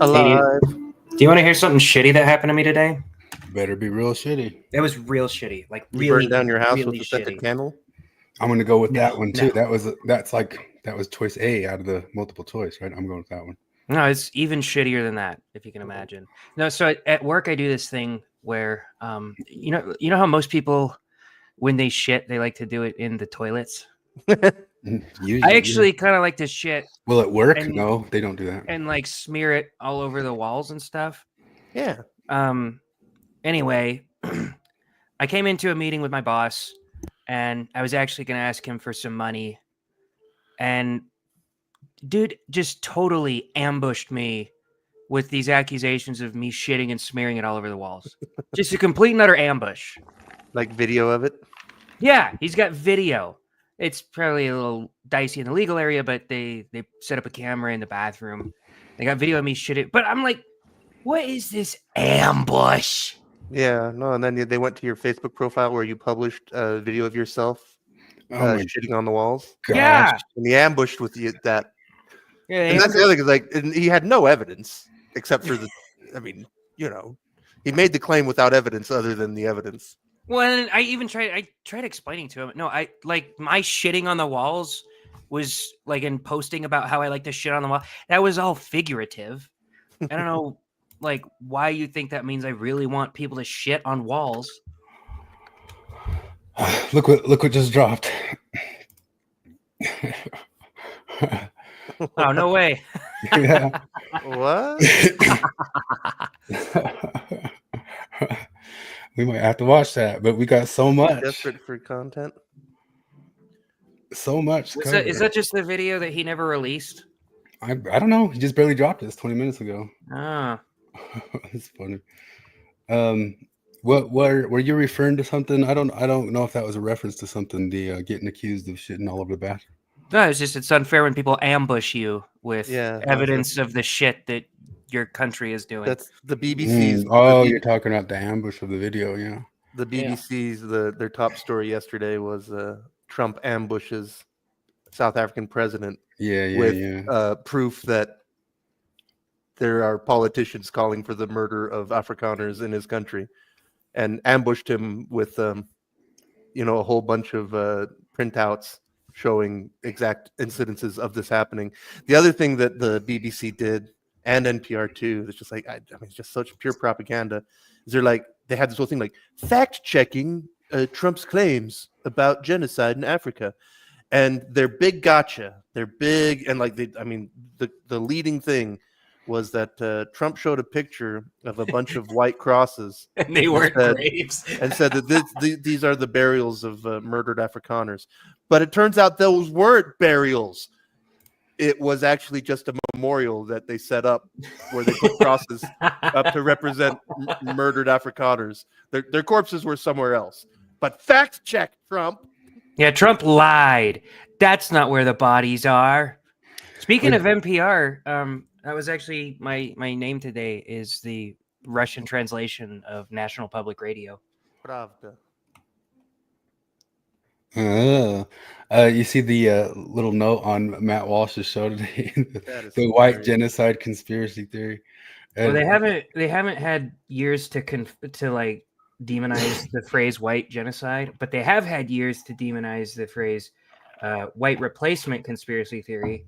Alive. Do you want to hear something shitty that happened to me today? Better be real shitty. It was real shitty. Like You really burned down your house really with a scented shitty. candle? I'm gonna go with that one too. No. That was choice A out of the multiple choice, right? I'm going with that one. No, it's even shittier than that, if you can imagine. No, so at work I do this thing where you know how most people when they shit, they like to do it in the toilets. Usually, I actually kind of like to shit. Will it work? And, No, they don't do that. And like smear it all over the walls and stuff. Yeah. Anyway, I came into a meeting with my boss, and I was actually going to ask him for some money. And dude just totally ambushed me with these accusations of me shitting and smearing it all over the walls. Just a complete and utter ambush. Like video of it? Yeah, he's got video. It's probably a little dicey in the legal area, but they set up a camera in the bathroom. They got video of me shitting. But I'm like, what is this ambush? Yeah, no, and then they went to your Facebook profile where you published a video of yourself shitting on the walls. Gosh. Yeah. And he ambushed with you that. Yeah, And that's the other thing, like, and he had no evidence except for he made the claim without evidence other than the evidence. Well, I tried explaining to him. No, I like my shitting on the walls was like in posting about how I like to shit on the wall. That was all figurative. I don't know, like why you think that means I really want people to shit on walls. Look what just dropped. Oh, no way. Yeah. What? We might have to watch that, but we got so much. Desperate for content. So much. Is that just the video that he never released? I don't know. He just barely dropped this 20 minutes ago. Ah. It's funny. What were you referring to something? I don't know if that was a reference to something. The getting accused of shitting all over the bathroom. No, it's unfair when people ambush you with evidence of the shit that your country is doing. That's the BBC's. You're talking about the ambush of the video, yeah. The BBC's their top story yesterday was Trump ambushes South African president. With proof that there are politicians calling for the murder of Afrikaners in his country, and ambushed him with a whole bunch of printouts showing exact incidences of this happening. The other thing that the BBC did, and NPR too, it's just like it's just such pure propaganda. Is they had this whole thing like fact checking Trump's claims about genocide in Africa, and their big gotcha. They're big and the leading thing was that Trump showed a picture of a bunch of white crosses, and they weren't graves, and said that these are the burials of murdered Afrikaners. But it turns out those weren't burials. It was actually just a memorial that they set up where they put crosses up to represent murdered Afrikaners. Their corpses were somewhere else. But fact check, Trump. Yeah, Trump lied. That's not where the bodies are. Speaking of NPR, that was actually my name today is the Russian translation of National Public Radio. Pravda. You see the little note on Matt Walsh's show today, the white genocide conspiracy theory. Well, they haven't had years to demonize the phrase white genocide, but they have had years to demonize the phrase white replacement conspiracy theory.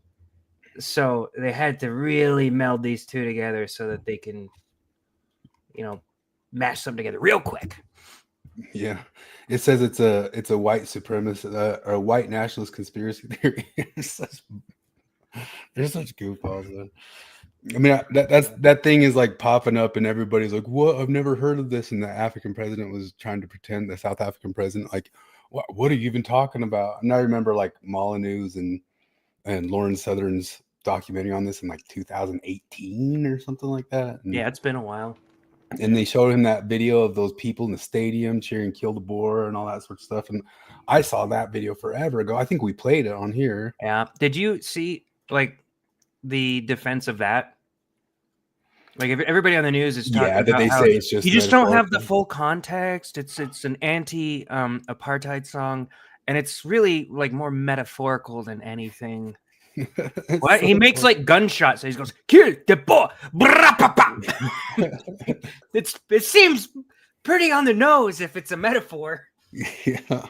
So they had to really meld these two together so that they can, mash something together real quick. Yeah, it says it's a white supremacist or a white nationalist conspiracy theory. They're such goofballs, though. I mean, that thing is like popping up, and everybody's like, "What? I've never heard of this." And the African president was trying to pretend, the South African president, like, "What are you even talking about?" And I remember like Molyneux's and Lauren Southern's documentary on this in like 2018 or something like that. And, yeah, it's been a while. And they showed him that video of those people in the stadium cheering "Kill the Boer" and all that sort of stuff. And I saw that video forever ago. I think we played it on here. Yeah. Did you see like the defense of that? Like everybody on the news is talking about they say it's just you just don't have the full context. It's an anti-apartheid song, and it's really like more metaphorical than anything. What? So He makes funny. like gunshots. So he goes, kill the boy. It seems pretty on the nose if it's a metaphor. Yeah.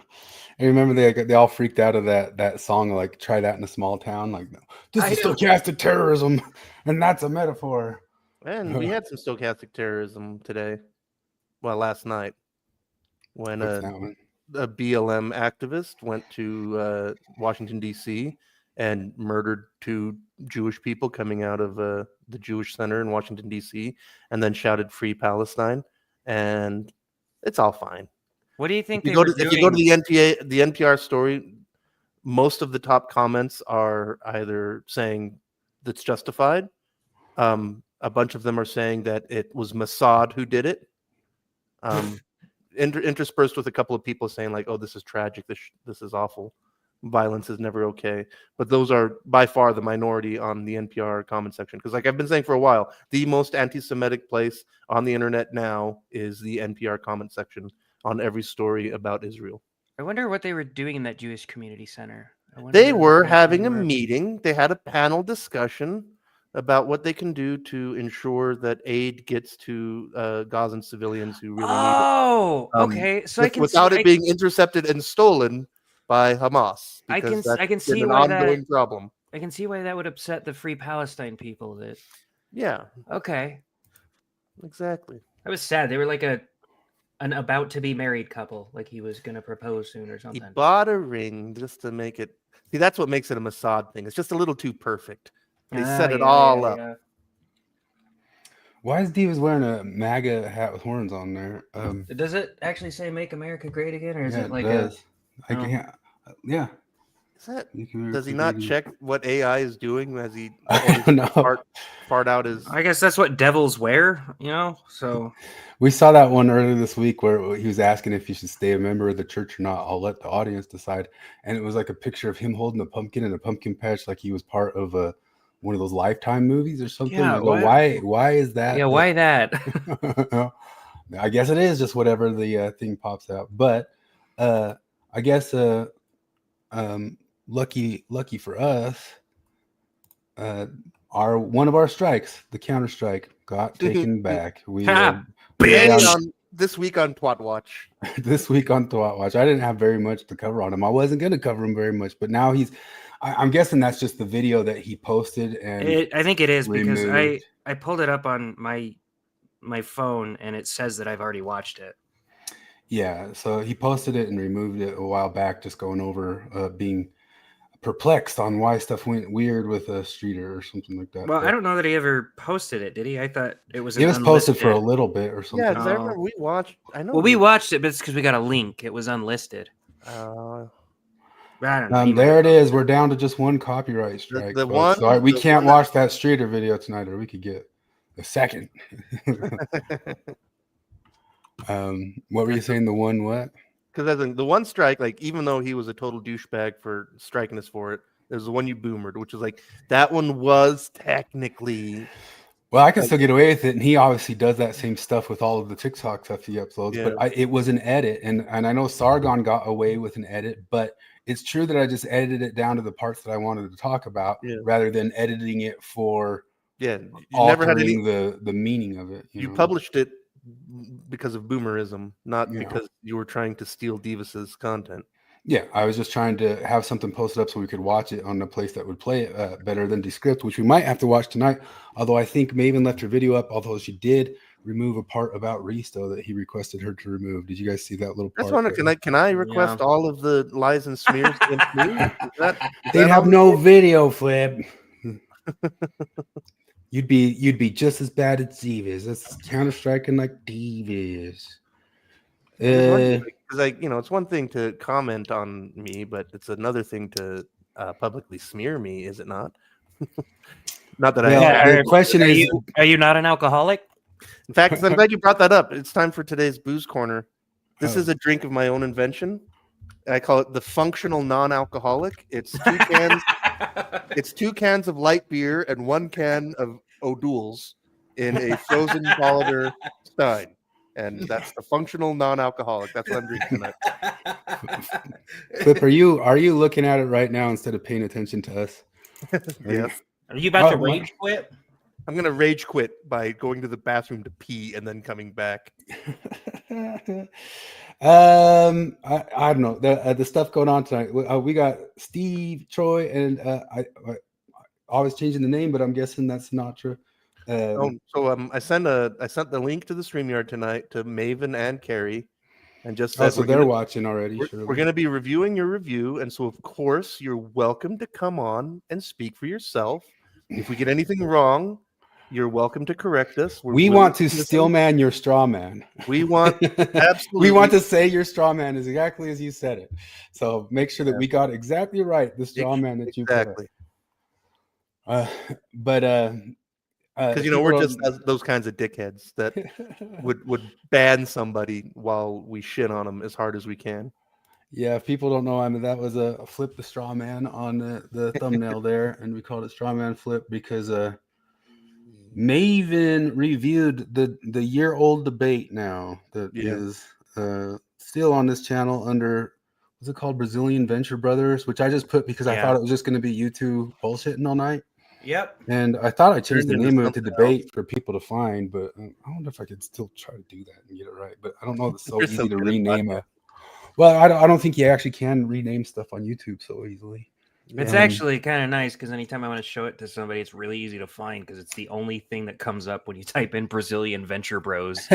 I remember they all freaked out of that song, like try that in a small town. Like, no, this is stochastic terrorism, and that's a metaphor. And we had some stochastic terrorism today. Well, last night when a BLM activist went to Washington, D.C. and murdered 2 Jewish people coming out of the Jewish Center in Washington, D.C. and then shouted "Free Palestine," and it's all fine. What do you think If you go to the NPR story, most of the top comments are either saying that's justified. A bunch of them are saying that it was Mossad who did it. Interspersed with a couple of people saying like, "Oh, this is tragic. This is awful. Violence is never okay." But those are by far the minority on the NPR comment section. Because like I've been saying for a while, the most anti-Semitic place on the internet now is the NPR comment section on every story about Israel. I wonder what they were doing in that Jewish community center. They were having a meeting. They had a panel discussion about what they can do to ensure that aid gets to Gazan civilians who really need it. Oh, okay. So without it being intercepted and stolen by Hamas. I can see an why ongoing problem. I can see why that would upset the Free Palestine people. Yeah. Okay. Exactly. That was sad. They were like an about to be married couple, like he was going to propose soon or something. He bought a ring just to make it. See, that's what makes it a Mossad thing. It's just a little too perfect. They set it all up. Yeah. Why is Divas wearing a MAGA hat with horns on there? Does it actually say "Make America Great Again," or is it like yeah. Does he not check what AI is doing as he fart out his? I guess that's what devils wear, So we saw that one earlier this week where he was asking if you should stay a member of the church or not. I'll let the audience decide. And it was like a picture of him holding a pumpkin in a pumpkin patch, like he was part of one of those Lifetime movies or something. Yeah, why is that? Yeah, why that? I guess it is just whatever the thing pops out. But I guess lucky for us, one of our strikes, the counter strike, got taken back. We this week on Twat Watch. This week on Twat Watch, I didn't have very much to cover on him. I wasn't going to cover him very much, but now I'm guessing that's just the video that he posted, and I think it is removed. Because I pulled it up on my phone, and it says that I've already watched it. Yeah, so he posted it and removed it a while back, just going over being perplexed on why stuff went weird with a Streeter or something like that. Well, I don't know that he ever posted it, did he? I thought it was. It was posted for a little bit or something. Yeah, because I remember we watched. We watched it, but it's because we got a link. It was unlisted. I don't know. There it is. We're down to just one copyright strike. We can't watch that Streeter video tonight, or we could get a second. What were you saying? The one what? Because I think the one strike, like even though he was a total douchebag for striking us for it, there's the one you boomered, which is like that one was technically. Well, I can still get away with it, and he obviously does that same stuff with all of the TikTok stuff he uploads. Yeah. But it was an edit, and I know Sargon got away with an edit, but it's true that I just edited it down to the parts that I wanted to talk about, rather than editing it for you never had the meaning of it. You published it because of boomerism, not because you were trying to steal Divas's content. Yeah, I was just trying to have something posted up so we could watch it on a place that would play it better than Descript, which we might have to watch tonight. Although I think Maven left her video up, although she did remove a part about Risto that he requested her to remove. Did you guys see that little part? That's wondering, can I request all of the lies and smears against me? They have no video, Flip. You'd be just as bad as Divas. That's counter-striking like Divas. Because it's one thing to comment on me, but it's another thing to publicly smear me, is it not? Not that the question is, are you not an alcoholic? In fact, I'm glad you brought that up. It's time for today's booze corner. This is a drink of my own invention. I call it the functional non-alcoholic. It's 2 cans. It's 2 cans of light beer and 1 can of O'Doul's in a frozen Balder Stein, and that's the functional non-alcoholic. That's what I'm drinking tonight. Flip, are you looking at it right now instead of paying attention to us? Yes. Are you about to rage quit? I'm gonna rage quit by going to the bathroom to pee and then coming back. I don't know the stuff going on tonight. We got Steve, Troy, and I always changing the name, but I'm guessing that's Sinatra. I sent the link to the StreamYard tonight to Maven and Carrie, and just said so they're watching already. We're going to be reviewing your review, and so of course you're welcome to come on and speak for yourself. If we get anything wrong, you're welcome to correct us. We want to stillman your straw man. We want absolutely. We want to say your straw man is exactly as you said it. So make sure that we got exactly right the straw man that you exactly. Because we're just those kinds of dickheads that would ban somebody while we shit on them as hard as we can. Yeah, if people don't know, that was a flip the straw man on the thumbnail there, and we called it Strawman Flip because Maven reviewed the year-old debate now that is still on this channel under, what's it called, Brazilian Venture Brothers, which I just put because I thought it was just going to be you two bullshitting all night. Yep. And I thought I changed the name of it to debate for people to find, but I wonder if I could still try to do that and get it right. But I don't know if it's so easy to rename a. Well, I don't think you actually can rename stuff on YouTube so easily. It's actually kind of nice because anytime I want to show it to somebody, it's really easy to find because it's the only thing that comes up when you type in Brazilian Venture Bros.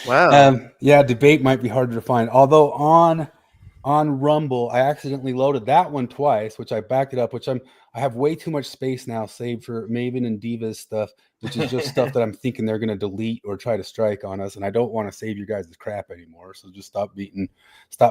Wow. Yeah, debate might be harder to find. Although on Rumble, I accidentally loaded that one twice, which I backed it up, which I have way too much space now saved for Maven and Diva's stuff, which is just stuff that I'm thinking they're going to delete or try to strike on us. And I don't want to save you guys' crap anymore. So just stop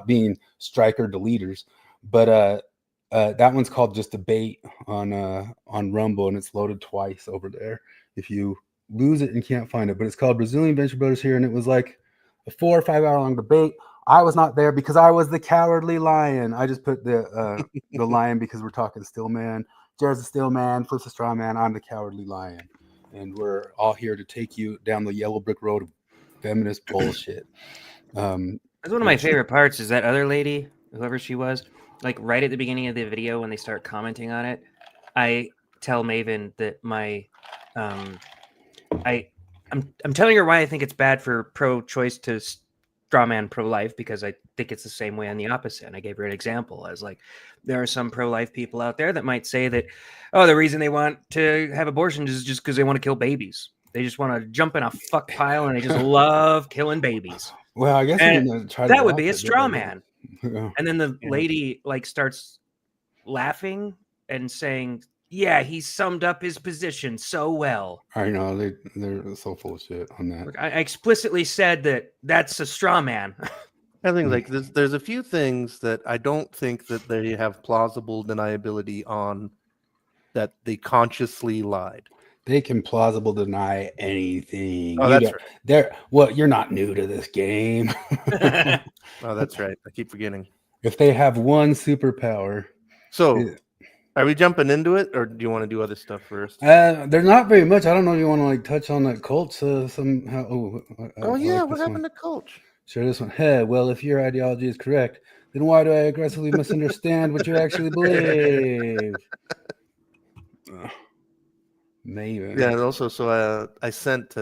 being striker deleters. But that one's called just debate on Rumble, and it's loaded twice over there if you lose it and can't find it. But it's called Brazilian Venture Brothers here, and it was like a 4 or 5 hour long debate. I was not there because I was the cowardly lion. I just put the lion because we're talking still man. Jared's the still man, Flip's the straw man. I'm the cowardly lion, and we're all here to take you down the yellow brick road of feminist bullshit. That's one of my favorite parts. Is that other lady, whoever she was, like right at the beginning of the video when they start commenting on it, I tell Maven that I'm telling her why I think it's bad for pro-choice to strawman pro-life because I think it's the same way on the opposite. And I gave her an example as like there are some pro-life people out there that might say that, oh, the reason they want to have abortions is just because they want to kill babies. They just want to jump in a fuck pile and they just love killing babies. Well, I guess that would be a straw man. Yeah. And then the lady like starts laughing and saying, yeah, he summed up his position so well. I know they're so full of shit on that. I explicitly said that that's a straw man. I think like there's a few things that I don't think that they have plausible deniability on, that they consciously lied. They can plausible deny anything. Oh, that's right. You're not new to this game. Oh, that's right. I keep forgetting. If they have one superpower. So, are we jumping into it, or do you want to do other stuff first? There's not very much. I don't know if you want to like touch on that cult somehow. What happened to cult? Sure, this one. Hey, well, if your ideology is correct, then why do I aggressively misunderstand what you actually believe? Maven. Yeah, and also, so I sent.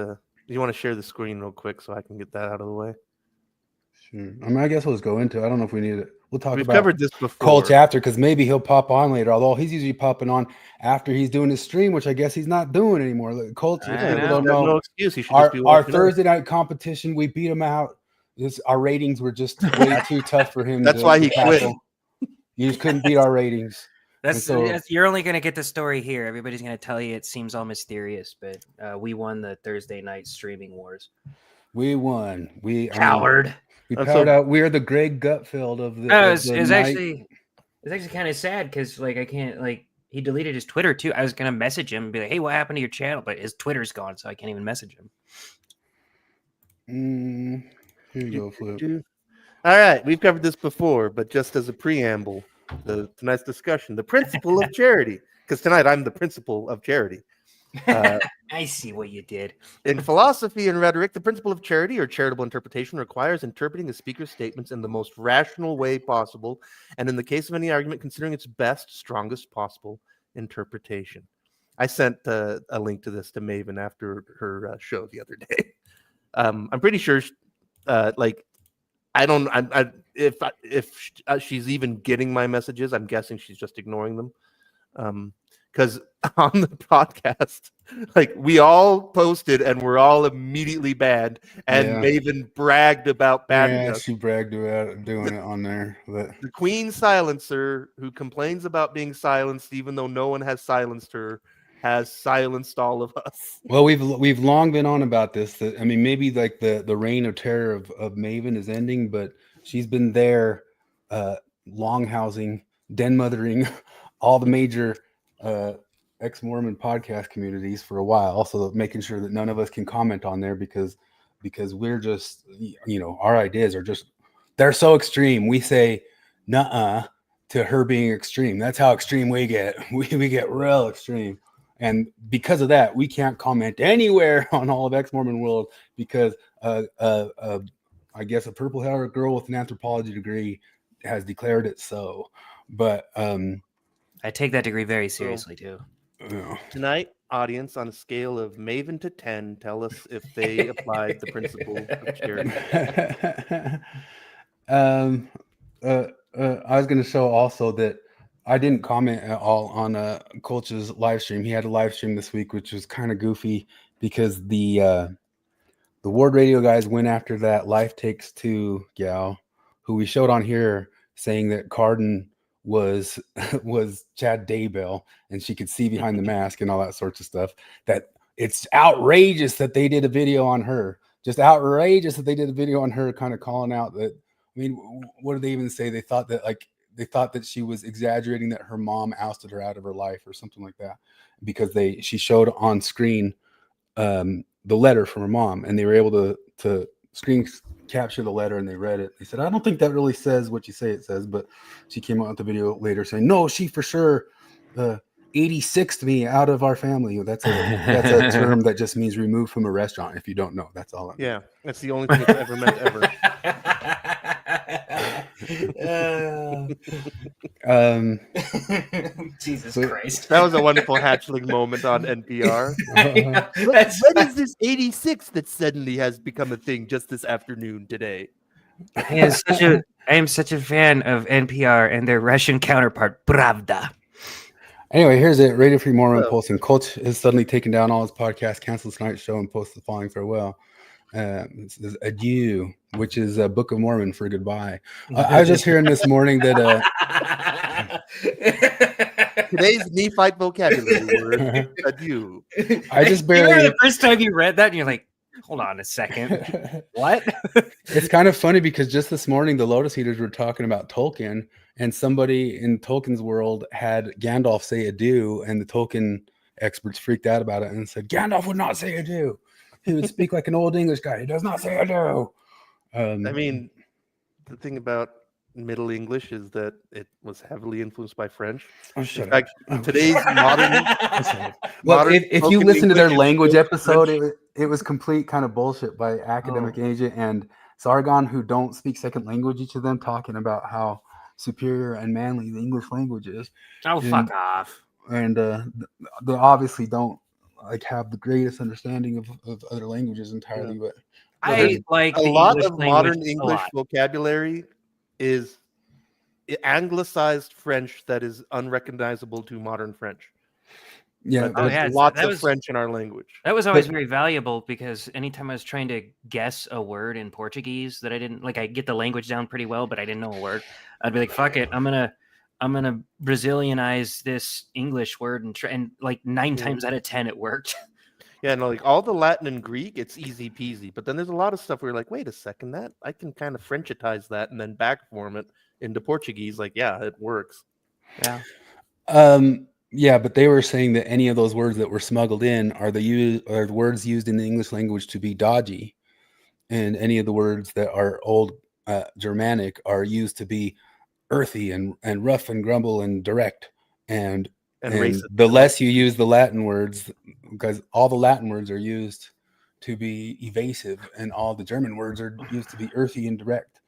You want to share the screen real quick so I can get that out of the way? Sure. I mean, I guess we'll just go into it. I don't know if we need it. We'll talk We've about covered this before. Coach after, because maybe he'll pop on later. Although he's usually popping on after he's doing his stream, which I guess he's not doing anymore. Coach, people don't know. No excuse. He should our just be watching Thursday night competition, we beat him out. Our ratings were just way too tough for him. That's why he quit. You just couldn't beat our ratings. You're only going to get the story here. Everybody's going to tell you it seems all mysterious, but we won the Thursday night streaming wars. We won. Coward. We powered out. We're the Greg Gutfeld of the. No, it's actually kind of sad because like I can't like he deleted his Twitter too. I was gonna message him and be like, "Hey, what happened to your channel?" But his Twitter's gone, so I can't even message him. Here you go, Flip. All right, we've covered this before, but just as a preamble, tonight's discussion, the principle of charity, because tonight I'm the principle of charity. I see what you did. In philosophy and rhetoric, the principle of charity or charitable interpretation requires interpreting the speaker's statements in the most rational way possible, and in the case of any argument, considering its best, strongest possible interpretation. I sent a link to this to Maven after her show the other day. I'm pretty sure, like, I don't. If she's even getting my messages, I'm guessing she's just ignoring them. Because on the podcast, like, we all posted and we're all immediately banned. And Maven bragged about banning us. She bragged about doing it on there. But the Queen Silencer, who complains about being silenced even though no one has silenced her, has silenced all of us. Well, we've long been on about this. That, I mean, maybe like the reign of terror of Maven is ending, but she's been there, long housing, den mothering all the major ex-Mormon podcast communities for a while. Also making sure that none of us can comment on there because we're just, our ideas are just, they're so extreme. We say nuh-uh to her being extreme. That's how extreme we get. We get real extreme. And because of that, we can't comment anywhere on all of ex-Mormon world because I guess a purple-haired girl with an anthropology degree has declared it so. But I take that degree very seriously too. Tonight, audience, on a scale of Maven to 10, tell us if they applied the principle of charity. I was going to show also that I didn't comment at all on Colch's live stream. He had a live stream this week, which was kind of goofy because the Ward Radio guys went after that Life Takes Two gal, who we showed on here, saying that Cardin was Chad Daybell, and she could see behind the mask and all that sorts of stuff. That it's outrageous that they did a video on her. Just outrageous that they did a video on her, kind of calling out that. I mean, what did they even say? They thought that she was exaggerating that her mom ousted her out of her life or something like that, because she showed on screen the letter from her mom, and they were able to screen capture the letter, and they read it. They said, I don't think that really says what you say it says, but she came out with the video later saying, no, she for sure 86'd me out of our family. That's a term that just means removed from a restaurant. If you don't know, that's all. Yeah, that's the only thing it's ever meant ever. Jesus Christ. That was a wonderful hatchling moment on NPR. What is this 86 that suddenly has become a thing just this afternoon today? I am such a fan of NPR and their Russian counterpart, Pravda. Anyway, here's it. Radio Free Mormon posting. Colch has suddenly taken down all his podcasts, canceled tonight's show, and posted the following farewell. It says adieu, which is a Book of Mormon for goodbye. I was just hearing this morning that today's Nephite vocabulary word, adieu. I just barely. You remember the first time you read that, and you're like, hold on a second. What? It's kind of funny because just this morning the Lotus Eaters were talking about Tolkien, and somebody in Tolkien's world had Gandalf say adieu, and the Tolkien experts freaked out about it and said Gandalf would not say adieu. He would speak like an old English guy. He does not say adieu. I mean, the thing about Middle English is that it was heavily influenced by French. Oh, shut In fact, up. Today's modern. Well, if you listen to their language episode, French. it was complete kind of bullshit by Academic Agent and Sargon, who don't speak second language, each of them talking about how superior and manly the English language is. Oh, fuck off. And they obviously don't have the greatest understanding of other languages entirely. Yeah. But I like a the lot English of modern language English vocabulary is anglicized French that is unrecognizable to modern French. yeah, There's lots of French in our language. That was always very valuable because anytime I was trying to guess a word in Portuguese that I didn't I get the language down pretty well, but I didn't know a word. I'd be like, fuck it, I'm gonna Brazilianize this English word and like 9 times out of 10 it worked. Yeah, no, like all the Latin and Greek, it's easy peasy. But then there's a lot of stuff where you're like, wait a second, that I can kind of Frenchitize that and then backform it into Portuguese. Like, yeah, it works. Yeah. Yeah, but they were saying that any of those words that were smuggled in are the words used in the English language to be dodgy, and any of the words that are old Germanic are used to be earthy and rough and grumble and direct. And racist. The less you use the Latin words, because all the Latin words are used to be evasive, and all the German words are used to be earthy and direct.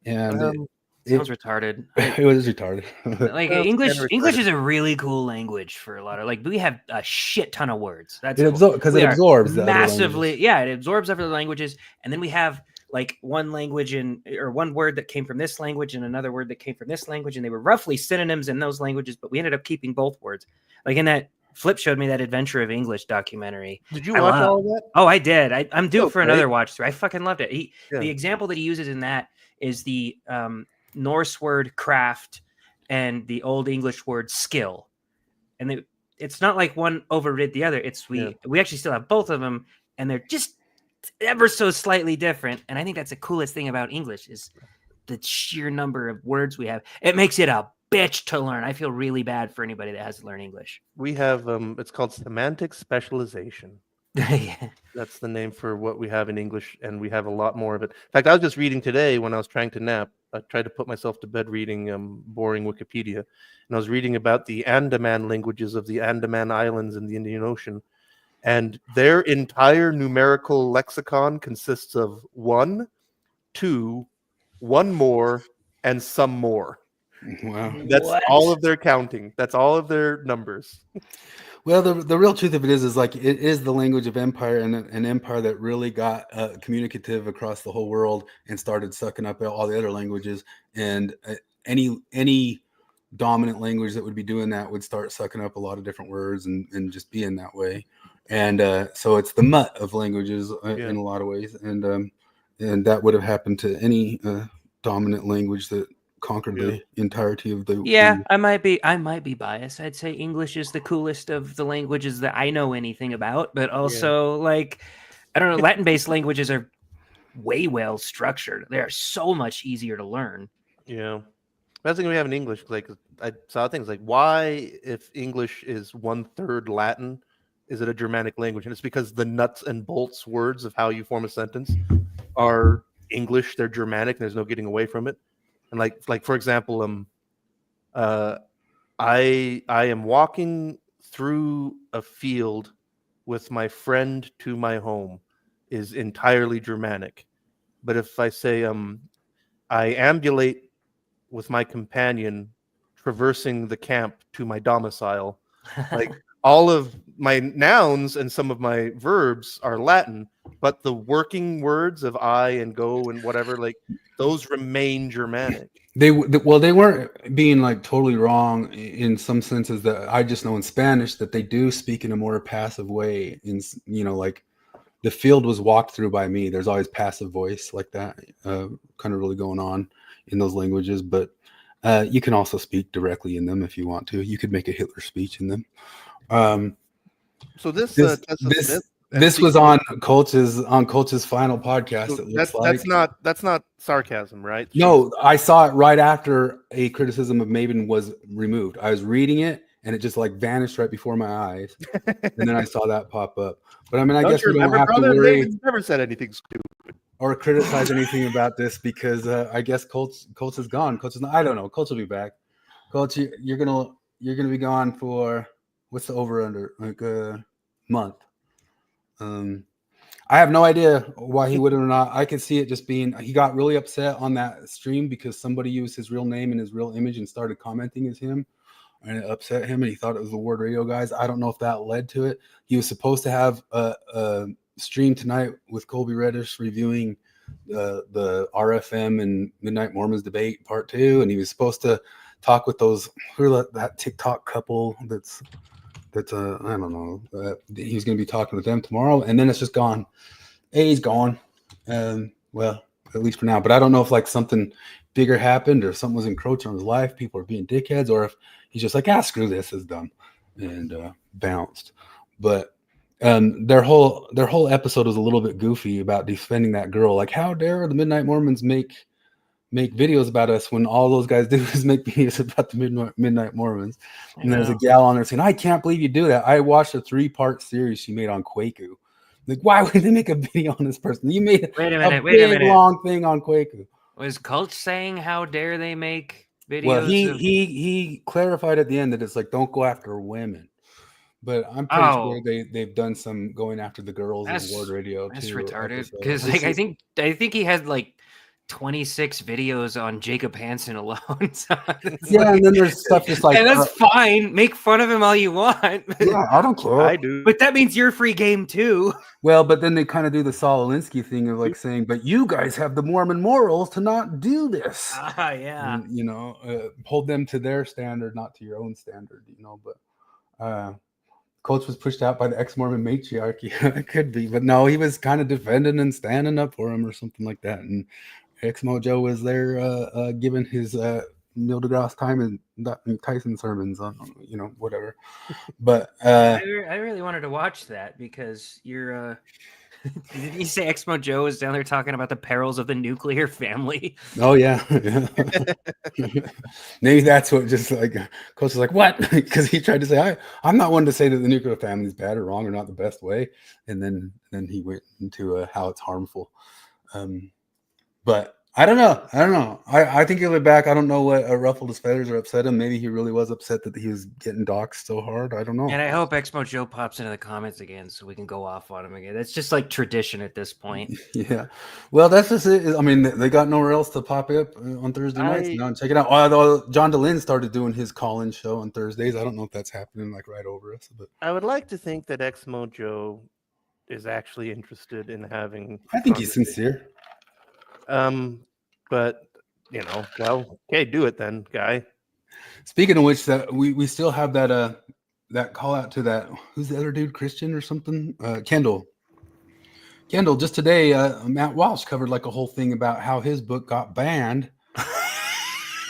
And Sounds retarded. It was retarded. Like English is a really cool language for a lot of, like, we have a shit ton of words. That's cool. Because it absorbs massively. Yeah, it absorbs other languages, and then we have like one language or one word that came from this language and another word that came from this language, and they were roughly synonyms in those languages, but we ended up keeping both words. Like in that Flip showed me that Adventure of English documentary. Did you watch all of that? Oh, I did. I'm due for another watch through. I fucking loved it. The example that he uses in that is the Norse word craft and the Old English word skill, and it's not like one overrid the other. It's we actually still have both of them, and they're just ever so slightly different. And I think that's the coolest thing about English is the sheer number of words we have. It makes it a bitch to learn. I feel really bad for anybody that has to learn English. We have it's called semantic specialization. Yeah. That's the name for what we have in English, and we have a lot more of it. In fact, I was just reading today when I was trying to nap. I tried to put myself to bed reading boring Wikipedia, and I was reading about the Andaman languages of the Andaman Islands in the Indian Ocean, and their entire numerical lexicon consists of 1, 2, 1 more, and some more. Wow. That's all of their counting. That's all of their numbers. Well, the real truth of it is like it is the language of empire, and an empire that really got communicative across the whole world and started sucking up all the other languages. And any dominant language that would be doing that would start sucking up a lot of different words and just being that way. And so it's the mutt of languages in a lot of ways. And that would have happened to any dominant language that conquered the entirety of the I might be biased. I'd say English is the coolest of the languages that I know anything about, but also like I don't know, Latin-based languages are way well structured. They are so much easier to learn. Yeah. That's the thing we have in English. Like I saw things like, why, if English is 1/3 Latin, is it a Germanic language? And it's because the nuts and bolts words of how you form a sentence are English. They're Germanic. And there's no getting away from it. And like for example, I am walking through a field with my friend to my home is entirely Germanic. But if I say I ambulate with my companion traversing the camp to my domicile, like all of my nouns and some of my verbs are Latin, but the working words of I and go and whatever, like those remain Germanic. They weren't being like totally wrong in some senses. That I just know in Spanish that they do speak in a more passive way. In like the field was walked through by me. There's always passive voice like that, kind of really going on in those languages. But you can also speak directly in them if you want to. You could make a Hitler speech in them. So this was on Colch's final podcast. So that's not sarcasm, right? No, I saw it right after a criticism of Maven was removed. I was reading it and it just like vanished right before my eyes, and then I saw that pop up. But I mean, I guess we don't have to worry. Maven's never said anything stupid or criticize anything about this because I guess Colch is gone. Colch is not. I don't know. Colch will be back. Colch, you're gonna be gone for what's the over under, like a month. I have no idea why he would or not. I could see it just being he got really upset on that stream because somebody used his real name and his real image and started commenting as him, and it upset him, and he thought it was the Ward Radio guys. I don't know if that led to it. He was supposed to have a stream tonight with Colby Reddish reviewing the RFM and Midnight Mormons debate part 2, and he was supposed to talk with that TikTok couple that's I don't know. He was going to be talking with them tomorrow, and then it's just gone. Hey, he's gone. Well, at least for now. But I don't know if like something bigger happened or something was encroaching on his life. People are being dickheads, or if he's just like, screw this, it's done, and bounced. But their whole episode was a little bit goofy about defending that girl. Like, how dare the Midnight Mormons make videos about us when all those guys do is make videos about the Midnight Mormons. And there's a gal on there saying, I can't believe you do that. I watched a 3-part series she made on Kwaku. Like, why would they make a video on this person? You made a big long thing on Kwaku. Was Colch saying how dare they make videos? Well, he clarified at the end that it's like, don't go after women. But I'm pretty sure they've done some going after the girls in Ward Radio too. That's retarded. Because like I think he had like 26 videos on Jacob Hansen alone. So yeah, and then there's stuff just like, and that's fine. Make fun of him all you want. Yeah, I don't care. I do. But that means you're free game too. Well, but then they kind of do the Saul Alinsky thing of like saying, but you guys have the Mormon morals to not do this. Yeah. And, hold them to their standard, not to your own standard, but Coach was pushed out by the ex-Mormon matriarchy. It could be, but no, he was kind of defending and standing up for him or something like that. And ex-Mojo was there giving his Neil deGrasse Tyson sermons on, whatever. But I really wanted to watch that because you're did you say Exmo Joe was down there talking about the perils of the nuclear family? Oh yeah. Maybe that's what just like Coach was like, what? Because he tried to say, I'm not one to say that the nuclear family is bad or wrong or not the best way. And then he went into how it's harmful. But I don't know. I think he'll be back. I don't know what ruffled his feathers or upset him. Maybe he really was upset that he was getting doxxed so hard. I don't know. And I hope Exmo Joe pops into the comments again so we can go off on him again. That's just like tradition at this point. Yeah. Well, that's just it. I mean, they got nowhere else to pop up on Thursday nights. Now check it out. Although John DeLynn started doing his call-in show on Thursdays. I don't know if that's happening like right over us. But I would like to think that Exmo Joe is actually interested in having. I think he's sincere. But well, okay, do it then, guy. Speaking of which, that we still have that call out to that, who's the other dude, Christian or something? Kendall, just today, Matt Walsh covered like a whole thing about how his book got banned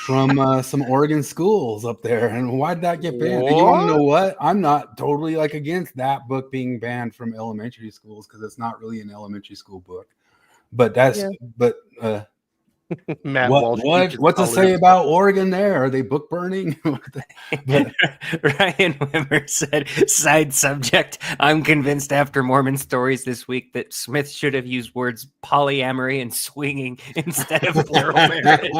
from some Oregon schools up there. And why did that get banned? And you want to know what? I'm not totally like against that book being banned from elementary schools because it's not really an elementary school book. But Matt Walsh, what to say about Oregon there? Are they book burning? Ryan Wimmer said, side subject, I'm convinced after Mormon Stories this week that Smith should have used words polyamory and swinging instead of plural marriage.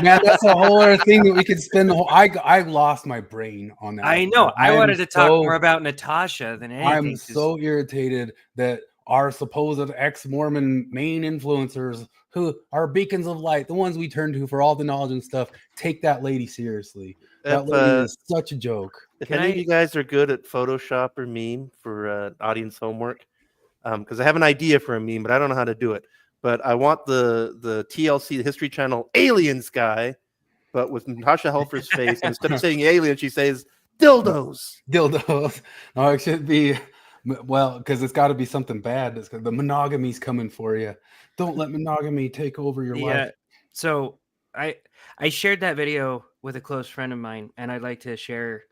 Man, that's a whole other thing that we could spend the whole... I lost my brain on that. I know. I wanted to talk more about Natasha than anything. I'm so irritated that our supposed ex-Mormon main influencers who are beacons of light, the ones we turn to for all the knowledge and stuff, take that lady seriously. That lady is such a joke. If any of you guys are good at Photoshop or meme for audience homework, because I have an idea for a meme, but I don't know how to do it. But I want the TLC, the History Channel aliens guy, but with Natasha Helfer's face. And instead of saying alien, she says dildos. Dildos. No, it should be... Well, because it's got to be something bad. The monogamy's coming for you. Don't let monogamy take over your life. So I shared that video with a close friend of mine, and I'd like to share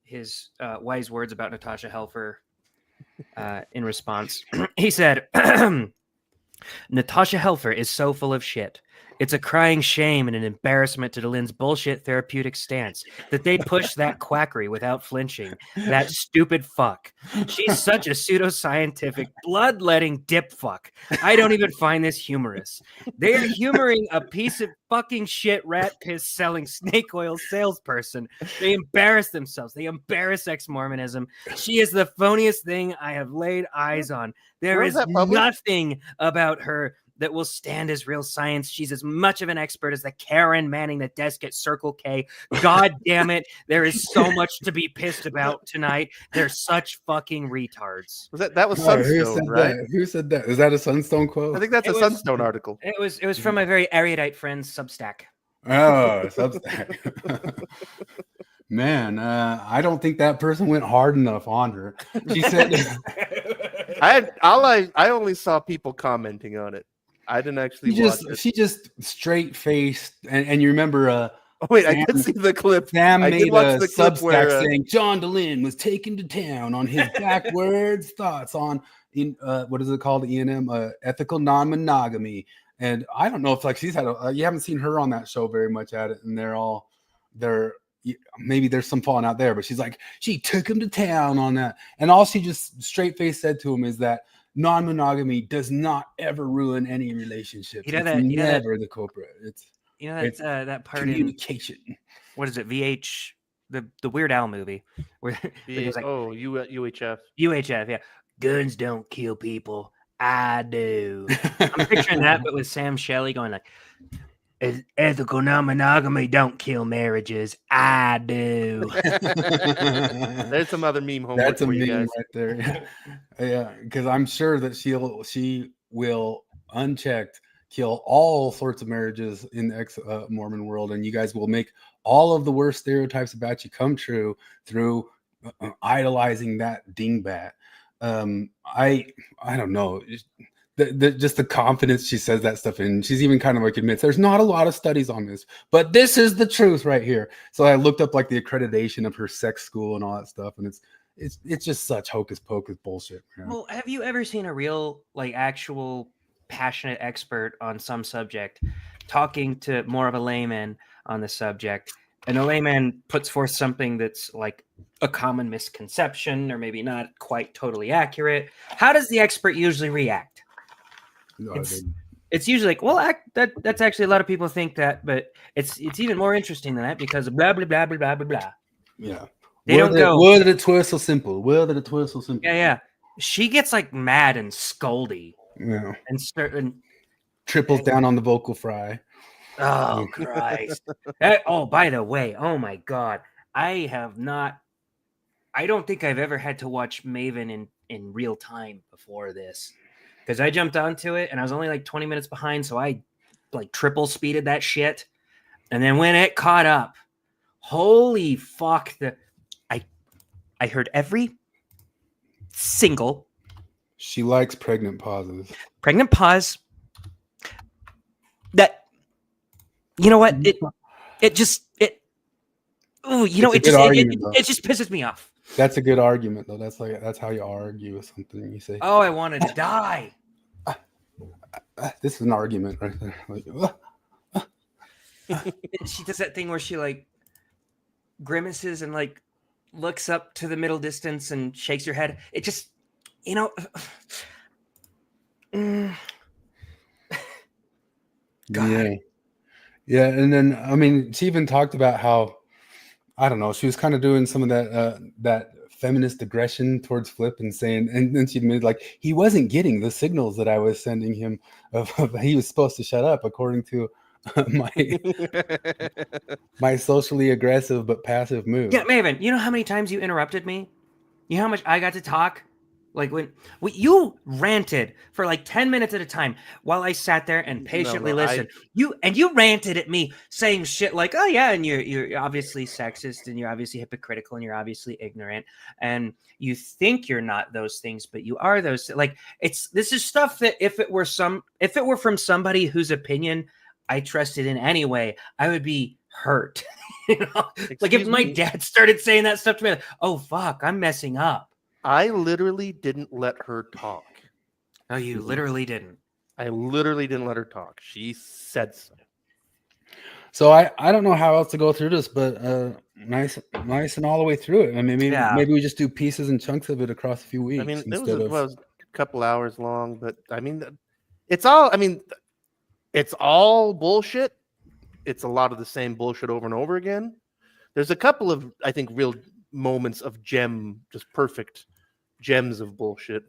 his wise words about Natasha Helfer in response. He said, Natasha Helfer is so full of shit. It's a crying shame and an embarrassment to DeLynn's bullshit therapeutic stance that they push that quackery without flinching. That stupid fuck. She's such a pseudoscientific, bloodletting dip fuck. I don't even find this humorous. They are humoring a piece of fucking shit rat piss selling snake oil salesperson. They embarrass themselves. They embarrass ex-Mormonism. She is the phoniest thing I have laid eyes on. There is nothing about her that will stand as real science. She's as much of an expert as the Karen manning the desk at Circle K. God damn it. There is so much to be pissed about tonight. They're such fucking retards. That was Sunstone, right? Who said that? Is that a Sunstone quote? I think that's a Sunstone article. It was from my very erudite friend's Substack. Oh, Substack. Man, I don't think that person went hard enough on her. She said I only saw people commenting on it. I didn't actually watch it. She just straight faced, and you remember oh wait, Sam, I did see the clip. Sam made a Substack saying John DeLynn was taken to town on his backwards thoughts on what is it called? ENM, ethical non-monogamy. And I don't know if like she's had you haven't seen her on that show very much at it, and they're maybe there's some falling out there, but she's like, she took him to town on that. And all she just straight face said to him is that non-monogamy does not ever ruin any relationship. Never the culprit. It's that part communication. What is it? VH, the Weird Al movie where like, UHF. UHF, yeah. Guns don't kill people. I do. I'm picturing that, but with Sam Shelley going like, ethical non-monogamy don't kill marriages. I do. There's some other meme homework That's a for you meme guys. right there. Yeah, because I'm sure that she will unchecked kill all sorts of marriages in the ex-Mormon world, and you guys will make all of the worst stereotypes about you come true through idolizing that dingbat. I don't know. Just the confidence she says that stuff in. She's even kind of like admits there's not a lot of studies on this, but this is the truth right here. So I looked up like the accreditation of her sex school and all that stuff, and it's just such hocus pocus bullshit, man. Well, have you ever seen a real, like, actual passionate expert on some subject talking to more of a layman on the subject, and the layman puts forth something that's like a common misconception or maybe not quite totally accurate? How does the expert usually react? It's usually like, well, that's actually a lot of people think that, but it's even more interesting than that because of blah blah blah blah blah blah blah. Yeah, they don't go. Word that it was so simple. Word that it was so simple. Yeah. She gets like mad and scoldy. Yeah, and triples down on the vocal fry. Oh Christ! Oh, by the way, oh my God, I don't think I've ever had to watch Maven in real time before this. Because I jumped onto it and I was only like 20 minutes behind, so I like triple speeded that shit. And then when it caught up, holy fuck! I heard every single. She likes pregnant pauses. Pregnant pause. That, you know what? It just pisses me off. That's a good argument though. That's how you argue with something. You say, "Oh, I wanted to die." This is an argument right there. Like, she does that thing where she like grimaces and like looks up to the middle distance and shakes her head. It just, God. Yeah. And then, I mean, she even talked about how, I don't know, she was kind of doing some of that feminist aggression towards Flip and saying, and then she admitted like he wasn't getting the signals that I was sending him of he was supposed to shut up according to my socially aggressive but passive move. Yeah, Maven, you know how many times you interrupted me? You know how much I got to talk? Like when you ranted for like 10 minutes at a time while I sat there and patiently listened. You ranted at me saying shit like, "Oh yeah, and you're obviously sexist and you're obviously hypocritical and you're obviously ignorant and you think you're not those things, but you are those." Like this is stuff that if it were from somebody whose opinion I trusted in anyway, I would be hurt. Like if my dad started saying that stuff to me, like, "Oh fuck, I'm messing up." I literally didn't let her talk. Oh, you literally didn't. I literally didn't let her talk. She said so. So I don't know how else to go through this, but nice and all the way through it. I mean, maybe we just do pieces and chunks of it across a few weeks. I mean, it was a couple hours long, but I mean, it's all bullshit. It's a lot of the same bullshit over and over again. There's a couple of, I think, real moments of just perfect gems of bullshit.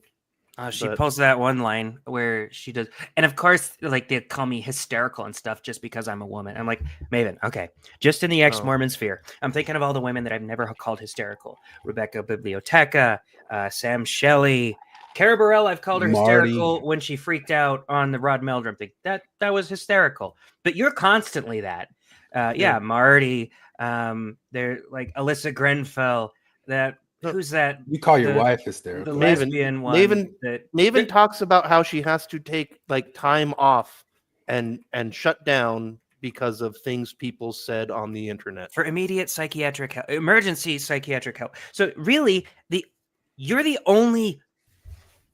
She pulls that one line where she does, and of course, like they call me hysterical and stuff just because I'm a woman. I'm like, Maven, okay, just in the ex-Mormon sphere, I'm thinking of all the women that I've never called hysterical: Rebecca Biblioteca, Sam Shelley, Cara Burrell. I've called her hysterical when she freaked out on the Rod Meldrum thing. That was hysterical. But you're constantly that. Marty. They're like Alyssa Grenfell. Who's that? You call your wife hysterical. The lesbian one. Maven talks about how she has to take like time off and shut down because of things people said on the internet for immediate psychiatric help, emergency psychiatric help. So really, you're the only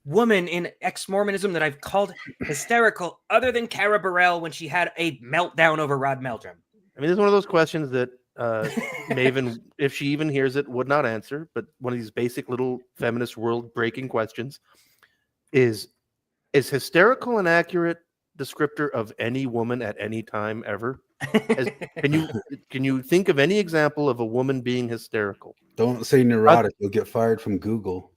woman in ex-Mormonism that I've called hysterical, other than Cara Burrell when she had a meltdown over Rod Meldrum. I mean, it's one of those questions that Maven, if she even hears it, would not answer. But one of these basic little feminist world-breaking questions is hysterical an accurate descriptor of any woman at any time ever? Can you think of any example of a woman being hysterical? Don't say neurotic. You'll get fired from Google.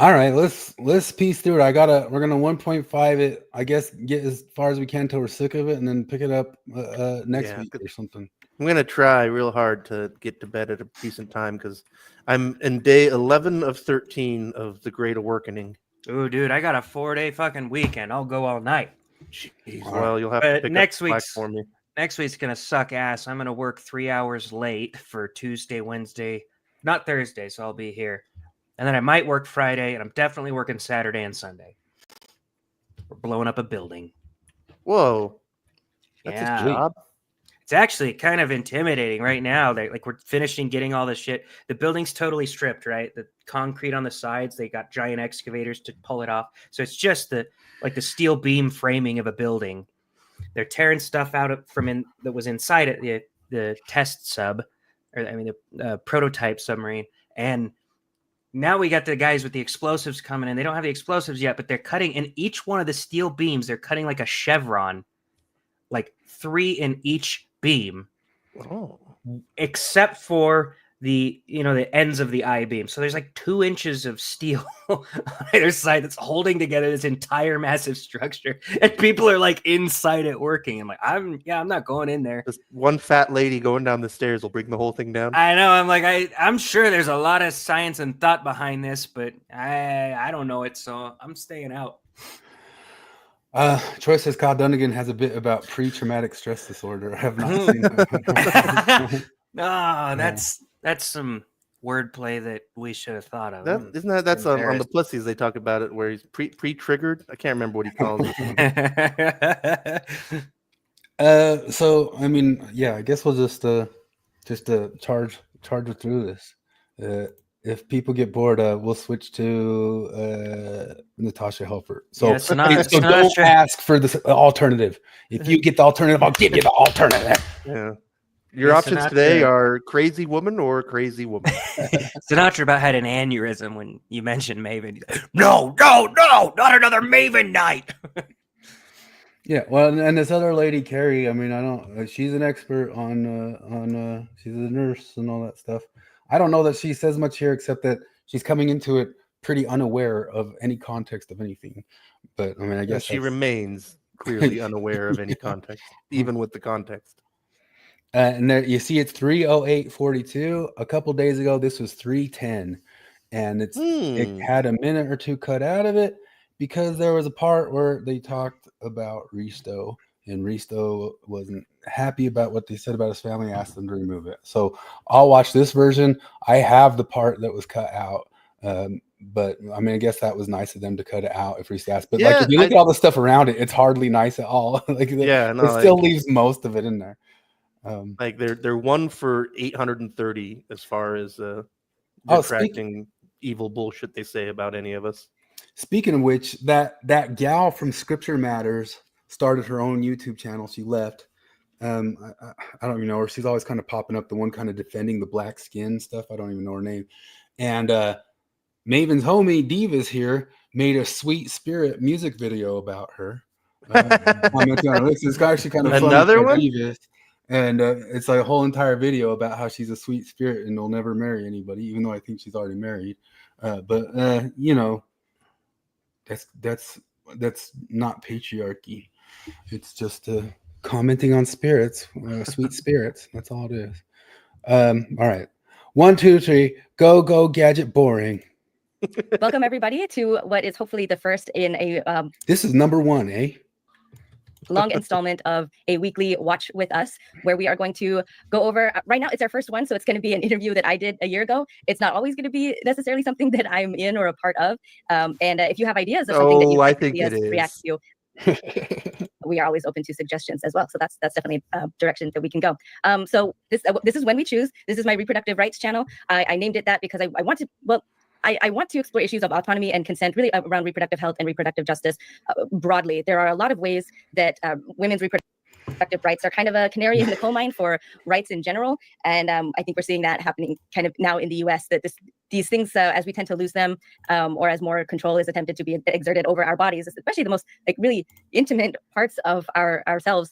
All right, let's piece through it. We're gonna 1.5 it. I guess get as far as we can till we're sick of it, and then pick it up next week or something. I'm gonna try real hard to get to bed at a decent time because I'm in day 11 of 13 of the Great Awakening. Ooh, dude, I got a 4-day fucking weekend. I'll go all night. Jeez, well, you'll have to pick next up week's for me. Next week's gonna suck ass. I'm gonna work 3 hours late for Tuesday, Wednesday, not Thursday, so I'll be here. And then I might work Friday, and I'm definitely working Saturday and Sunday. We're blowing up a building. Whoa. That's yeah. a job. It's actually kind of intimidating right now. We're finishing getting all this shit. The building's totally stripped, right? The concrete on the sides, they got giant excavators to pull it off. So it's just the steel beam framing of a building. They're tearing stuff out that was inside it, the test sub, the prototype submarine. And now we got the guys with the explosives coming in. They don't have the explosives yet, but they're cutting in each one of the steel beams. They're cutting like a chevron, like 3 in each beam, except for the ends of the I-beam. So there's like 2 inches of steel on either side that's holding together this entire massive structure, and people are like inside it working. I'm like, I'm not going in there. Just one fat lady going down the stairs will bring the whole thing down. I know. I'm like, I'm sure there's a lot of science and thought behind this, but I don't know it, so I'm staying out. Troy says Kyle Dunnigan has a bit about pre-traumatic stress disorder. I have not seen that. No, that's some wordplay that we should have thought of. That's on the Pussies. They talk about it where he's pre-triggered. I can't remember what he calls it. So I mean, yeah, I guess we'll just charge it through this. If people get bored, we'll switch to Natasha Helfer. So, so don't ask for the alternative. If you get the alternative, I'll give you the alternative. Yeah. Your options today are crazy woman or crazy woman. Sinatra about had an aneurysm when you mentioned Maven. Like, no, not another Maven night. Yeah, well, and this other lady, Carrie. I mean, she's an expert on she's a nurse and all that stuff. I don't know that she says much here, except that she's coming into it pretty unaware of any context of anything. But I mean, I guess she remains clearly unaware of any context, even with the context. And there you see it's 3:08:42. A couple days ago, this was 3:10, and it had a minute or two cut out of it because there was a part where they talked about Risto, and Risto wasn't happy about what they said about his family, asked them to remove it. So I'll watch this version. I have the part that was cut out. But I mean, I guess that was nice of them to cut it out if Risto asked. But like if you look at all the stuff around it, it's hardly nice at all. It still leaves most of it in there. Like they're 1 for 830 as far as retracting evil bullshit they say about any of us. Speaking of which, that gal from Scripture Matters started her own YouTube channel. She left. I don't even know her. She's always kind of popping up, the one kind of defending the black skin stuff. I don't even know her name. And Maven's homie Divas here made a Sweet Spirit music video about her. It's actually kind of funny. Another one. Divas. And it's like a whole entire video about how she's a sweet spirit and will never marry anybody, even though I think she's already married. But you know, that's not patriarchy. It's just commenting on spirits, sweet spirits. That's all it is. All right, 1, 2, 3, go gadget boring. Welcome everybody to what is hopefully the first in a. This is number 1, eh? Long installment of a weekly watch with us, where we are going to go over. Right now, it's our first one, so it's going to be an interview that I did a year ago. It's not always going to be necessarily something that I'm in or a part of. And if you have ideas of something that you I think it is. React to, we are always open to suggestions as well. So that's definitely a direction that we can go. So this is When We Choose. This is my reproductive rights channel. I named it that because I want to. Well, I want to explore issues of autonomy and consent, really around reproductive health and reproductive justice broadly. There are a lot of ways that women's reproductive rights are kind of a canary in the coal mine for rights in general. And I think we're seeing that happening kind of now in the US, that these things, as we tend to lose them, or as more control is attempted to be exerted over our bodies, especially the most really intimate parts of ourselves,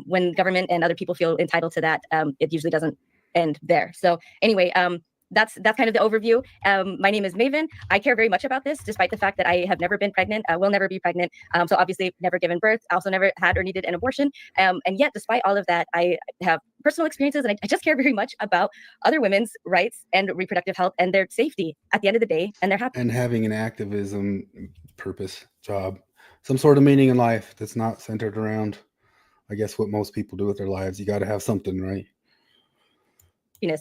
when government and other people feel entitled to that, it usually doesn't end there. So anyway, that's kind of the overview. My name is Maven. I care very much about this, despite the fact that I have never been pregnant, will never be pregnant. So obviously never given birth, also never had or needed an abortion. And yet, despite all of that, I have personal experiences, and I just care very much about other women's rights and reproductive health and their safety at the end of the day, and their happiness. And having an activism purpose, job, some sort of meaning in life that's not centered around, I guess, what most people do with their lives. You got to have something, right?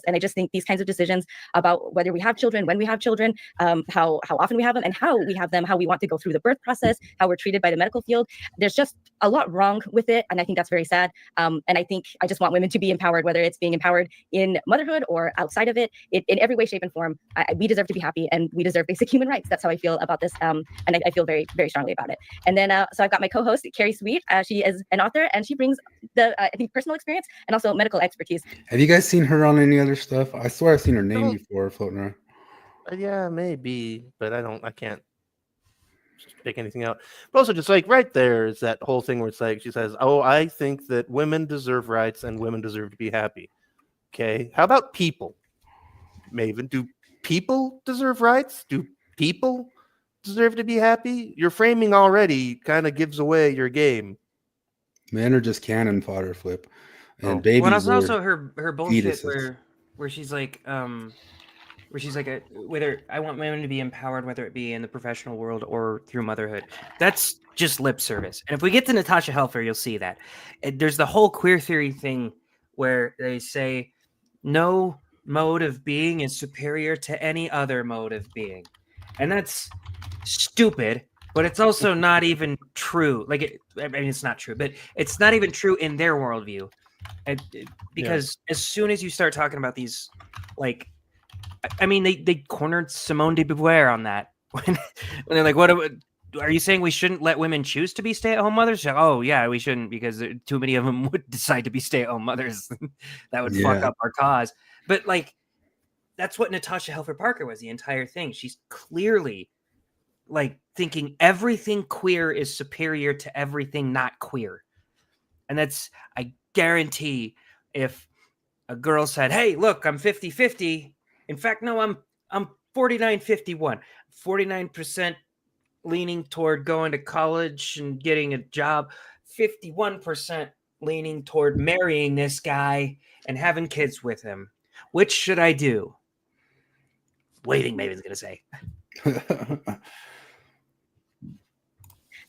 And I just think these kinds of decisions about whether we have children, when we have children, how often we have them, and how we have them, how we want to go through the birth process, how we're treated by the medical field. There's just a lot wrong with it, and I think that's very sad. And I think I just want women to be empowered, whether it's being empowered in motherhood or outside of it, in every way, shape, and form. We deserve to be happy, and we deserve basic human rights. That's how I feel about this, and I feel very, very strongly about it. And then, so I've got my co-host, Carrie Sweet. She is an author, and she brings the, I think, personal experience and also medical expertise. Have you guys seen her on any other stuff? I swear I've seen her name before floating around. Yeah, maybe, but I can't just pick anything out. But also, just like right there is that whole thing where it's like she says, "Oh, I think that women deserve rights and women deserve to be happy." Okay, how about people, Maven? Do people deserve rights? Do people deserve to be happy? Your framing already kind of gives away your game. Men are just cannon fodder, Flip, and babies. Well, it's also her bullshit fetuses. where she's like whether I want women to be empowered, whether it be in the professional world or through motherhood. That's just lip service. And if we get to Natasha Helfer, you'll see that there's the whole queer theory thing where they say no mode of being is superior to any other mode of being, and that's stupid. But it's also not even true. It's not true, but it's not even true in their worldview. Because as soon as you start talking about these, they cornered Simone de Beauvoir on that when they're like, "What are you saying? We shouldn't let women choose to be stay-at-home mothers?" Like, oh yeah, we shouldn't, because too many of them would decide to be stay-at-home mothers. That would fuck up our cause. But that's what Natasha Helfer Parker was the entire thing. She's clearly thinking everything queer is superior to everything not queer. And that's, I guarantee, if a girl said, "Hey, look, I'm 50-50. In fact, no, I'm 49-51. 49% leaning toward going to college and getting a job. 51% leaning toward marrying this guy and having kids with him. Which should I do?" What do you think Maven's going to say?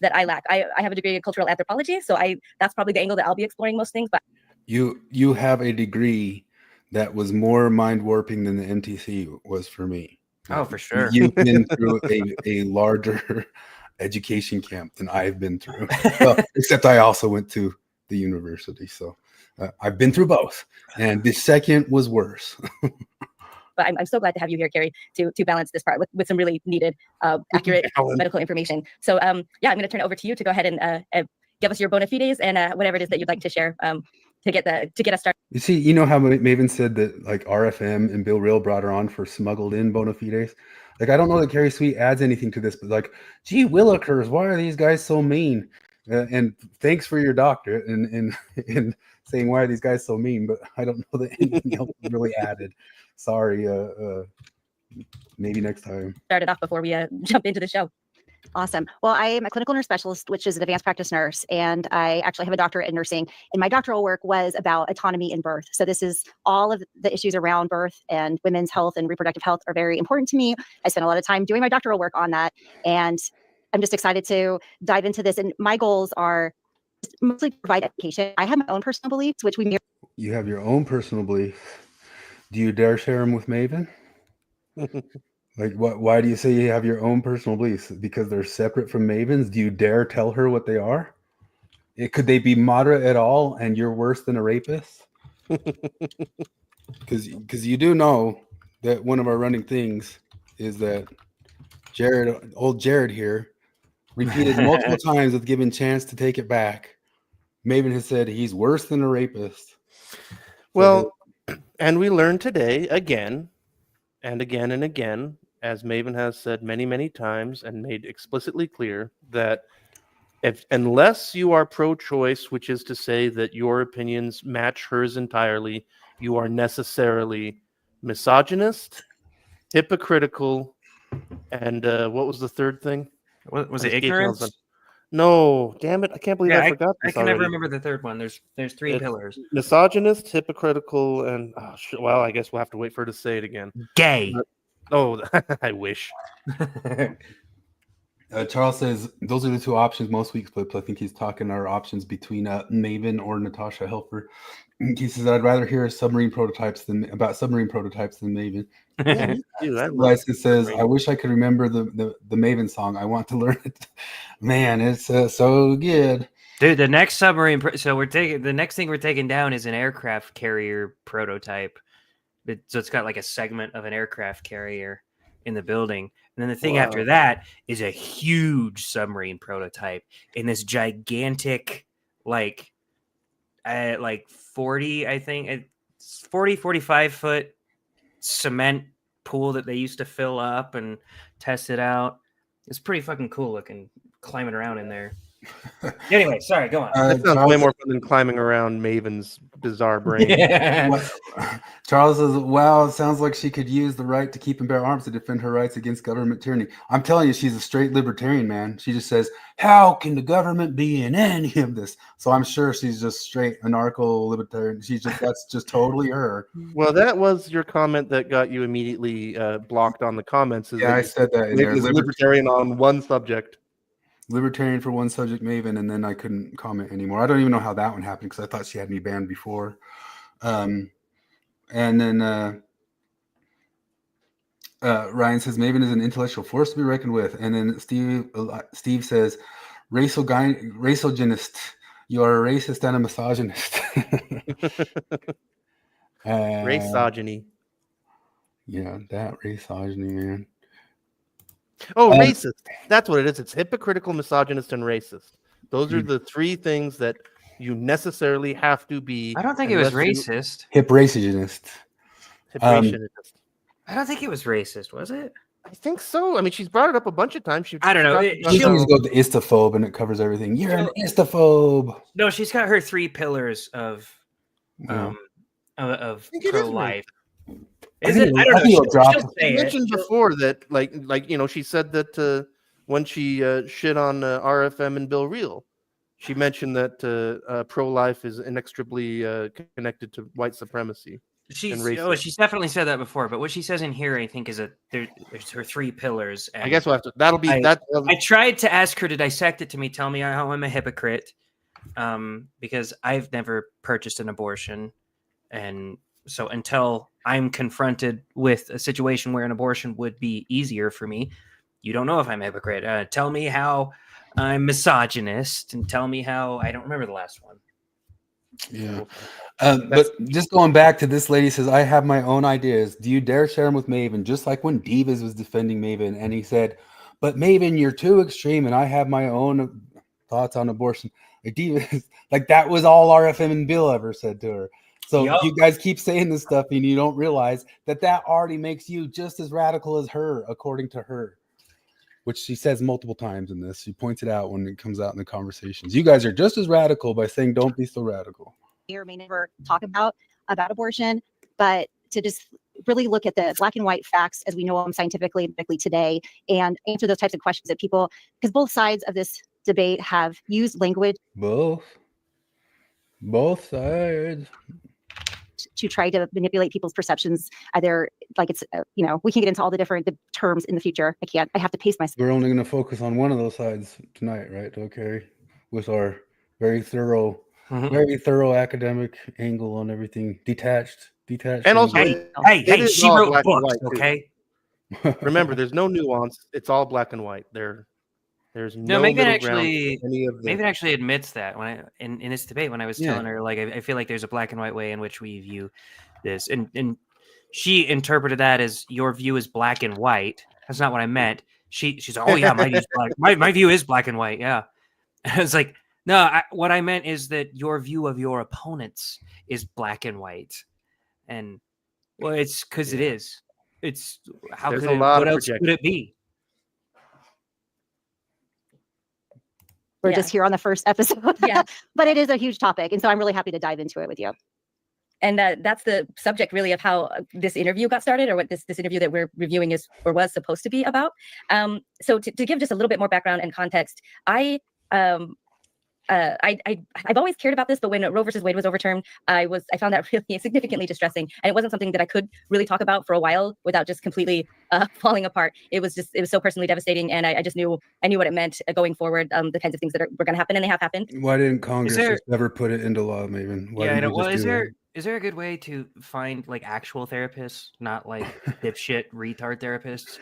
That I lack. I have a degree in cultural anthropology, so that's probably the angle that I'll be exploring most things. But you have a degree that was more mind warping than the MTC was for me. Oh, for sure. You've been through a larger education camp than I've been through. Well, except I also went to the university, so I've been through both, and the second was worse. But I'm so glad to have you here, Carrie, to balance this part with some really needed, accurate medical information. So I'm going to turn it over to you to go ahead and give us your bona fides and whatever it is that you'd like to share to get us started. You see, you know how Maven said that RFM and Bill Real brought her on for smuggled in bona fides? I don't know that Carrie Sweet adds anything to this, but gee willikers, why are these guys so mean? And thanks for your doctorate and saying why are these guys so mean, but I don't know that anything else is really added. Sorry, maybe next time. Started off before we jump into the show. Awesome. Well, I am a clinical nurse specialist, which is an advanced practice nurse, and I actually have a doctorate in nursing. And my doctoral work was about autonomy in birth. So this is all of the issues around birth, and women's health and reproductive health are very important to me. I spent a lot of time doing my doctoral work on that, and I'm just excited to dive into this. And my goals are mostly to provide education. I have my own personal beliefs, which we mirror. You have your own personal beliefs. Do you dare share them with Maven? Why do you say you have your own personal beliefs? Because they're separate from Maven's? Do you dare tell her what they are? Could they be moderate at all and you're worse than a rapist? Because you do know that one of our running things is that old Jared here, repeated multiple times with given chance to take it back, Maven has said he's worse than a rapist. Well, and we learned today again and again and again, as Maven has said many, many times and made explicitly clear, that unless you are pro-choice, which is to say that your opinions match hers entirely, you are necessarily misogynist hypocritical, and what was the third thing? What was I'm it? escaping on Ignorance? some- No, damn it! I can't believe I forgot I this can never already. remember the third one. There's three It's pillars. misogynist, hypocritical, and well, I guess we'll have to wait for her to say it again. Gay. Oh, I wish. Charles says those are the two options most weeks, but I think he's talking our options between Maven or Natasha Helfer. He says I'd rather hear about submarine prototypes than Maven. Yeah, me too. I love Lysis says submarine. I wish I could remember the Maven song. I want to learn it. Man, it's so good. Dude, the next submarine. The next thing we're taking down is an aircraft carrier prototype. So it's got like a segment of an aircraft carrier in the building. And then the thing after that is a huge submarine prototype in this gigantic, like 40, I think it's 45 foot cement pool that they used to fill up and test it out. It's pretty fucking cool looking, climbing around in there. Anyway, sorry, go on. That sounds way more fun than climbing around Maven's bizarre brain. Charles says, wow, it sounds like she could use the right to keep and bear arms to defend her rights against government tyranny. I'm telling you, she's a straight libertarian, man. She just says, how can the government be in any of this? So I'm sure she's just straight anarcho libertarian. That's just totally her. Well, that was your comment that got you immediately blocked on the comments. Yeah, I said that in there. Is libertarian on one subject. Libertarian for one subject, Maven, and then I couldn't comment anymore. I don't even know how that one happened because I thought she had me banned before. And then Ryan says Maven is an intellectual force to be reckoned with. And then Steve says racogynist. You are a racist and a misogynist. Raceogyny. Yeah, that raceogyny, man. Oh, racist. That's what it is. It's hypocritical, misogynist, and racist. Those are the three things that you necessarily have to be. I don't think it was racist. Hip racist. I don't think it was racist, was it? I think so. I mean, she's brought it up a bunch of times. I don't know. She always go to istophobe, and it covers everything. You're an istophobe. No, she's got her three pillars of pro-life. Is it? I don't know. She mentioned before that, like she said that when she shit on RFM and Bill Reel, she mentioned that pro-life is inextricably connected to white supremacy. She's definitely said that before. But what she says in here, I think, is that there's her three pillars. And I guess we'll have to. That'll be that. I tried to ask her to dissect it to me, tell me how I'm a hypocrite, because I've never purchased an abortion, and so until I'm confronted with a situation where an abortion would be easier for me, you don't know if I'm a hypocrite. Tell me how I'm misogynist, and tell me how I don't remember the last one. Yeah. But just going back to this lady says, I have my own ideas. Do you dare share them with Maven? Just like when Divas was defending Maven and he said, but Maven, you're too extreme and I have my own thoughts on abortion. Like Divas, like that was all RFM and Bill ever said to her. So you guys keep saying this stuff and you don't realize that already makes you just as radical as her, according to her, which she says multiple times in this. She points it out when it comes out in the conversations. You guys are just as radical by saying, don't be so radical. Or may never talk about abortion, but to just really look at the black and white facts as we know them scientifically and medically today and answer those types of questions that people, because both sides of this debate have used language. Both sides. To try to manipulate people's perceptions, either like it's, we can get into all the different terms in the future. I have to pace myself. We're only going to focus on one of those sides tonight, right? Okay. With our very thorough academic angle on everything, detached. And also, hey, she wrote books, okay? Remember, there's no nuance. It's all black and white. There's no Megan actually admits that when in this debate when I was telling her, like, I feel like there's a black and white way in which we view this, and she interpreted that as your view is black and white. That's not what I meant. She's like, oh yeah, my view is black. My view is black and white. Yeah, and I was like, no, what I meant is that your view of your opponents is black and white, and well, it's because it is. It's how There's could a it, lot what of else could it be? We're just here on the first episode, but it is a huge topic, and so I'm really happy to dive into it with you. And that's the subject really of how this interview got started, or what this interview that we're reviewing is or was supposed to be about. So to give just a little bit more background and context, I've always cared about this, but when Roe versus Wade was overturned, I found that really significantly distressing, and it wasn't something that I could really talk about for a while without just completely falling apart. It was so personally devastating, and I just knew what it meant going forward. The kinds of things that were going to happen, and they have happened. Why didn't Congress just never put it into law, Maven? Why Yeah, I didn't know. you Well, just do that? is there a good way to find like actual therapists, not like dipshit retard therapists?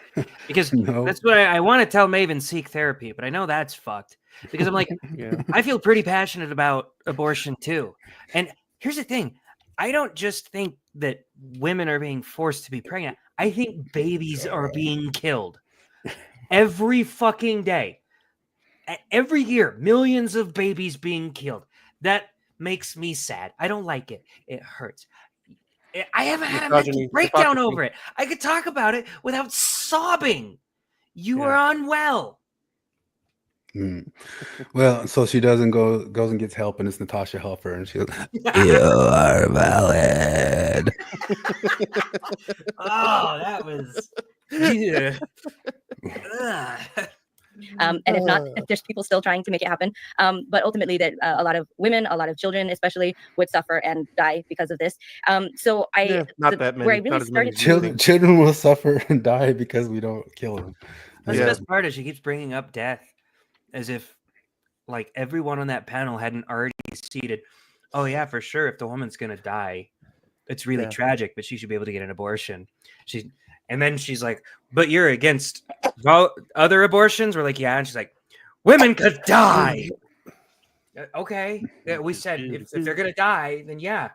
Because No. that's what I want to tell Maven, seek therapy, but I know that's fucked. Because I'm like, Yeah. I feel pretty passionate about abortion too. And here's the thing. I don't just think that women are being forced to be pregnant. I think babies are being killed every fucking day. Every year, millions of babies being killed. That makes me sad. I don't like it. It hurts. I haven't had a mental Misogyny, breakdown hypocrisy. over it. I could talk about it without sobbing. You are unwell. Well, so she goes and gets help, and it's Natasha Helfer, and she goes, "You are valid." Oh, that was. Yeah. And if not, there's people still trying to make it happen. But ultimately, that a lot of women, a lot of children, especially, would suffer and die because of this. So not that many. Where I really not as many started. as you think. Children will suffer and die because we don't kill them. That's the best part is she keeps bringing up death as if like everyone on that panel hadn't already seated. Oh yeah, for sure. If the woman's gonna die, it's really tragic, but she should be able to get an abortion. And then she's like, but you're against other abortions? We're like, yeah. And she's like, women could die. Okay. Yeah, we said if they're going to die, then yeah.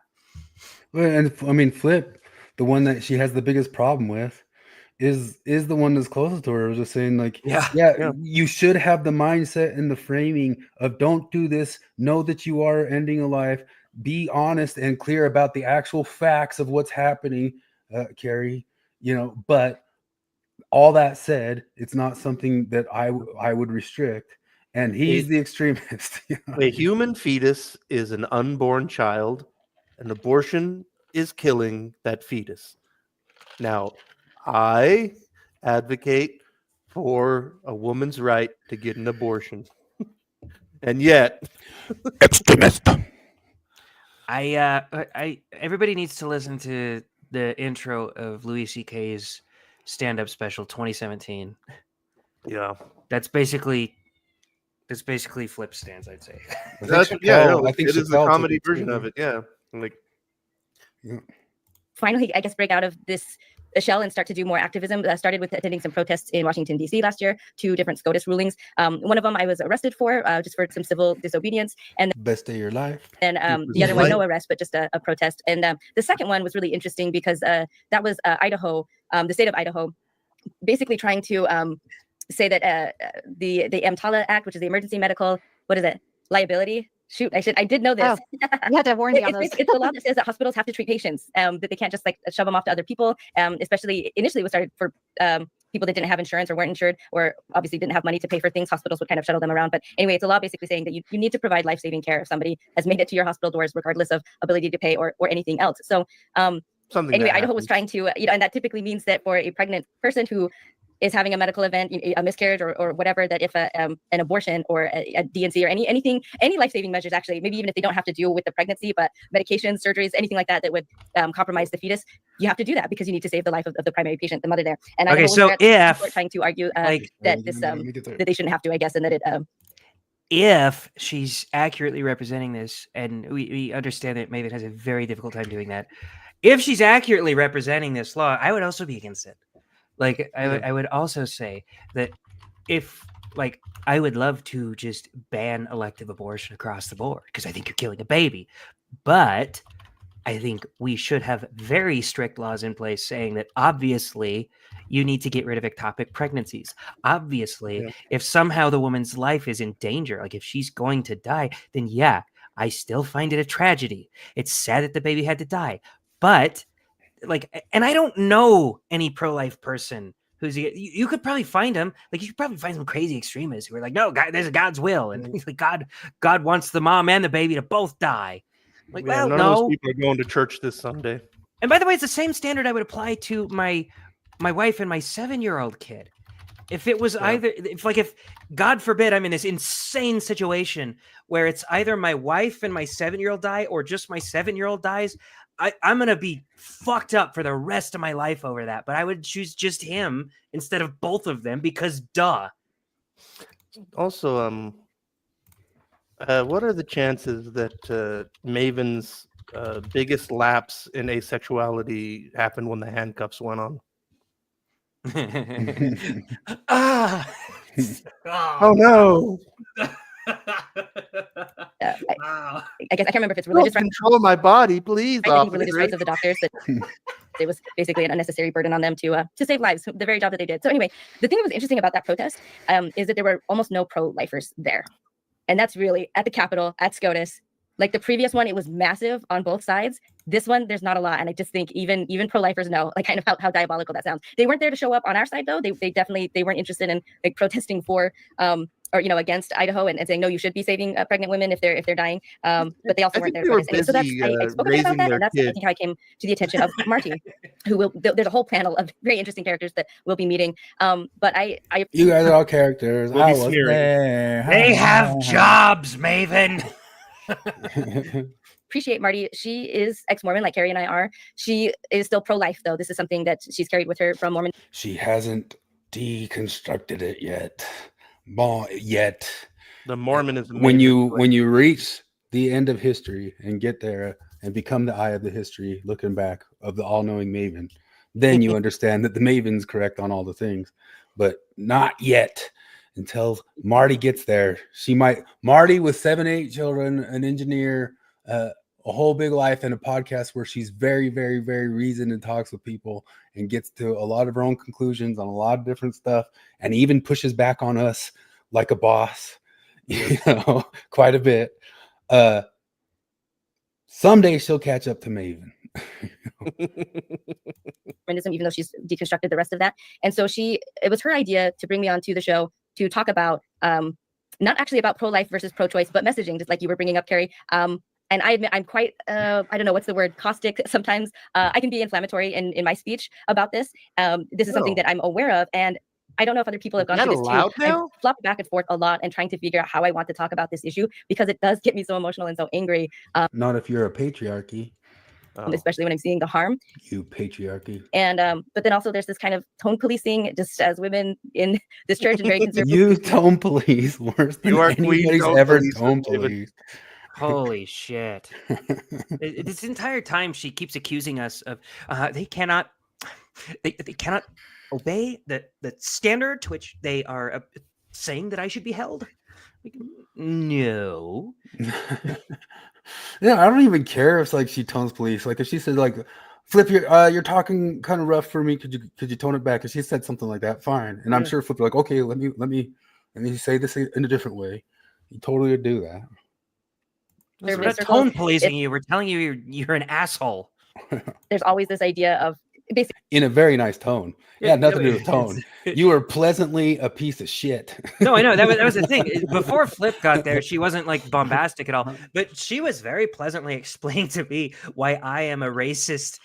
Well, and I mean, Flip, the one that she has the biggest problem with is the one that's closest to her. I was just saying, like, yeah, you should have the mindset and the framing of don't do this. Know that you are ending a life. Be honest and clear about the actual facts of what's happening, Carrie. But all that said, it's not something that I would restrict. And he's the extremist. A human fetus is an unborn child. An abortion is killing that fetus. Now, I advocate for a woman's right to get an abortion. And yet, extremist. Everybody needs to listen to the intro of Louis C.K.'s stand-up special 2017. Yeah. That's basically Flip stands, I'd say. I think it is the comedy version of it. Yeah. Finally, I guess, break out of this shell and start to do more activism. I started with attending some protests in Washington, D.C. last year, 2 different SCOTUS rulings. One of them I was arrested for just for some civil disobedience. And best day of your life. And the other one, no arrest, but just a protest. And the second one was really interesting because that was Idaho, the state of Idaho, basically trying to say that the EMTALA Act, which is the Emergency Medical, liability. Shoot, I did know this. Oh, you had to warn me on those. It's a law that says that hospitals have to treat patients, that they can't just like shove them off to other people. Especially initially, it was started for people that didn't have insurance or weren't insured, or obviously didn't have money to pay for things. Hospitals would kind of shuttle them around. But anyway, it's a law basically saying that you need to provide life-saving care if somebody has made it to your hospital doors, regardless of ability to pay or anything else. So anyway, Idaho was trying to, and that typically means that for a pregnant person who is having a medical event, a miscarriage or whatever, that if an abortion or a DNC or any life-saving measures, actually, maybe even if they don't have to deal with the pregnancy, but medications, surgeries, anything like that would compromise the fetus, you have to do that because you need to save the life of the primary patient, the mother there. And okay, so if trying to argue that this that they shouldn't have to, I guess, and that it if she's accurately representing this, and we understand that Maven has a very difficult time doing that, if she's accurately representing this law, I would also be against it. Like, I would also say that if, like, I would love to just ban elective abortion across the board because I think you're killing a baby. But I think we should have very strict laws in place saying that obviously you need to get rid of ectopic pregnancies. Obviously, if somehow the woman's life is in danger, like if she's going to die, then yeah, I still find it a tragedy. It's sad that the baby had to die. But like, and I don't know any pro-life person who's, you could probably find them, like you could probably find some crazy extremists who are like, no, God, there's a God's will, and like God wants the mom and the baby to both die. Like, Yeah, well, none of those no. people are going to church this Sunday. And by the way, it's the same standard I would apply to my wife and my 7-year-old kid. If it was either, if God forbid, I'm in this insane situation where it's either my wife and my 7-year-old die, or just my 7-year-old dies, I'm gonna be fucked up for the rest of my life over that. But I would choose just him instead of both of them because, duh. Also, what are the chances that Maven's biggest lapse in asexuality happened when the handcuffs went on? Ah. Oh no! Wow. I guess I can't remember if it's Don't religious rights. control my body, please. I think religious officer. rights of the doctors that it was basically an unnecessary burden on them to save lives, the very job that they did. So anyway, the thing that was interesting about that protest is that there were almost no pro-lifers there, and that's really at the Capitol, at SCOTUS. Like the previous one, it was massive on both sides. This one, there's not a lot, and I just think even pro-lifers know like kind of how diabolical that sounds. They weren't there to show up on our side though. They definitely weren't interested in like protesting for or against Idaho and saying no, you should be saving pregnant women if they're dying. But they also weren't there to protest. So that's I spoke about that, and that's I think how I came to the attention of Marty, who will. There's a whole panel of very interesting characters that we'll be meeting. But I You guys are all characters. We'll I be was smearing. there. They have jobs, Maven. appreciate Marty. She is ex-Mormon, like Carrie and I are. She is still pro-life, though. This is something that she's carried with her from Mormon. She hasn't deconstructed it yet. Yet. The Mormonism. When you reach the end of history and get there and become the eye of the history, looking back of the all-knowing Maven, then you understand that the Maven's correct on all the things, but not yet. Until Marty gets there, Marty with 7, 8 children, an engineer, a whole big life, and a podcast where she's very, very, very reasoned and talks with people and gets to a lot of her own conclusions on a lot of different stuff, and even pushes back on us like a boss, quite a bit. Someday she'll catch up to Maven. Even though she's deconstructed the rest of that. And so it was her idea to bring me onto the show to talk about not actually about pro-life versus pro-choice, but messaging, just like you were bringing up, Carrie. And I admit I'm quite, I don't know, what's the word, caustic sometimes. I can be inflammatory in my speech about this. This is something that I'm aware of. And I don't know if other people have gone through this too. I flop back and forth a lot and trying to figure out how I want to talk about this issue because it does get me so emotional and so angry. Not if you're a patriarchy. Especially when I'm seeing the harm. You patriarchy. And but then also there's this kind of tone policing, just as women in this church and very conservative. You tone police worse than anybody's ever tone police. Holy shit. This entire time she keeps accusing us of they cannot obey the standard to which they are saying that I should be held. No. Yeah, I don't even care if like she tones police. Like if she said like, Flip, you're talking kind of rough for me. Could you tone it back? If she said something like that, fine. And I'm sure Flip like, okay, let me say this in a different way. You totally would do that. We're not tone policing you. We're telling you you're an asshole. There's always this idea of basically in a very nice tone. Yeah, nothing to do with tone. You were pleasantly a piece of shit. No, I know that was the thing. Before Flip got there, she wasn't like bombastic at all, but she was very pleasantly explaining to me why I am a racist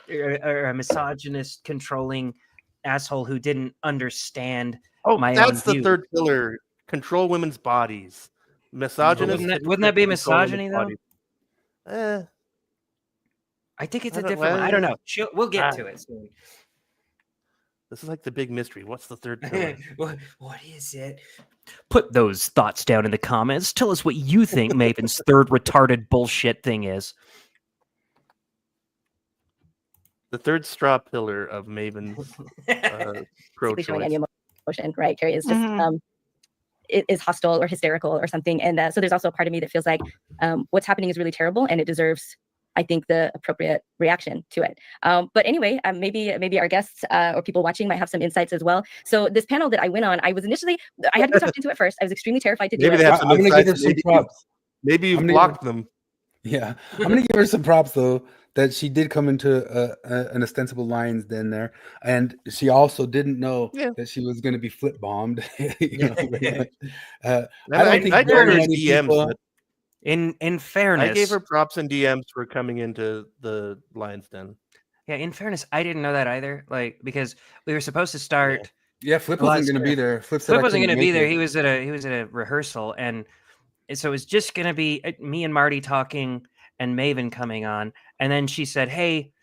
or a misogynist, controlling asshole who didn't understand. That's the third pillar: control women's bodies. Misogynist. Wouldn't that be misogyny though? I think it's a different one. I don't know. We'll get to it soon. This is like the big mystery. What's the third pillar? What is it? Put those thoughts down in the comments. Tell us what you think Maven's third retarded bullshit thing is. The third straw pillar of Maven's pro-choice. Any emotion, right? Carrie is just it is hostile or hysterical or something. And so there's also a part of me that feels like what's happening is really terrible and it deserves, I think, the appropriate reaction to it. But anyway, maybe our guests or people watching might have some insights as well. So this panel that I went on, I had to be talked into it first. I was extremely terrified to do it. I'm going to give her some props. Maybe you've blocked them. Yeah. I'm going to give her some props, though, that she did come into an ostensible lion's den there. And she also didn't know that she was going to be flip bombed. I don't think very many people... In fairness, I gave her props and DMs for coming into the Lion's Den. Yeah, in fairness, I didn't know that either. Like, because we were supposed to start. Yeah, Flip wasn't going to be there. Flip said Flip I wasn't couldn't going to be make there. it. He was at a rehearsal, and so it was just going to be me and Marty talking and Maven coming on. And then she said, "Hey,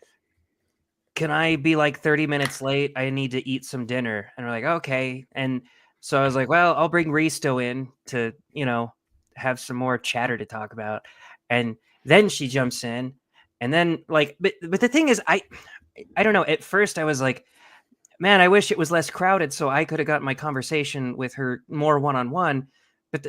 can I be like 30 minutes late? I need to eat some dinner." And we're like, "Okay." And so I was like, "Well, I'll bring Risto in to, have some more chatter to talk about." And then she jumps in, and then but the thing is, I don't know. At first, I was like, man, I wish it was less crowded so I could have gotten my conversation with her more one-on-one. But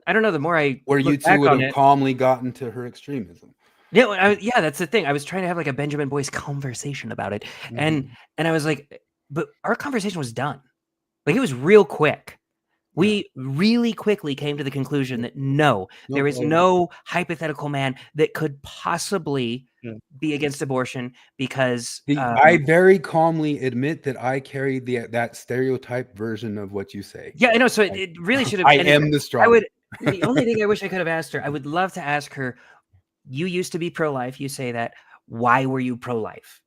I don't know. The more I where you look two back would on have it, calmly gotten to her extremism. yeah, yeah, that's the thing. I was trying to have like a Benjamin Boyce conversation about it, and I was like, but our conversation was done. Like, it was real quick. We really quickly came to the conclusion that no, there is no hypothetical man that could possibly be against abortion because I very calmly admit that I carry that stereotype version of what you say. Yeah, I know. So it really should have. I am the strong. The only thing I wish I could have asked her, I would love to ask her, you used to be pro-life, you say that. Why were you pro-life?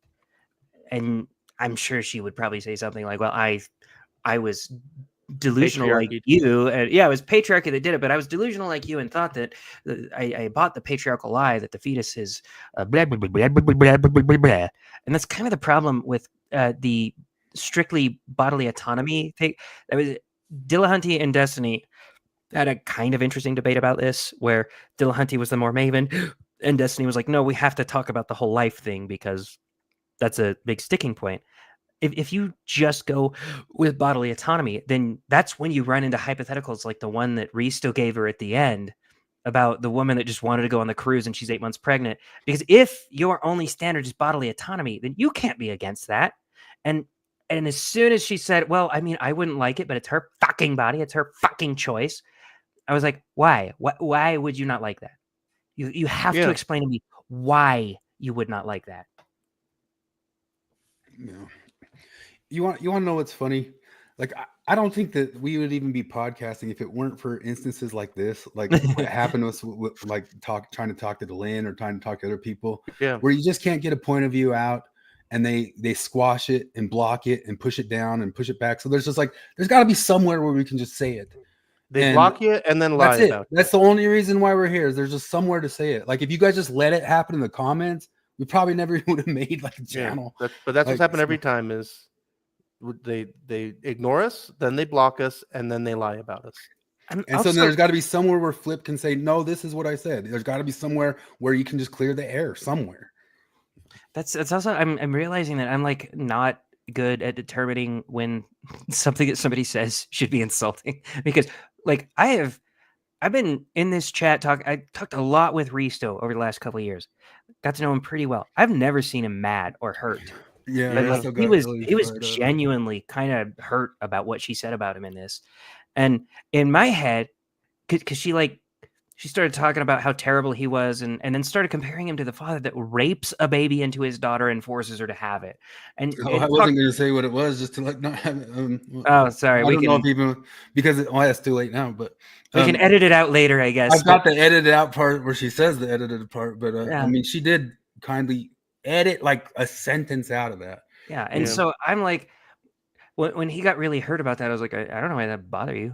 And I'm sure she would probably say something like, well, I was delusional like you, and yeah, it was patriarchy that did it, but I was delusional like you and thought that I bought the patriarchal lie that the fetus is blah, blah, blah, blah, blah, blah, blah, blah, blah. And that's kind of the problem with the strictly bodily autonomy thing. That was Dillahunty and Destiny had a kind of interesting debate about this, where Dillahunty was the more Maven, and Destiny was like, no, we have to talk about the whole life thing because that's a big sticking point. If you just go with bodily autonomy, then that's when you run into hypotheticals like the one that Reese still gave her at the end about the woman that just wanted to go on the cruise and she's 8 months pregnant. Because if your only standard is bodily autonomy, then you can't be against that. And as soon as she said, well, I mean, I wouldn't like it, but it's her fucking body. It's her fucking choice. I was like, why? Why would you not like that? You have to explain to me why you would not like that. Yeah. You want to know what's funny? Like, I don't think that we would even be podcasting if it weren't for instances like this, like what happened with like trying to talk to Delin or trying to talk to other people, where you just can't get a point of view out, and they squash it and block it and push it down and push it back. So there's just like, there's got to be somewhere where we can just say it. They block you and then lie about it. That's the only reason why we're here. Is there's just somewhere to say it. Like, if you guys just let it happen in the comments, we probably never would have made like a channel. But that's what's happened every time is they ignore us, then they block us, and then they lie about us. And so there's got to be somewhere where Flip can say, no, this is what I said. There's got to be somewhere where you can just clear the air somewhere. That's also, I'm realizing that I'm like not good at determining when something that somebody says should be insulting, because like I've been in this chat I talked a lot with Risto over the last couple of years. Got to know him pretty well. I've never seen him mad or hurt. Yeah, like, he was genuinely kind of hurt about what she said about him in this. And in my head, because she started talking about how terrible he was, and then started comparing him to the father that rapes a baby into his daughter and forces her to have it. And I wasn't going to say what it was, just to like not have it. Oh, sorry. I don't know if even because it's too late now, but we can edit it out later, I guess. I've got the edited out part where she says the edited part, but I mean, she did kindly edit like a sentence out of that. Yeah, and so I'm like, when he got really hurt about that, I was like, I don't know why that bother you.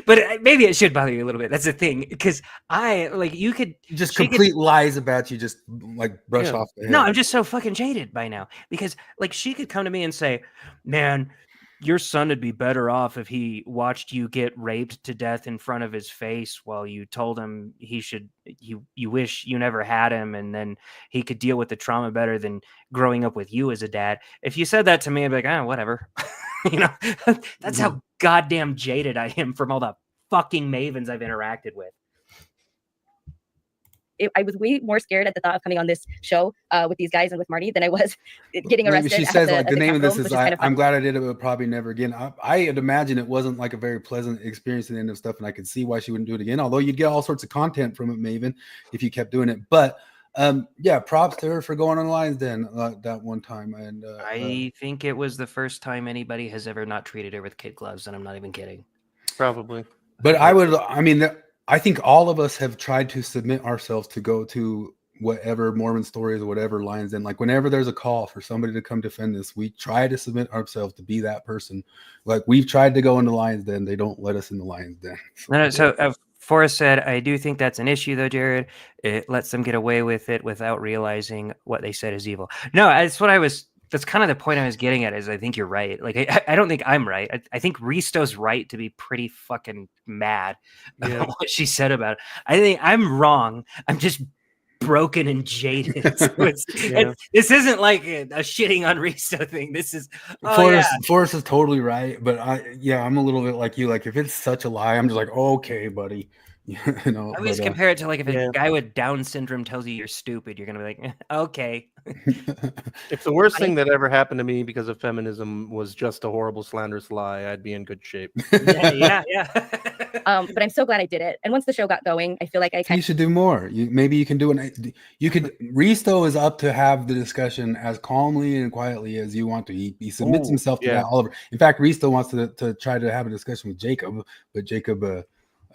But maybe it should bother you a little bit. That's the thing, because you could just complete lies about you, just like brush off the head. No, I'm just so fucking jaded by now, because like she could come to me and say, man, your son would be better off if he watched you get raped to death in front of his face while you told him you wish you never had him, and then he could deal with the trauma better than growing up with you as a dad. If you said that to me, I'd be like, whatever. That's how goddamn jaded I am from all the fucking Mavens I've interacted with. I was way more scared at the thought of coming on this show with these guys and with Marty than I was getting arrested. She says like the name of this is I'm glad I did it, but probably never again. I'd imagine it wasn't like a very pleasant experience at the end of stuff, and I could see why she wouldn't do it again. Although you'd get all sorts of content from it, Maven, if you kept doing it. But props to her for going on Lions Den that one time. And I think it was the first time anybody has ever not treated her with kid gloves, and I'm not even kidding. Probably. But I think all of us have tried to submit ourselves to go to whatever Mormon Stories or whatever lines in. Like whenever there's a call for somebody to come defend this, we try to submit ourselves to be that person. Like we've tried to go into Lions Den, they don't let us in the Lions Den. No, so Forrest said, I do think that's an issue though, Jared. It lets them get away with it without realizing what they said is evil. No, that's kind of the point I was getting at, is I think you're right. Like, I don't think I'm right. I think Risto's right to be pretty fucking mad about what she said about it. I think I'm wrong. I'm just broken and jaded. So this isn't like a shitting on Risto thing. This is Forrest is totally right, but I'm a little bit like you. Like if it's such a lie, I'm just like, okay, buddy. You know, I always compare it to like if a guy with Down syndrome tells you you're stupid, you're gonna be like, okay. If the worst thing that ever happened to me because of feminism was just a horrible slanderous lie, I'd be in good shape. Yeah. But I'm so glad I did it. And once the show got going, I feel like you should do more. Maybe you can do it. You could. Risto is up to have the discussion as calmly and quietly as you want to. He submits himself to that all over. In fact, Risto wants to try to have a discussion with Jacob, but Jacob.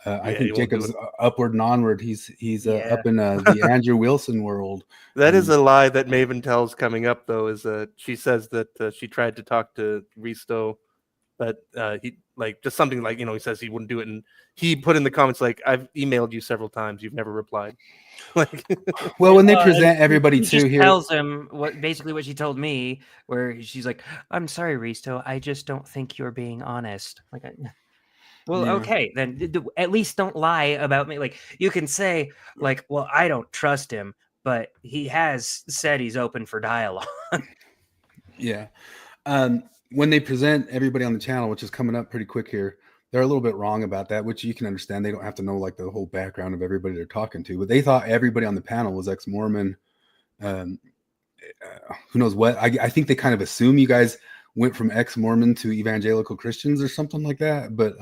I think Jacob's upward and onward. He's up in the Andrew Wilson world. That is a lie that Maven tells coming up, though. Is she says that she tried to talk to Risto, but he just something like he says he wouldn't do it, and he put in the comments like, "I've emailed you several times, you've never replied." Well, when they present everybody too here, tells him basically what she told me, where she's like, "I'm sorry, Risto, I just don't think you're being honest." Like. Okay, then at least don't lie about me. Like you can say, like, well, I don't trust him, but he has said he's open for dialogue. Yeah. When they present everybody on the channel, which is coming up pretty quick here, they're a little bit wrong about that, which you can understand. They don't have to know like the whole background of everybody they're talking to, but they thought everybody on the panel was ex-Mormon. Who knows what? I think they kind of assume you guys went from ex-Mormon to evangelical Christians or something like that, but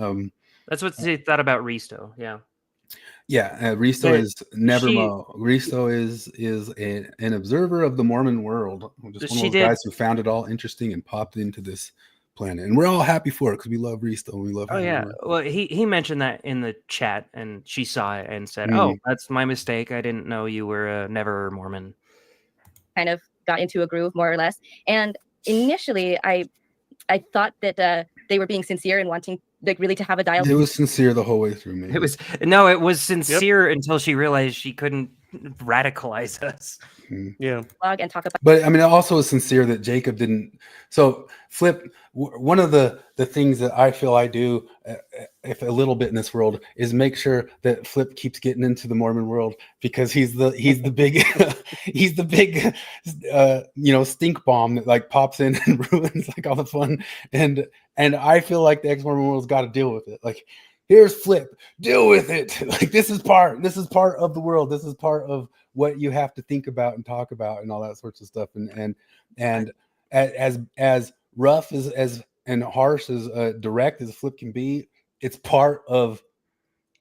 that's what they thought about Risto. Risto is Risto is an observer of the Mormon world, just one of those guys who found it all interesting and popped into this planet, and we're all happy for it because we love Risto and we love well, he mentioned that in the chat, and she saw it and said, "Oh, that's my mistake. I didn't know you were never Mormon." Kind of got into a groove, more or less. And initially, I thought that they were being sincere and wanting really to have a dialogue. It was sincere the whole way through, man. It was sincere until she realized she couldn't radicalize us. Yeah. And talk about. But I mean, it also is sincere that Jacob didn't. So Flip, one of the things that I feel I do, if a little bit in this world, is make sure that Flip keeps getting into the Mormon world, because he's the big he's the big stink bomb that like pops in and ruins like all the fun. And I feel like the ex-Mormon world's got to deal with it. Like, here's Flip, deal with it. Like this is part of the world. This is part of what you have to think about and talk about and all that sorts of stuff. And as rough as and harsh as direct as Flip can be, it's part of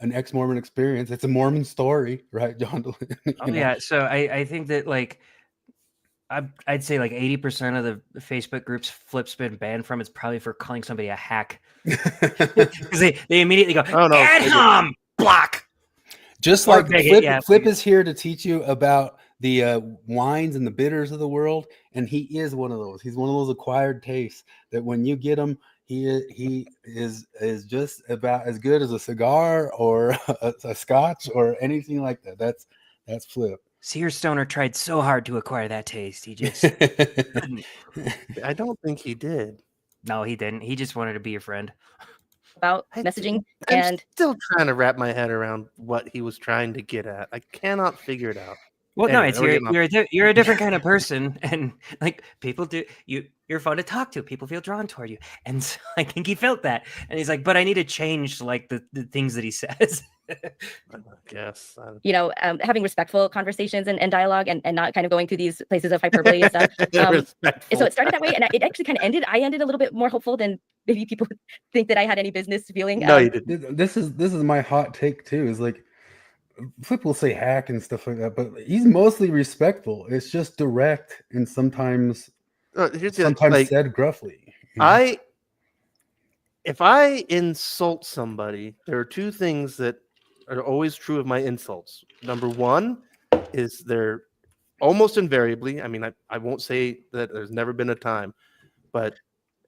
an ex-Mormon experience. It's a Mormon story, right, John? So I think that like I'd say like 80% of the Facebook groups Flip's been banned from, it's probably for calling somebody a hack. Because they immediately go, ad-hom, block. Just like Flip is here to teach you about the wines and the bitters of the world, and he is one of those. He's one of those acquired tastes that when you get him, he is just about as good as a cigar or a scotch or anything like that. That's Flip. Seer Stoner tried so hard to acquire that taste. He just couldn't. I don't think he did. No, he didn't. He just wanted to be your friend. About messaging, I'm still trying to wrap my head around what he was trying to get at. I cannot figure it out. Well, anyway, no, it's you're a different kind of person, and like people do, you're fun to talk to. People feel drawn toward you, and so I think he felt that, and he's like, but I need to change like the things that he says. I guess having respectful conversations and dialogue, and not kind of going to these places of hyperbole and stuff. So it started that way, and it actually kind of ended. I ended a little bit more hopeful than maybe people would think that I had any business feeling. No, you didn't. This is my hot take too. Is like, Flip will say hack and stuff like that, but he's mostly respectful. It's just direct and sometimes said gruffly. If I insult somebody, there are two things that are always true of my insults. Number one is they're almost invariably, I mean, I won't say that there's never been a time, but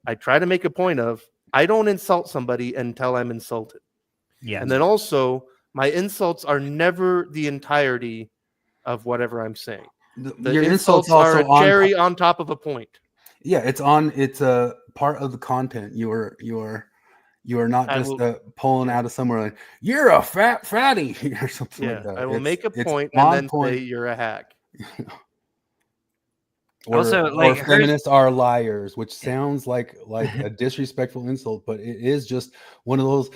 I try to make a point of, I don't insult somebody until I'm insulted. Yeah. And then also, my insults are never the entirety of whatever I'm saying. The Your insults are a cherry on top of a point. Yeah, it's a part of the content. You are not just pulling out of somewhere like, you're a fatty or something like that. I will make a point and then say you're a hack. Or feminists are liars, which sounds like a disrespectful insult, but it is just one of those,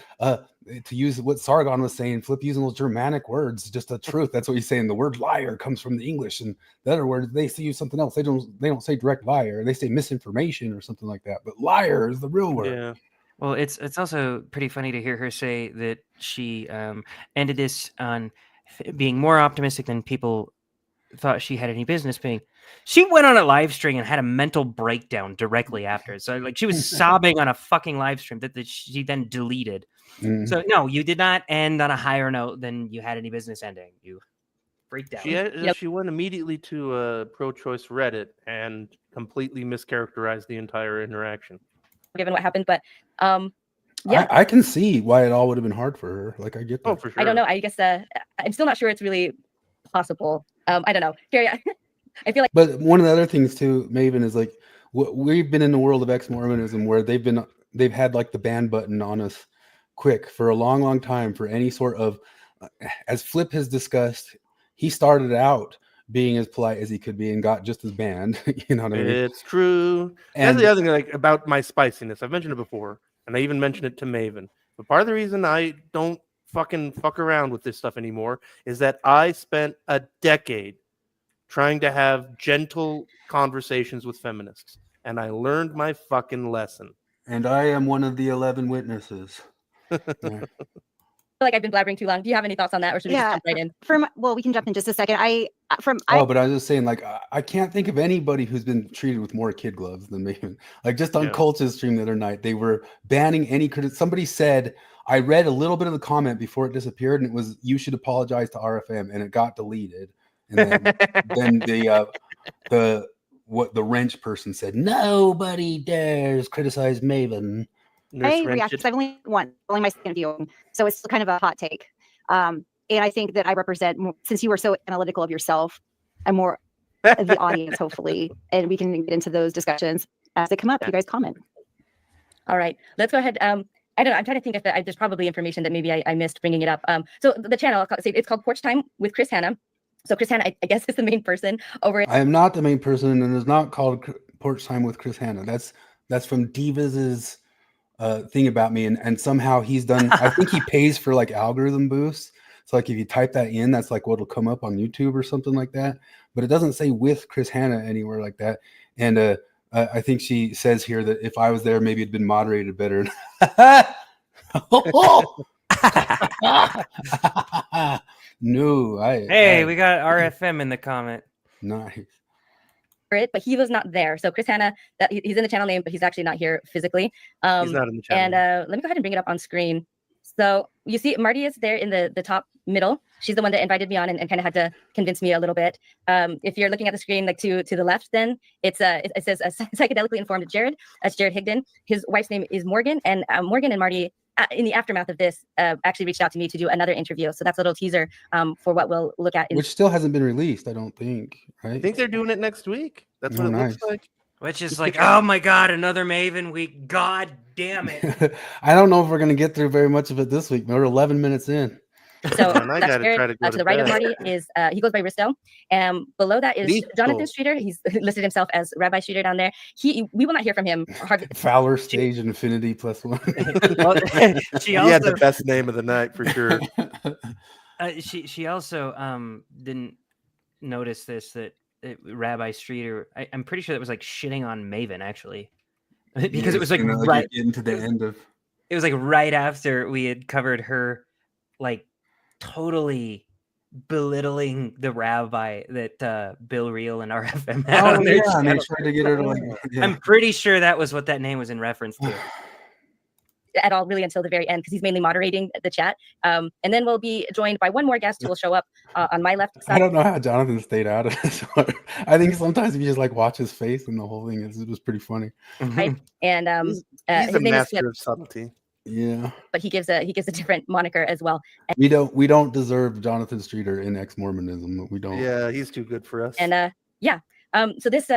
to use what Sargon was saying, Flip using those Germanic words, just the truth. That's what he's saying. The word liar comes from the English, and the other word, they say use something else. They don't say direct liar. They say misinformation or something like that. But liar is the real word. Yeah. Well, it's also pretty funny to hear her say that she ended this on being more optimistic than people thought she had any business being. She went on a live stream and had a mental breakdown directly after. So like she was sobbing on a fucking live stream that she then deleted. Mm-hmm. So no, you did not end on a higher note than you had any business ending. You freaked out. She went immediately to pro-choice Reddit and completely mischaracterized the entire interaction. Given what happened, but I can see why it all would have been hard for her. Like I get that. Oh, for sure. I don't know. I guess I'm still not sure it's really possible. I don't know. Carrie, I feel like. But one of the other things too, Maven, is like we've been in the world of ex-Mormonism where they've had like the ban button on us quick for a long, long time for any sort of, as Flip has discussed, he started out being as polite as he could be and got just as banned. You know what I mean? It's true. And that's the other thing, like about my spiciness. I've mentioned it before, and I even mentioned it to Maven. But part of the reason I don't fucking fuck around with this stuff anymore is that I spent a decade trying to have gentle conversations with feminists, and I learned my fucking lesson. And I am one of the 11 witnesses. Yeah. I feel like I've been blabbering too long. Do you have any thoughts on that, or should we just jump right in? Well, we can jump in just a second. But I was just saying, like, I can't think of anybody who's been treated with more kid gloves than Maven. Like, just on Colch's stream the other night, they were banning any criticism. Somebody said, I read a little bit of the comment before it disappeared, and it was, you should apologize to RFM, and it got deleted. And then the wrench person said, nobody dares criticize Maven. I react because I've only my second view, so it's kind of a hot take. And I think that I represent, since you were so analytical of yourself, I'm more of the audience, hopefully, and we can get into those discussions as they come up. You guys comment. All right, let's go ahead. I don't know. I'm trying to think if there's probably information that maybe I missed bringing it up. So the channel, it's called Porch Time with Chris Hanna. So Chris Hanna, I guess, is the main person over. I am not the main person, and it's not called Porch Time with Chris Hanna. That's from Divas's thing about me, and somehow he's done. I think he pays for like algorithm boosts. So like if you type that in, that's like what'll come up on YouTube or something like that. But it doesn't say with Chris Hanna anywhere like that. And I think she says here that if I was there, maybe it'd been moderated better. No, we got RFM in the comment. Nice. But he was not there. So Chris Hanna, he's in the channel name, but he's actually not here physically. He's not in the channel. And let me go ahead and bring it up on screen. So you see Marty is there in the top middle. She's the one that invited me on and kind of had to convince me a little bit. If you're looking at the screen, like to the left, then it says psychedelically informed Jared. That's Jared Higdon. His wife's name is Morgan, and Morgan and Marty, in the aftermath of this, actually reached out to me to do another interview. So that's a little teaser for what we'll look at. Which still hasn't been released, I don't think. Right? I think they're doing it next week. That's what it looks like. Which is like, oh my God, another Maven week. God damn it. I don't know if we're going to get through very much of it this week. We're 11 minutes in. So that's Jared, to the right of Marty is, he goes by Risto. And below that is Jonathan Streeter. He's listed himself as Rabbi Streeter down there. We will not hear from him. Fowler Stage Infinity +1. Well, he had the best name of the night for sure. She also didn't notice this, that Rabbi Streeter, I'm pretty sure that was like shitting on Maven actually, because it was like right into the end of. It was like right after we had covered her, like totally belittling the rabbi that Bill Reel and RFM had on their channel. And they tried to get her to like. Yeah. I'm pretty sure that was what that name was in reference to. at all really until the very end because he's mainly moderating the chat. And then we'll be joined by one more guest who will show up on my left side. I don't know how Jonathan stayed out of this one. I think sometimes if you just like watch his face and the whole thing, it was pretty funny. Right? And he's his a name is Flip, master of subtlety. Yeah, but he gives a different moniker as well. we don't deserve Jonathan Streeter in ex-Mormonism. We don't. Yeah, he's too good for us. And so this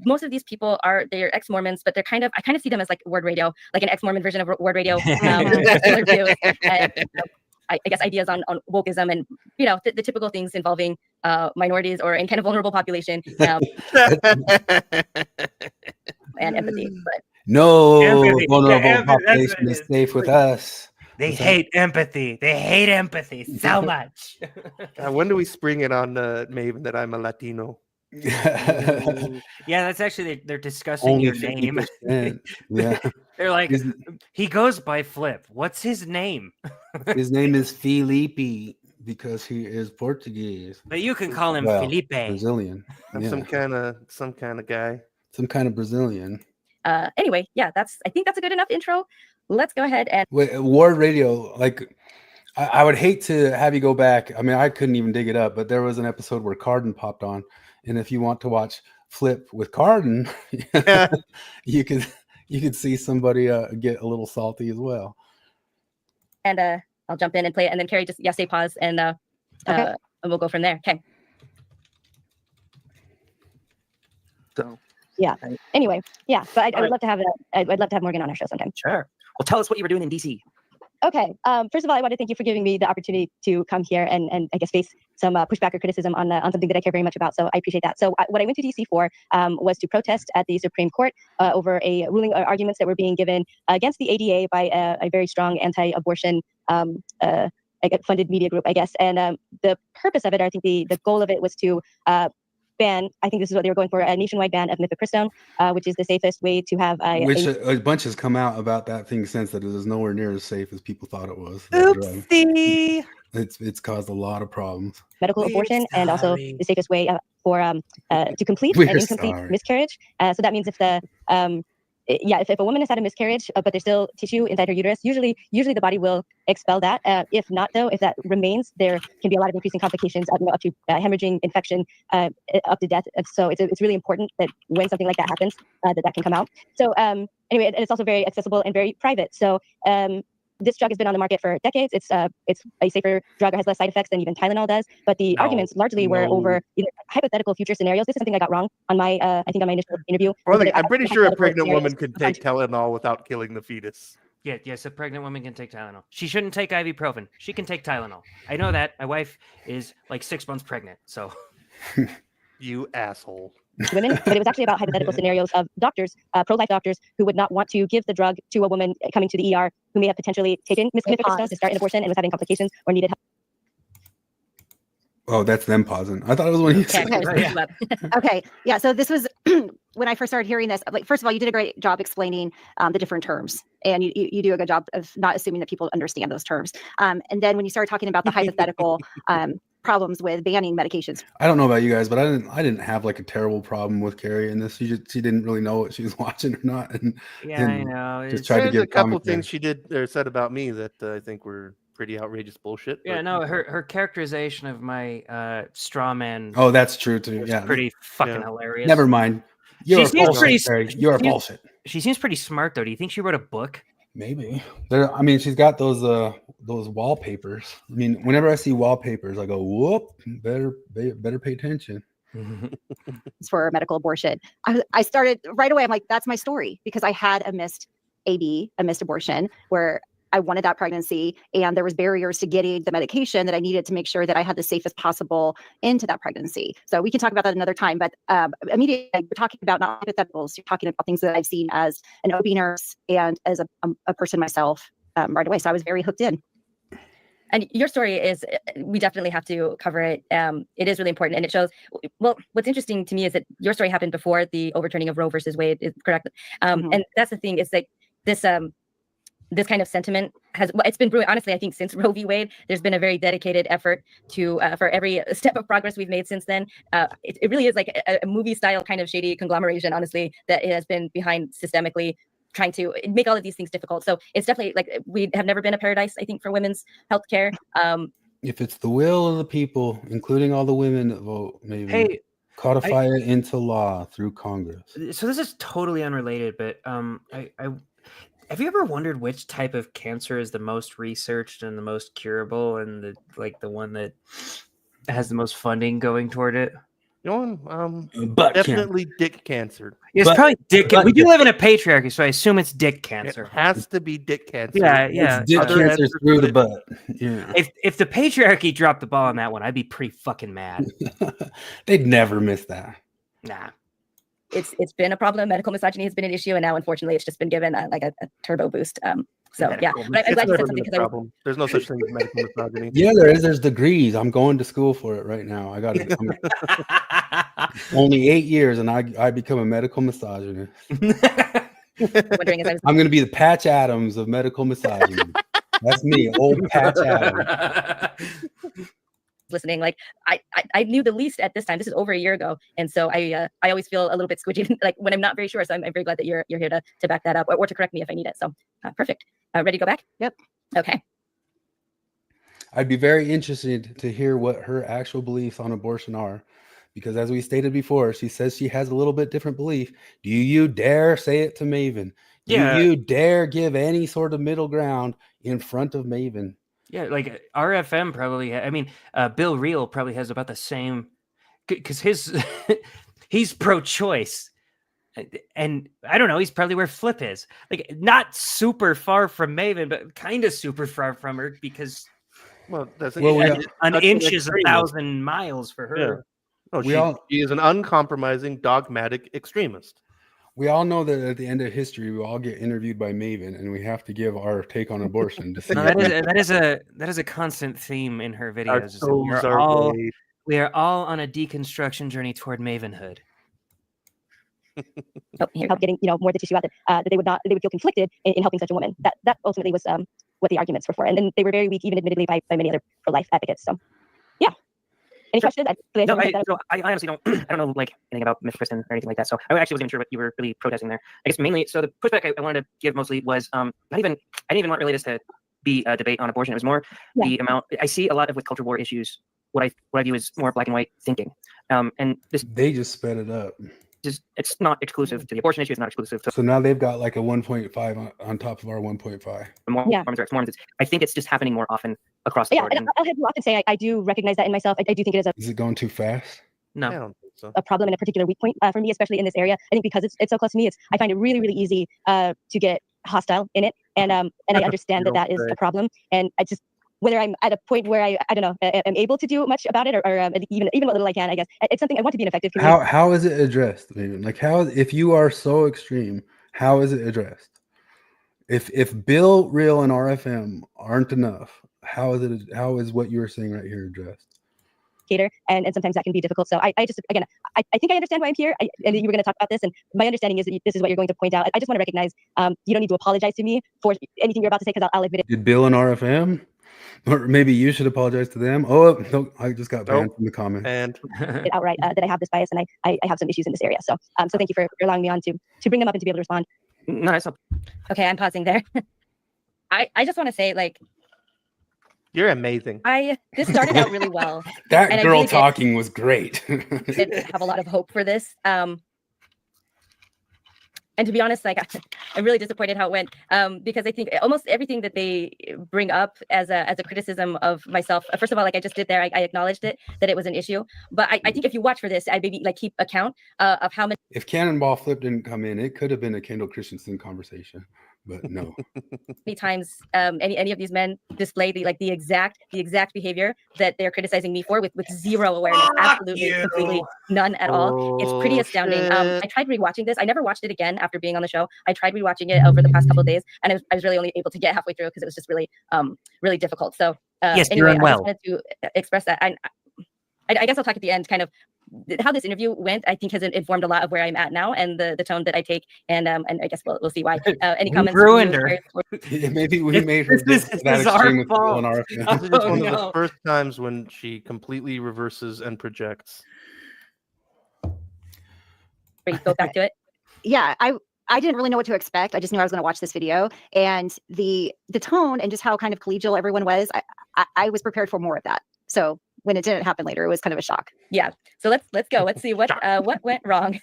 most of these people they're ex-Mormons, but I kind of see them as like Word Radio, like an ex-Mormon version of Word Radio. Similar views, and, I guess ideas on wokeism and the typical things involving minorities or any kind of vulnerable population and empathy. But No Empathy. vulnerable Yeah, population is safe with us. They hate empathy. They hate empathy so much. When do we spring it on Maven that I'm a Latino? Yeah, that's actually they're discussing Only your name. 50%. Yeah, They're like, he goes by Flip. What's his name? his name is Felipe because he is Portuguese. But you can call him Well, Felipe. Brazilian. I'm Yeah. some kind of guy. Some kind of Brazilian. anyway, yeah, I think that's a good enough intro. Let's go ahead and Wait, Ward Radio, like I would hate to have you go back. I mean, I couldn't even dig it up, but there was an episode where Carden popped on. And if you want to watch Flip with Carden, you could see somebody get a little salty as well. and I'll jump in and play it, and then Carrie just say pause, and and we'll go from there. Okay. So Anyway, yeah, but I would love to have I'd love to have Morgan on our show sometime. sure. Well, tell us what you were doing in DC. Okay. First of all, I want to thank you for giving me the opportunity to come here and I guess face some pushback or criticism on something that I care very much about. So I appreciate that. So what I went to DC for was to protest at the Supreme Court over a ruling arguments that were being given against the ADA by a very strong anti-abortion funded media group, I guess. And the purpose of it, I think the goal of it was to ban, I think this is what they were going for, a nationwide ban of mifepristone, which is the safest way to have a bunch has come out about that thing since that it is nowhere near as safe as people thought it was. Oopsie. It's caused a lot of problems. Medical abortion, and also the safest way for to complete an incomplete miscarriage. So that means if the if a woman has had a miscarriage, but there's still tissue inside her uterus, usually the body will expel that. If not, though, if that remains, there can be a lot of increasing complications, up to hemorrhaging, infection, up to death. So it's really important that when something like that happens, that can come out. So anyway, it's also very accessible and very private. So this drug has been on the market for decades. It's a safer drug. It has less side effects than even Tylenol does. But the arguments largely were over hypothetical future scenarios. This is something I got wrong on my, I think on my initial interview. Well, I'm pretty sure a pregnant woman can take Tylenol without killing the fetus. Yes, a pregnant woman can take Tylenol. She shouldn't take ibuprofen. She can take Tylenol. I know that. My wife is like 6 months pregnant, so. You asshole. Women, but it was actually about hypothetical scenarios of doctors, pro-life doctors, who would not want to give the drug to a woman coming to the ER who may have potentially taken mifepristone to start an abortion and was having complications or needed help. Oh, that's them pausing. I thought it was when you said. Okay, yeah. So this was when I first started hearing this. Like, first of all, you did a great job explaining the different terms, and you do a good job of not assuming that people understand those terms. And then when you started talking about the hypothetical problems with banning medications. I don't know about you guys, but I didn't have like a terrible problem with Carrie in this. She didn't really know what she was watching or not. And I know. Just tried to get a couple things she did or said about me that I think were pretty outrageous bullshit. Yeah, no, her characterization of my Strawman. Oh, that's true too. Yeah, pretty fucking hilarious. Never mind. You're bullshit. She seems pretty smart though. Do you think she wrote a book? Maybe. I mean, she's got those wallpapers. I mean, whenever I see wallpapers, I go, "Whoop! Better pay attention." For medical abortion, I started right away. I'm like, that's my story because I had a missed abortion where I wanted that pregnancy, and there was barriers to getting the medication that I needed to make sure that I had the safest possible into that pregnancy. So we can talk about that another time. But immediately, we're talking about not hypotheticals. You're talking about things that I've seen as an OB nurse and as a person myself right away. So I was very hooked in. And your story is, we definitely have to cover it. It is really important, and it shows. Well, what's interesting to me is that your story happened before the overturning of Roe versus Wade. Is correct, and that's the thing. Is like this kind of sentiment it's been brewing, honestly. I think since Roe v. Wade, there's been a very dedicated effort to for every step of progress we've made since then. It really is like a movie style kind of shady conglomeration, honestly, that it has been behind systemically trying to make all of these things difficult. So it's definitely like we have never been a paradise, I think, for women's healthcare. If it's the will of the people, including all the women that vote, maybe codify it into law through Congress. So this is totally unrelated, but have you ever wondered which type of cancer is the most researched and the most curable, and the one that has the most funding going toward it? Definitely dick cancer. It's probably dick. We do live in a patriarchy, so I assume it's dick cancer. It has to be dick cancer. Yeah. It's dick cancer through the butt. Yeah. If the patriarchy dropped the ball on that one, I'd be pretty fucking mad. They'd never miss that. Nah. It's been a problem. Medical misogyny has been an issue, and now unfortunately it's just been given like a turbo boost. So yeah, but I'm glad you said something because there's no such thing as medical misogyny. Yeah, there is. There's degrees. I'm going to school for it right now. I got it. Only 8 years, and I become a medical misogynist. Wondering I'm going to be the Patch Adams of medical misogyny. That's me, old Patch Adams. Listening, like I knew the least at this time. This is over a year ago, and so I always feel a little bit squidgy like when I'm not very sure. So I'm very glad that you're here to back that up or to correct me if I need it. So perfect. Ready to go back? Yep. Okay. I'd be very interested to hear what her actual beliefs on abortion are, because as we stated before, she says she has a little bit different belief. Do you dare say it to Maven? Do you dare give any sort of middle ground in front of Maven? Yeah, like RFM probably. I mean, Bill Reel probably has about the same, because he's pro-choice, and I don't know. He's probably where Flip is. Like not super far from Maven, but kind of super far from her because an inch is 1,000 miles for her. Yeah. No, she is an uncompromising, dogmatic extremist. We all know that at the end of history, we all get interviewed by Maven, and we have to give our take on abortion. To see that is a constant theme in her videos. We are all on a deconstruction journey toward Mavenhood. Help getting more the tissue out that they would feel conflicted in helping such a woman. That ultimately was what the arguments were for, and then they were very weak, even admittedly by many other pro-life advocates. So, yeah. Any questions? I honestly don't. I don't know like anything about Miss Kristen or anything like that. So I actually wasn't even sure what you were really protesting there. I guess mainly. So the pushback I wanted to give mostly was I didn't even want really this to be a debate on abortion. It was more the amount. I see a lot of with culture war issues. What I view as more black and white thinking. And they just sped it up. It's not exclusive to the abortion issue. It's not exclusive to. So now they've got like a 1.5 on top of our 1.5. Mormons. I think it's just happening more often across the board. And I'll have you often say I do recognize that in myself. I do think it is Is it going too fast? No, I don't think so. A problem and a particular weak point for me, especially in this area. I think because it's so close to me, I find it really, really easy to get hostile in it, and I understand that is a problem, and I just. Whether I'm at a point where I don't know, am able to do much about it, or even what little I can, I guess it's something I want to be an effective community. How is it addressed? Like if you are so extreme, how is it addressed? If Bill, Real, and RFM aren't enough, how is what you were saying right here addressed? And sometimes that can be difficult. So I just again I think I understand why I'm here. And you were going to talk about this, and my understanding is that this is what you're going to point out. I just want to recognize you don't need to apologize to me for anything you're about to say because I'll admit it. Did Bill and RFM? Or maybe you should apologize to them. Oh, no, I just got banned from the comment. And outright that I have this bias and I have some issues in this area. So so thank you for allowing me on to bring them up and to be able to respond. No, it's not. Okay, I'm pausing there. I just want to say, like, you're amazing. This started out really well. That girl really talking was great. Did have a lot of hope for this. And to be honest, like I'm really disappointed how it went because I think almost everything that they bring up as a criticism of myself. First of all, like I just did there, I acknowledged it that it was an issue. But I think if you watch for this, I maybe like keep account of how many. If Cannonball Flip didn't come in, it could have been a Kendall Christensen conversation. But no. Many times any of these men display the exact behavior that they're criticizing me for with zero awareness, absolutely completely none at all. It's pretty astounding. I tried rewatching this. I never watched it again after being on the show. I tried rewatching it over the past couple of days, and I was really only able to get halfway through because it was just really really difficult. So yes, anyway, you're unwell. I just wanted to express that. I guess I'll talk at the end, kind of how this interview went. I think has informed a lot of where I'm at now and the tone that I take, and I guess we'll see why. Any comments? Ruined her. Maybe we made her this is our fault. This is one of the first times when she completely reverses and projects. Go back to it. Yeah, I didn't really know what to expect. I just knew I was going to watch this video, and the tone and just how kind of collegial everyone was. I was prepared for more of that. So when it didn't happen later, it was kind of a shock. Yeah. So let's go. Let's see what went wrong.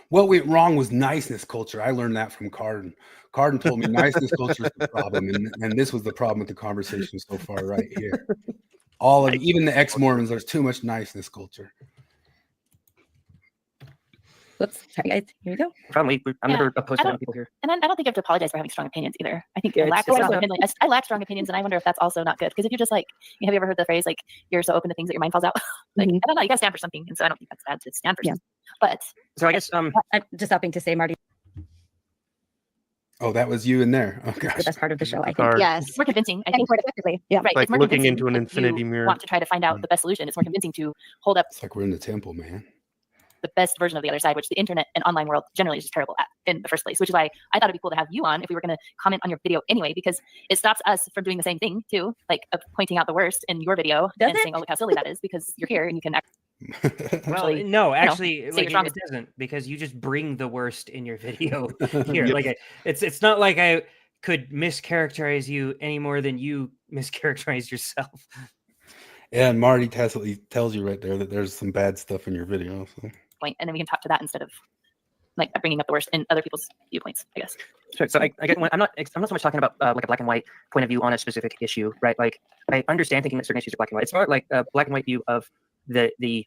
What went wrong was niceness culture. I learned that from Carden. Carden told me niceness culture is the problem, and this was the problem with the conversation so far right here. All of even the ex-Mormons, there's too much niceness culture. Whoops. Sorry, guys. Here we go. I'm never opposed to people here. And then I don't think you have to apologize for having strong opinions either. I think Yeah, I lack it's strong not- opinions. I lack strong opinions, and I wonder if that's also not good. Because if you're just like, have you ever heard the phrase like you're so open to things that your mind falls out? Like I don't know, you gotta stand for something, and so I don't think that's bad to stand for Yeah. something. But So I guess I'm just helping to say, Marty, Oh, that was you in there. Oh the gosh. best part of the show. I think. Hard. Yes. it's more convincing. I And think. quite effectively. Yeah. Right, Like it's more looking convincing into an if infinity you mirror. want to try to find out the best solution. It's more convincing to hold up It's like we're in the temple, man. the best version of the other side, which the internet and online world generally is just terrible at in the first place, which is why I thought it'd be cool to have you on if we were going to comment on your video anyway, because it stops us from doing the same thing too, like of pointing out the worst in your video Does and it? saying, oh, look how silly that is, because you're here and you can well, actually, no, say actually, your like, it strongest. doesn't, because you just bring the worst in your video here. Like it's not like I could mischaracterize you any more than you mischaracterize yourself. Yeah, and Marty tacitly tells you right there that there's some bad stuff in your video. So. point, and then we can talk to that instead of like bringing up the worst in other people's viewpoints, I guess. Sure. So I get I'm not so much talking about like a black and white point of view on a specific issue, right? Like I understand thinking that certain issues are black and white. It's more like a black and white view of the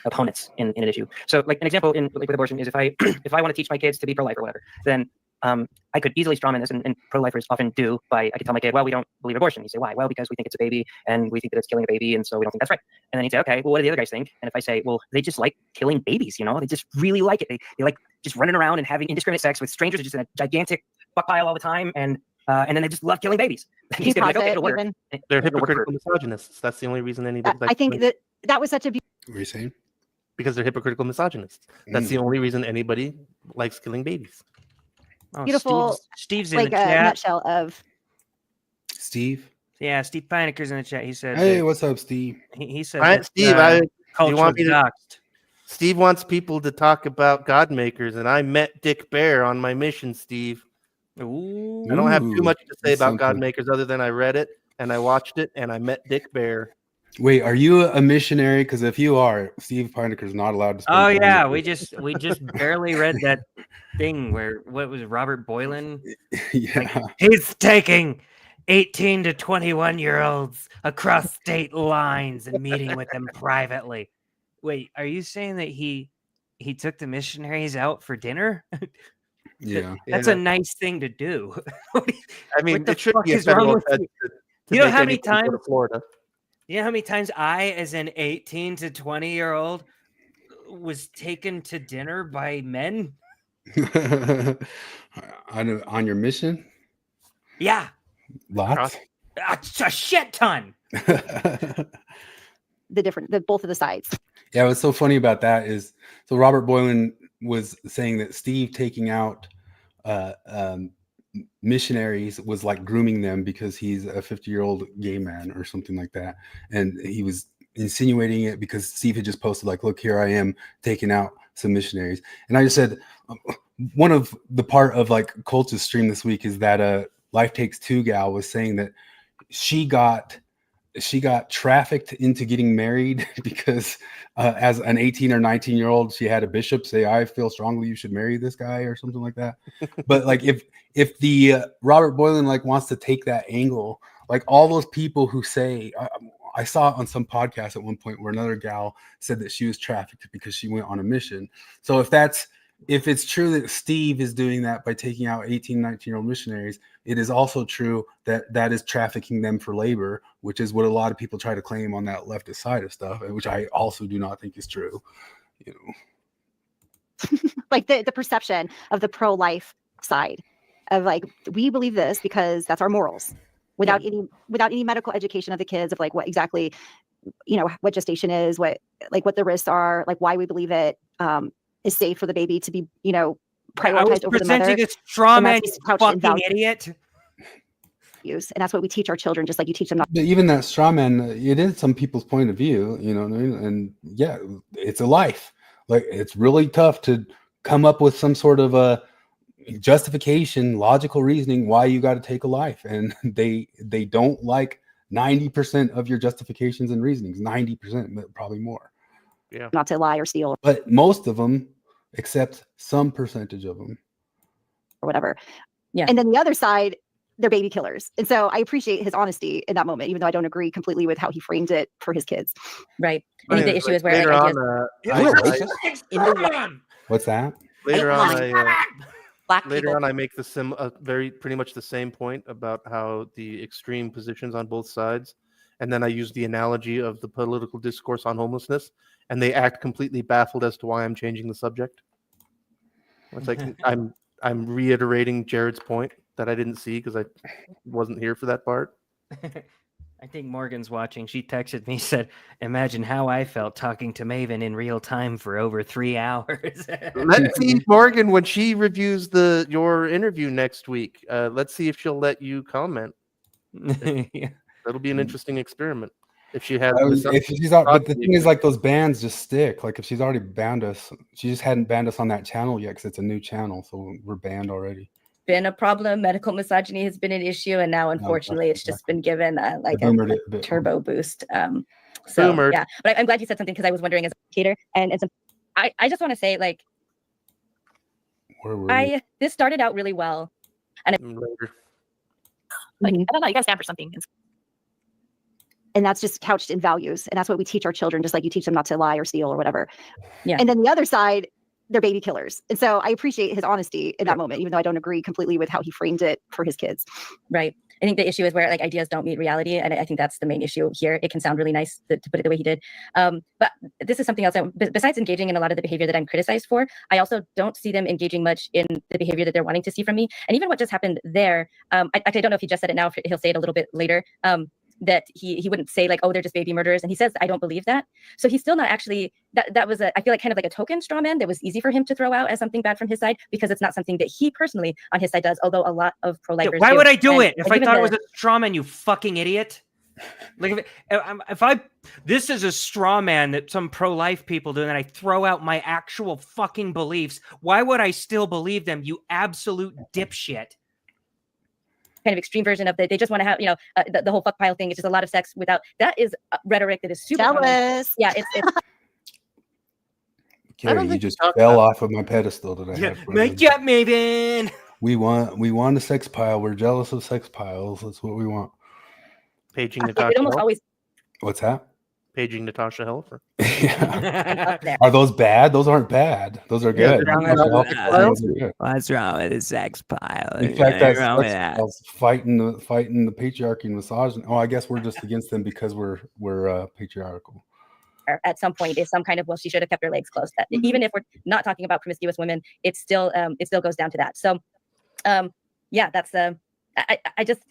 opponents in an issue. So like an example in like with abortion is if I if I want to teach my kids to be pro-life or whatever, then I could easily strawman this, and pro-lifers often do by I could tell my kid, well, we don't believe abortion. You say, why? Well, because we think it's a baby and we think that it's killing a baby, and so we don't think that's right. And then he'd say, okay, well, what do the other guys think? And if I say, well, they just like killing babies, you know, they just really like it. They like just running around and having indiscriminate sex with strangers just in a gigantic fuck pile all the time, and then they just love killing babies. Can He's you gonna be pause like, okay, it, it'll work. Maven? They're It'll work for- hypocritical misogynists. That's the only reason anybody. I think that was such a What were you saying? because they're hypocritical misogynists. That's the only reason anybody likes killing babies. Oh, beautiful, Steve's in like the a chat. nutshell of Steve. Yeah, Steve Peineker's in the chat. He said, Hey, that- what's up, Steve? he said, All right, that, Steve. culture want was me to- doxed. Steve wants people to talk about God makers, and I met Dick Bear on my mission. Steve, Ooh. I don't have too Ooh, much to say that's about God something. makers other than I read it and I watched it and I met Dick Bear. Wait, are you a missionary? Because if you are, Steve Peineker's not allowed to. spend Oh time yeah, with we you. just barely read that thing where what was Robert Boylan? Yeah. He's taking 18 to 21-year-olds across state lines and meeting with them privately. Wait, are you saying that he took the missionaries out for dinner? Yeah. That's a nice thing to do. I mean, What the it should fuck be a is wrong federal with offense you? to You know make how many anybody go to times- Florida. You know how many times I, as an 18 to 20-year-old, was taken to dinner by men? On your mission? Yeah, Lots. a shit ton. both of the sides. Yeah, what's so funny about that is, so Robert Boylan was saying that Steve taking out missionaries was like grooming them because he's a 50-year-old gay man or something like that. And he was insinuating it because Steve had just posted like, look, here I am taking out some missionaries. And I just said, one of the part of like Colch's stream this week is that Life Takes Two gal was saying that she got trafficked into getting married because as an 18 or 19-year-old, she had a bishop say, I feel strongly you should marry this guy or something like that. But like if the Robert Boylan like wants to take that angle, like all those people who say, I saw on some podcast at one point where another gal said that she was trafficked because she went on a mission. So if it's true that Steve is doing that by taking out 18, 19-year-old missionaries, it is also true that that is trafficking them for labor, which is what a lot of people try to claim on that leftist side of stuff, which I also do not think is true. You know, Like the perception of the pro-life side of like, we believe this because that's our morals, without any medical education of the kids of like what exactly, what gestation is, what the risks are, like why we believe it is safe for the baby to be, prioritized over the mother. Presenting a straw And man, that's you couched in fucking value. idiot. And that's what we teach our children, just like you teach them not. but even that straw man, it is some people's point of view, you know what I mean? And yeah, it's a life. Like it's really tough to come up with some sort of justification, logical reasoning why you got to take a life, and they don't like 90% of your justifications and reasonings, 90%, probably more. Yeah. Not to lie or steal But most of them accept some percentage of them. or whatever. Yeah. And then the other side, they're baby killers. And so I appreciate his honesty in that moment, even though I don't agree completely with how he framed it for his kids. Right. I think the issue is where later ideas, What's that? Later on, Black later people. on, I make pretty much the same point about how the extreme positions on both sides, and then I use the analogy of the political discourse on homelessness, and they act completely baffled as to why I'm changing the subject. It's like I'm reiterating Jared's point that I didn't see because I wasn't here for that part. I think Morgan's watching. She texted me, said, "Imagine how I felt talking to Maven in real time for over 3 hours." Let's see, Morgan, when she reviews your interview next week. Let's see if she'll let you comment. Yeah. That'll be an interesting experiment. If she has, but the thing is, like, those bans just stick. Like, if she's already banned us, she just hadn't banned us on that channel yet because it's a new channel, so we're banned already. been a problem. Medical misogyny has been an issue, and now unfortunately it's just been given like a turbo boost. So Boomered. yeah, but I'm glad you said something because I was wondering as a educator, and I just want to say, like, this started out really well, and later. Like, I don't know, you guys stand for something. And that's just couched in values. And that's what we teach our children, just like you teach them not to lie or steal or whatever. Yeah. And then the other side, they're baby killers. And so I appreciate his honesty in that moment, even though I don't agree completely with how he framed it for his kids. Right. I think the issue is where, like, ideas don't meet reality. And I think that's the main issue here. It can sound really nice to put it the way he did. But this is something else besides engaging in a lot of the behavior that I'm criticized for, I also don't see them engaging much in the behavior that they're wanting to see from me. And even what just happened there, I don't know if he just said it now, if he'll say it a little bit later, that he wouldn't say, like, oh, they're just baby murderers. And he says, I don't believe that. So he's still not actually, that was I feel like kind of like a token straw man that was easy for him to throw out as something bad from his side, because it's not something that he personally on his side does, although a lot of pro-lifers Why do. would I do And, it if like, I even thought it was a straw man, you fucking idiot? Like, this is a straw man that some pro-life people do, and I throw out my actual fucking beliefs, why would I still believe them, you absolute dipshit? kind of extreme version of they just want to have, the whole fuck pile thing. It's just a lot of sex without, that is rhetoric that is super common. Jealous. Yeah, it's Carrie, you just fell off of my pedestal that I had. Make up, Maven. We want a sex pile. We're jealous of sex piles. That's what we want. Paging Natasha. It almost Helfer. always. What's that? Paging Natasha Helfer. Yeah. Are those bad? Those aren't bad. Those are good. What's wrong with the sex pile? In fact, that's fighting the patriarchy and misogyny. Oh, I guess we're just against them because we're patriarchal. At some point is some kind of, well, she should have kept her legs closed. Even if we're not talking about promiscuous women, it still goes down to that. So yeah, that's I just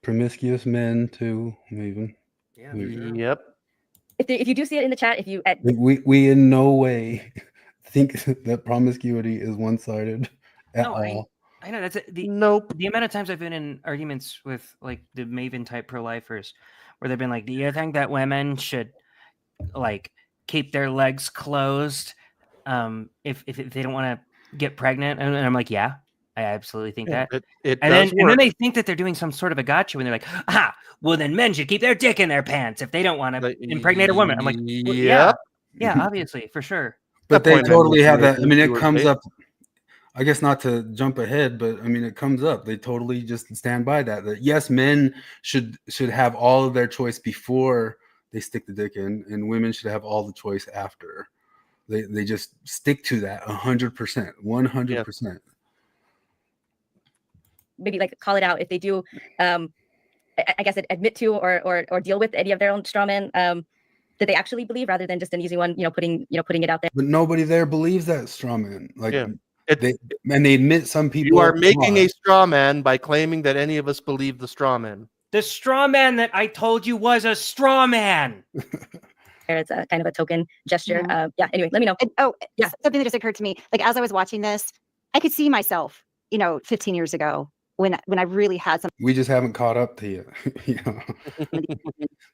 promiscuous men too, Maven. Yeah. Yep. If you do see it in the chat, if you we in no way think that promiscuity is one-sided at all. I know that's nope. The amount of times I've been in arguments with, like, the Maven type pro-lifers where they've been like, do you think that women should, like, keep their legs closed if they don't want to get pregnant? And I'm like, yeah, I absolutely think that. And then they think that they're doing some sort of a gotcha when they're like, well, then men should keep their dick in their pants if they don't want to impregnate a woman. I'm like, well, yeah, obviously, for sure. But they totally have that. I mean, it comes up, I guess, not to jump ahead, but I mean, it comes up. They totally just stand by that yes, men should have all of their choice before they stick the dick in, and women should have all the choice after. They just stick to that 100%, 100%. maybe like call it out if they do, I guess admit to or deal with any of their own straw men that they actually believe, rather than just an easy one, putting it out there. But nobody there believes that straw man. Like, they admit some people. You are making a straw man by claiming that any of us believe the straw man. The straw man that I told you was a straw man. It's a kind of a token gesture. Anyway, let me know. Something that just occurred to me, like, as I was watching this, I could see myself, 15 years ago when I really had some. We just haven't caught up to you.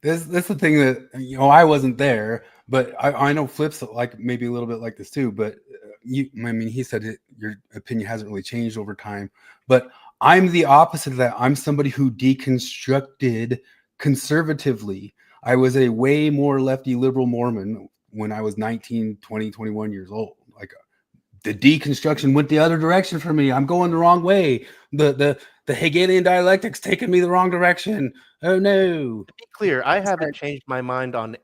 That's the thing that, I wasn't there, but I know Flip's like maybe a little bit like this too. But he said your opinion hasn't really changed over time, but I'm the opposite of that. I'm somebody who deconstructed conservatively. I was a way more lefty liberal Mormon when I was 19, 20, 21 years old. Like the deconstruction went the other direction for me. I'm going the wrong way. The Hegelian dialectic's taking me the wrong direction. Oh no. To be clear, I haven't changed my mind on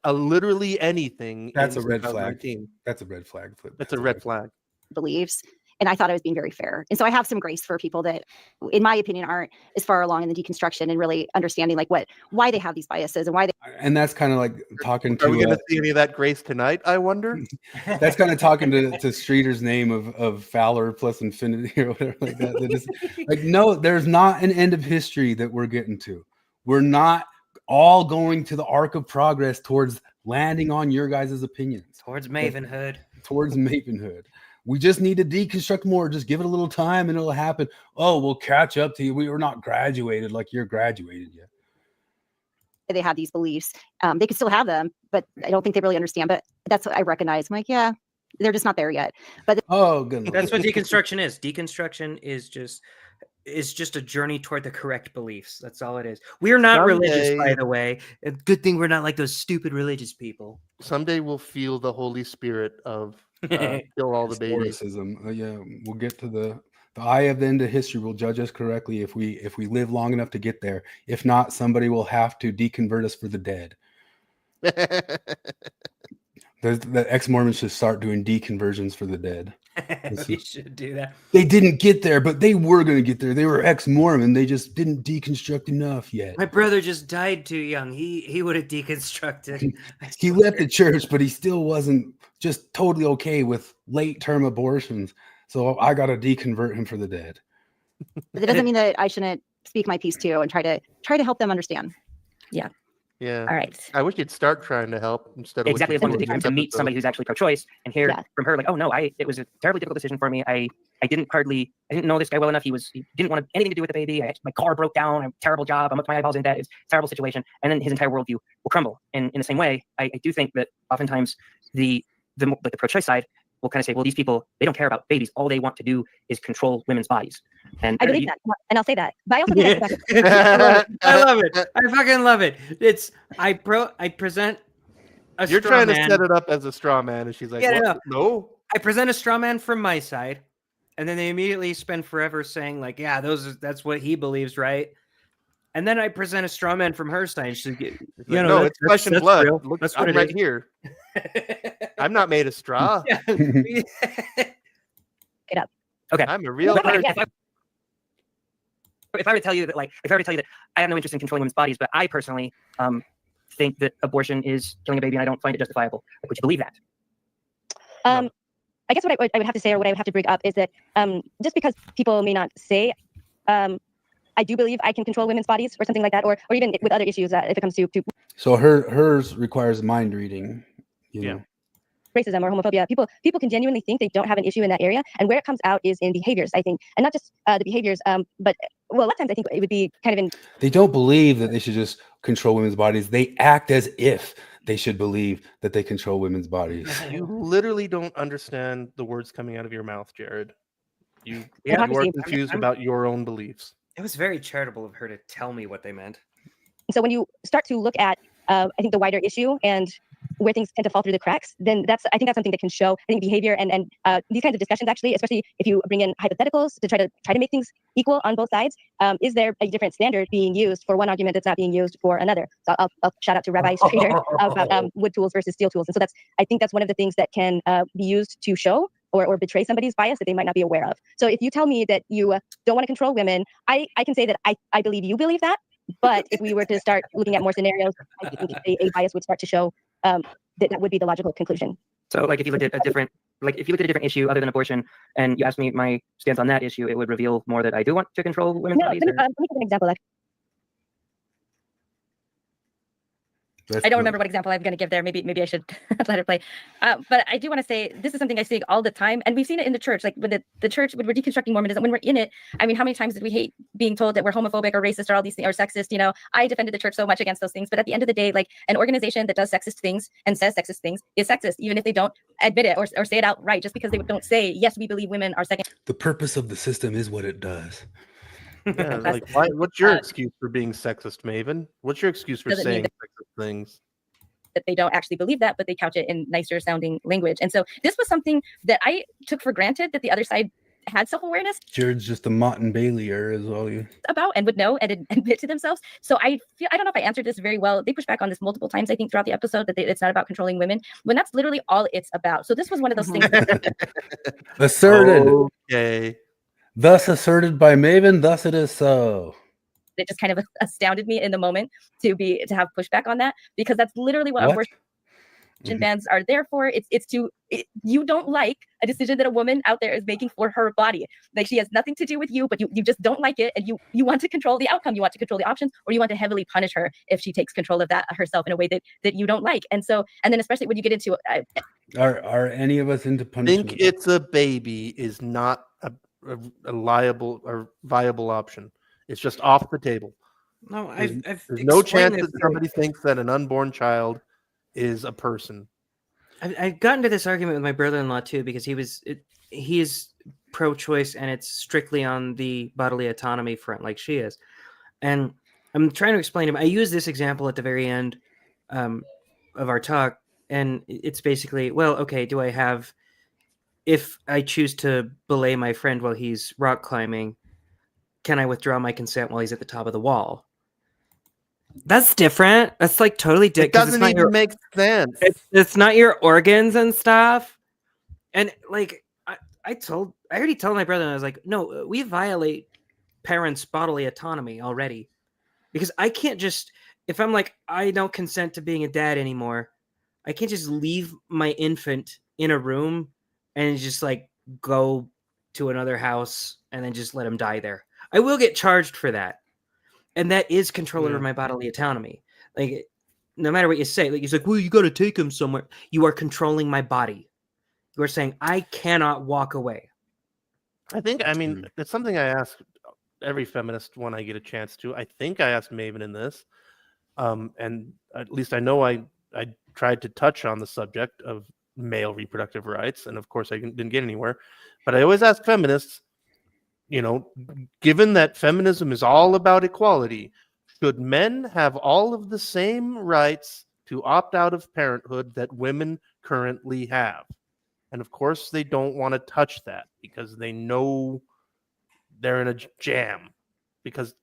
literally anything. That's a red flag. That's a red flag. That's a red flag. Beliefs. And I thought I was being very fair. And so I have some grace for people that, in my opinion, aren't as far along in the deconstruction and really understanding like why they have these biases and why they. And that's kind of like talking to. Are we going to see any of that grace tonight? I wonder. That's kind of talking to Streeter's name of Valor plus Infinity or whatever like that. That is, like, no, there's not an end of history that we're getting to. We're not all going to the arc of progress towards landing on your guys' opinions. Towards Mavenhood. Towards Mavenhood. We just need to deconstruct more. Just give it a little time and it'll happen. Oh, we'll catch up to you. We were not graduated like you're graduated yet. They have these beliefs. They can still have them, but I don't think they really understand. But that's what I recognize. I'm like, yeah, they're just not there yet. But oh, good. That's what deconstruction is. Deconstruction is just a journey toward the correct beliefs. That's all it is. We're not religious, by the way. Good thing we're not like those stupid religious people. Someday we'll feel the Holy Spirit of kill all the babies. Yeah, we'll get to the eye of the end of history will judge us correctly if we live long enough to get there. If not, somebody will have to deconvert us for the dead. The ex-Mormons should start doing deconversions for the dead. We should do that. They didn't get there, but they were going to get there. They were ex-Mormon. They just didn't deconstruct enough yet. My brother just died too young. He would have deconstructed. He left the church, but he still wasn't just totally okay with late-term abortions. So I got to deconvert him for the dead. But it doesn't mean that I shouldn't speak my piece too and try to help them understand. Yeah. Yeah. All right. I wish you'd start trying to help instead of exactly. It's wanting to meet somebody who's actually pro-choice and hear from her like, oh no, it was a terribly difficult decision for me. I didn't know this guy well enough. He didn't want anything to do with the baby. My car broke down. I have a terrible job. I'm up to my eyeballs in debt. It's a terrible situation. And then his entire worldview will crumble. And in the same way, I do think that oftentimes the pro-choice side will kind of say, well, these people, they don't care about babies. All they want to do is control women's bodies. And I believe that, and I'll say that. But I also think I love it. I fucking love it. I present a You're straw trying man. to set it up as a straw man, and she's like, no. I present a straw man from my side, and then they immediately spend forever saying like, yeah, that's what he believes, right? And then I present a straw man from her side. She's like, no, it's flesh and blood. Look, that's what I'm right here. I'm not made of straw. Get up. Okay. I'm a real person. If I were to tell you that, I have no interest in controlling women's bodies, but I personally think that abortion is killing a baby, and I don't find it justifiable. Would you believe that? I guess what I would have to say, or what I would have to bring up, is that just because people may not say, I do believe I can control women's bodies or something like that, or even with other issues if it comes to so hers requires mind reading. You know. Racism or homophobia. People can genuinely think they don't have an issue in that area, and where it comes out is in behaviors, I think, and not just the behaviors, but a lot of times I think it would be kind of in. They don't believe that they should just control women's bodies. They act as if they should believe that they control women's bodies. You literally don't understand the words coming out of your mouth, Jared. You are confused about your own beliefs. It was very charitable of her to tell me what they meant. So when you start to look at, I think, the wider issue and where things tend to fall through the cracks, then I think that's something that can show, I think, behavior and these kinds of discussions, actually, especially if you bring in hypotheticals to try to make things equal on both sides. Is there a different standard being used for one argument that's not being used for another? So I'll shout out to Rabbi Streeter about wood tools versus steel tools. And so I think that's one of the things that can be used to show or betray somebody's bias that they might not be aware of. So if you tell me that you don't want to control women, I can say that I believe you believe that. But if we were to start looking at more scenarios, I think a bias would start to show that would be the logical conclusion. So, like, if you looked at a different issue other than abortion, and you asked me my stance on that issue, it would reveal more that I do want to control women's bodies. Let me give an example. I don't remember what example I'm going to give there. Maybe I should let it play. But I do want to say this is something I see all the time, and we've seen it in the church. Like when the church, when we're deconstructing Mormonism, when we're in it, I mean, how many times did we hate being told that we're homophobic or racist or all these things or sexist? You know, I defended the church so much against those things, but at the end of the day, like an organization that does sexist things and says sexist things is sexist, even if they don't admit it or say it outright. Just because they don't say yes, we believe women are second. The purpose of the system is what it does. Yeah, like what's your excuse for being sexist, Maven? What's your excuse for saying sexist things? That they don't actually believe that, but they couch it in nicer sounding language. And so this was something that I took for granted that the other side had self-awareness. Jared's just a Mott and Bailey is all you about and would know and admit to themselves. So I don't know if I answered this very well. They pushed back on this multiple times, I think, throughout the episode, that it's not about controlling women, when that's literally all it's about. So this was one of those things. Asserted. Okay. Thus asserted by Maven, thus it is so. It just kind of astounded me in the moment to have pushback on that, because that's literally what abortion bans are there for. You don't like a decision that a woman out there is making for her body. Like, she has nothing to do with you, but you just don't like it, and you want to control the outcome, you want to control the options, or you want to heavily punish her if she takes control of that herself in a way that you don't like. And so, and then especially when you get into are any of us into punishment? Think it's a baby is not a liable or viable option. It's just off the table. No, there's no chance that somebody thinks that an unborn child is a person. I've gotten into this argument with my brother-in-law too, because he is pro-choice, and it's strictly on the bodily autonomy front, like she is. And I'm trying to explain to him. I use this example at the very end of our talk, and it's basically, well, okay, if I choose to belay my friend while he's rock climbing, can I withdraw my consent while he's at the top of the wall? That's different. That's like totally different. It doesn't even make sense. It's not your organs and stuff. And like, I already told my brother, and I was like, no, we violate parents' bodily autonomy already. Because I can't just, if I'm like, I don't consent to being a dad anymore, I can't just leave my infant in a room and just like go to another house and then just let him die there. I will get charged for that. And that is control over my bodily autonomy. Like, no matter what you say, like, he's like, well, you got to take him somewhere. You are controlling my body. You are saying, I cannot walk away. I mean, it's something I ask every feminist when I get a chance to. I think I asked Maven in this. And at least I know I tried to touch on the subject of male reproductive rights. And of course, I didn't get anywhere. But I always ask feminists, given that feminism is all about equality, should men have all of the same rights to opt out of parenthood that women currently have? And of course, they don't want to touch that because they know they're in a jam, because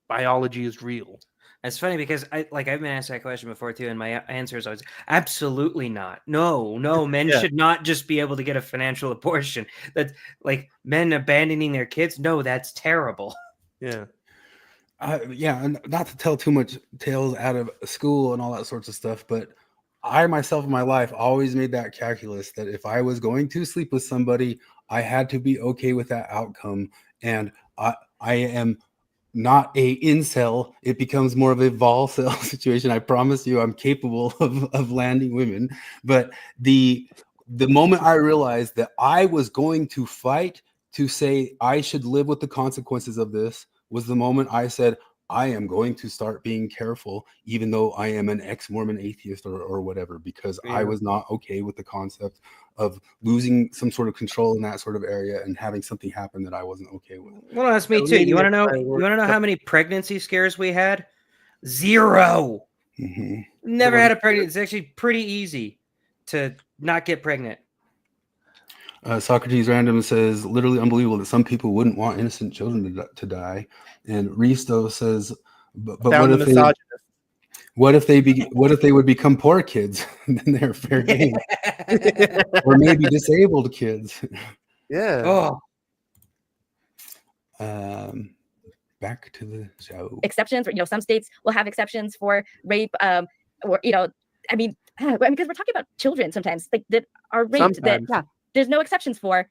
biology is real. It's funny because I've been asked that question before too, and my answer is always absolutely not. No, men should not just be able to get a financial abortion. That's like men abandoning their kids. No, that's terrible. Yeah. And not to tell too much tales out of school and all that sorts of stuff, but I myself in my life always made that calculus that if I was going to sleep with somebody, I had to be okay with that outcome. And I am not a incel. It becomes more of a vol cell situation. I promise you, I'm capable of landing women. But the moment I realized that I was going to fight to say I should live with the consequences of this was the moment I said, I am going to start being careful, even though I am an ex-Mormon atheist or whatever, because I was not okay with the concept of losing some sort of control in that sort of area and having something happen that I wasn't okay with. Well, that's me too. You want to know? You want to know how many pregnancy scares we had? 0. Mm-hmm. Never had a pregnancy. It's actually pretty easy to not get pregnant. Socrates Random says, literally unbelievable that some people wouldn't want innocent children to die. And Risto says, but what if they would become poor kids? Then they're fair game. Or maybe disabled kids. Yeah. Back to the show. Exceptions, some states will have exceptions for rape, or because we're talking about children sometimes, like that are raped. Sometimes. That there's no exceptions for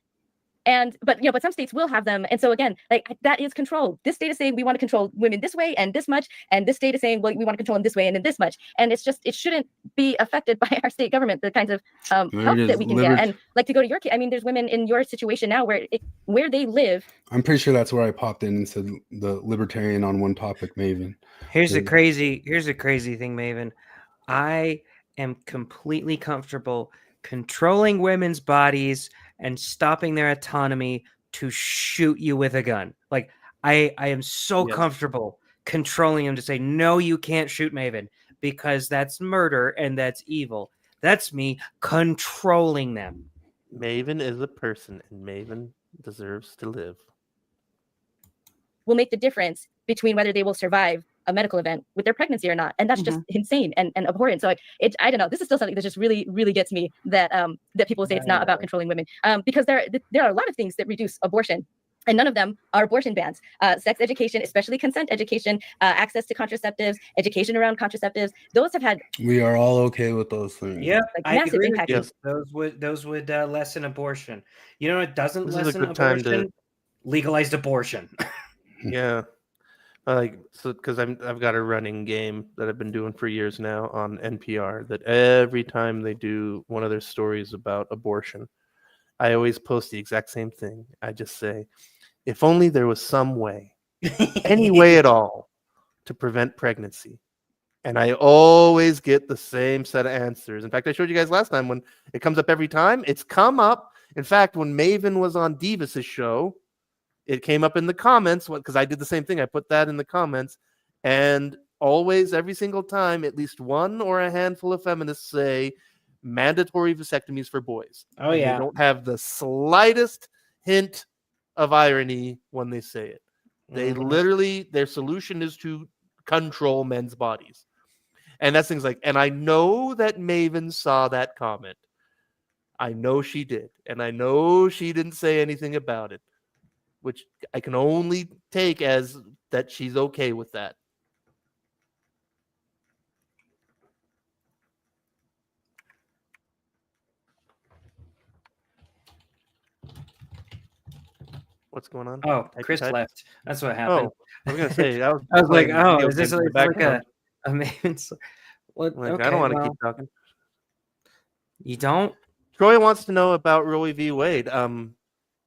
But some states will have them. And so again, like that is control. This state is saying we want to control women this way and this much. And this state is saying, well, we want to control them this way and then this much. And it shouldn't be affected by our state government, the kinds of help that we can get. And like to go to your case, I mean, there's women in your situation now where they live. I'm pretty sure that's where I popped in and said the libertarian on one topic, Maven. Here's a crazy thing, Maven. I am completely comfortable controlling women's bodies and stopping their autonomy to shoot you with a gun. Like I am so comfortable controlling them to say, no, you can't shoot Maven because that's murder and that's evil. That's me controlling them. Maven is a person and Maven deserves to live. Will make the difference between whether they will survive a medical event with their pregnancy or not. And that's just insane and abhorrent. So I don't know. This is still something that just really, really gets me that people say it's not about controlling women because there are a lot of things that reduce abortion. And none of them are abortion bans. Sex education, especially consent education, access to contraceptives, education around contraceptives. Those have had. We are all okay with those things. Yeah, like massive impact. Yes. Those would lessen abortion. You know, it doesn't lessen abortion. Legalized abortion. Yeah. Because I've got a running game that I've been doing for years now on NPR that every time they do one of their stories about abortion, I always post the exact same thing. I just say, if only there was some way, any way at all, to prevent pregnancy. And I always get the same set of answers. In fact, I showed you guys last time when it comes up every time. It's come up. In fact, when Maven was on Divas' show, it came up in the comments because I did the same thing. I put that in the comments, and always, every single time, at least one or a handful of feminists say mandatory vasectomies for boys. Oh, yeah. They don't have the slightest hint of irony when they say it. They literally, their solution is to control men's bodies. And that's things like, and I know that Maven saw that comment. I know she did. And I know she didn't say anything about it, which I can only take as that she's okay with that. What's going on? Oh, Chris left. That's what happened. Oh, I was gonna say. I was like, oh, is this like a amazing? What? Like, I don't want to keep talking. You don't? Troy wants to know about Roe v. Wade.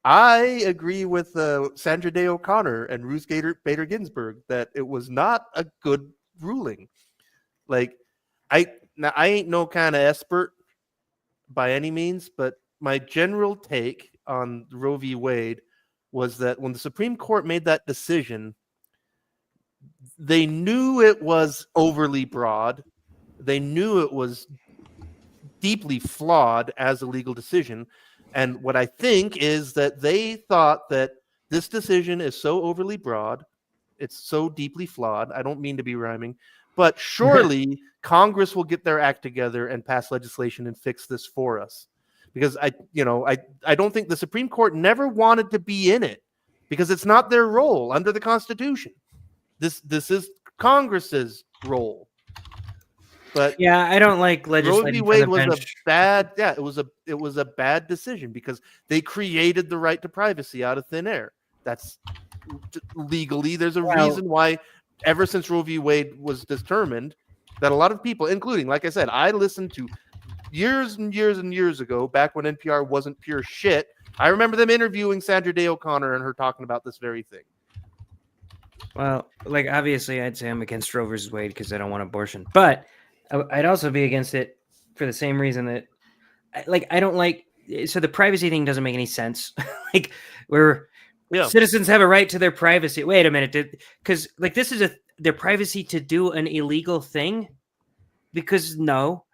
I agree with Sandra Day O'Connor and Ruth Bader Ginsburg that it was not a good ruling. Like, I ain't no kind of expert by any means, but my general take on Roe v. Wade was that when the Supreme Court made that decision, they knew it was overly broad. They knew it was deeply flawed as a legal decision. And what I think is that they thought that this decision is so overly broad, it's so deeply flawed. I don't mean to be rhyming, but surely Congress will get their act together and pass legislation and fix this for us. Because I don't think the Supreme Court never wanted to be in it because it's not their role under the Constitution. This is Congress's role. But yeah, I don't like legislating. Roe v. Wade was a bad. Yeah, it was a bad decision because they created the right to privacy out of thin air. That's legally. There's a reason why ever since Roe v. Wade was determined that a lot of people, including, like I said, I listened to years and years and years ago, back when NPR wasn't pure shit. I remember them interviewing Sandra Day O'Connor and her talking about this very thing. Well, like obviously, I'd say I'm against Roe versus Wade because I don't want abortion, but I'd also be against it for the same reason that, I don't like. So the privacy thing doesn't make any sense. Like citizens have a right to their privacy. Wait a minute, because this is their privacy to do an illegal thing. Because no,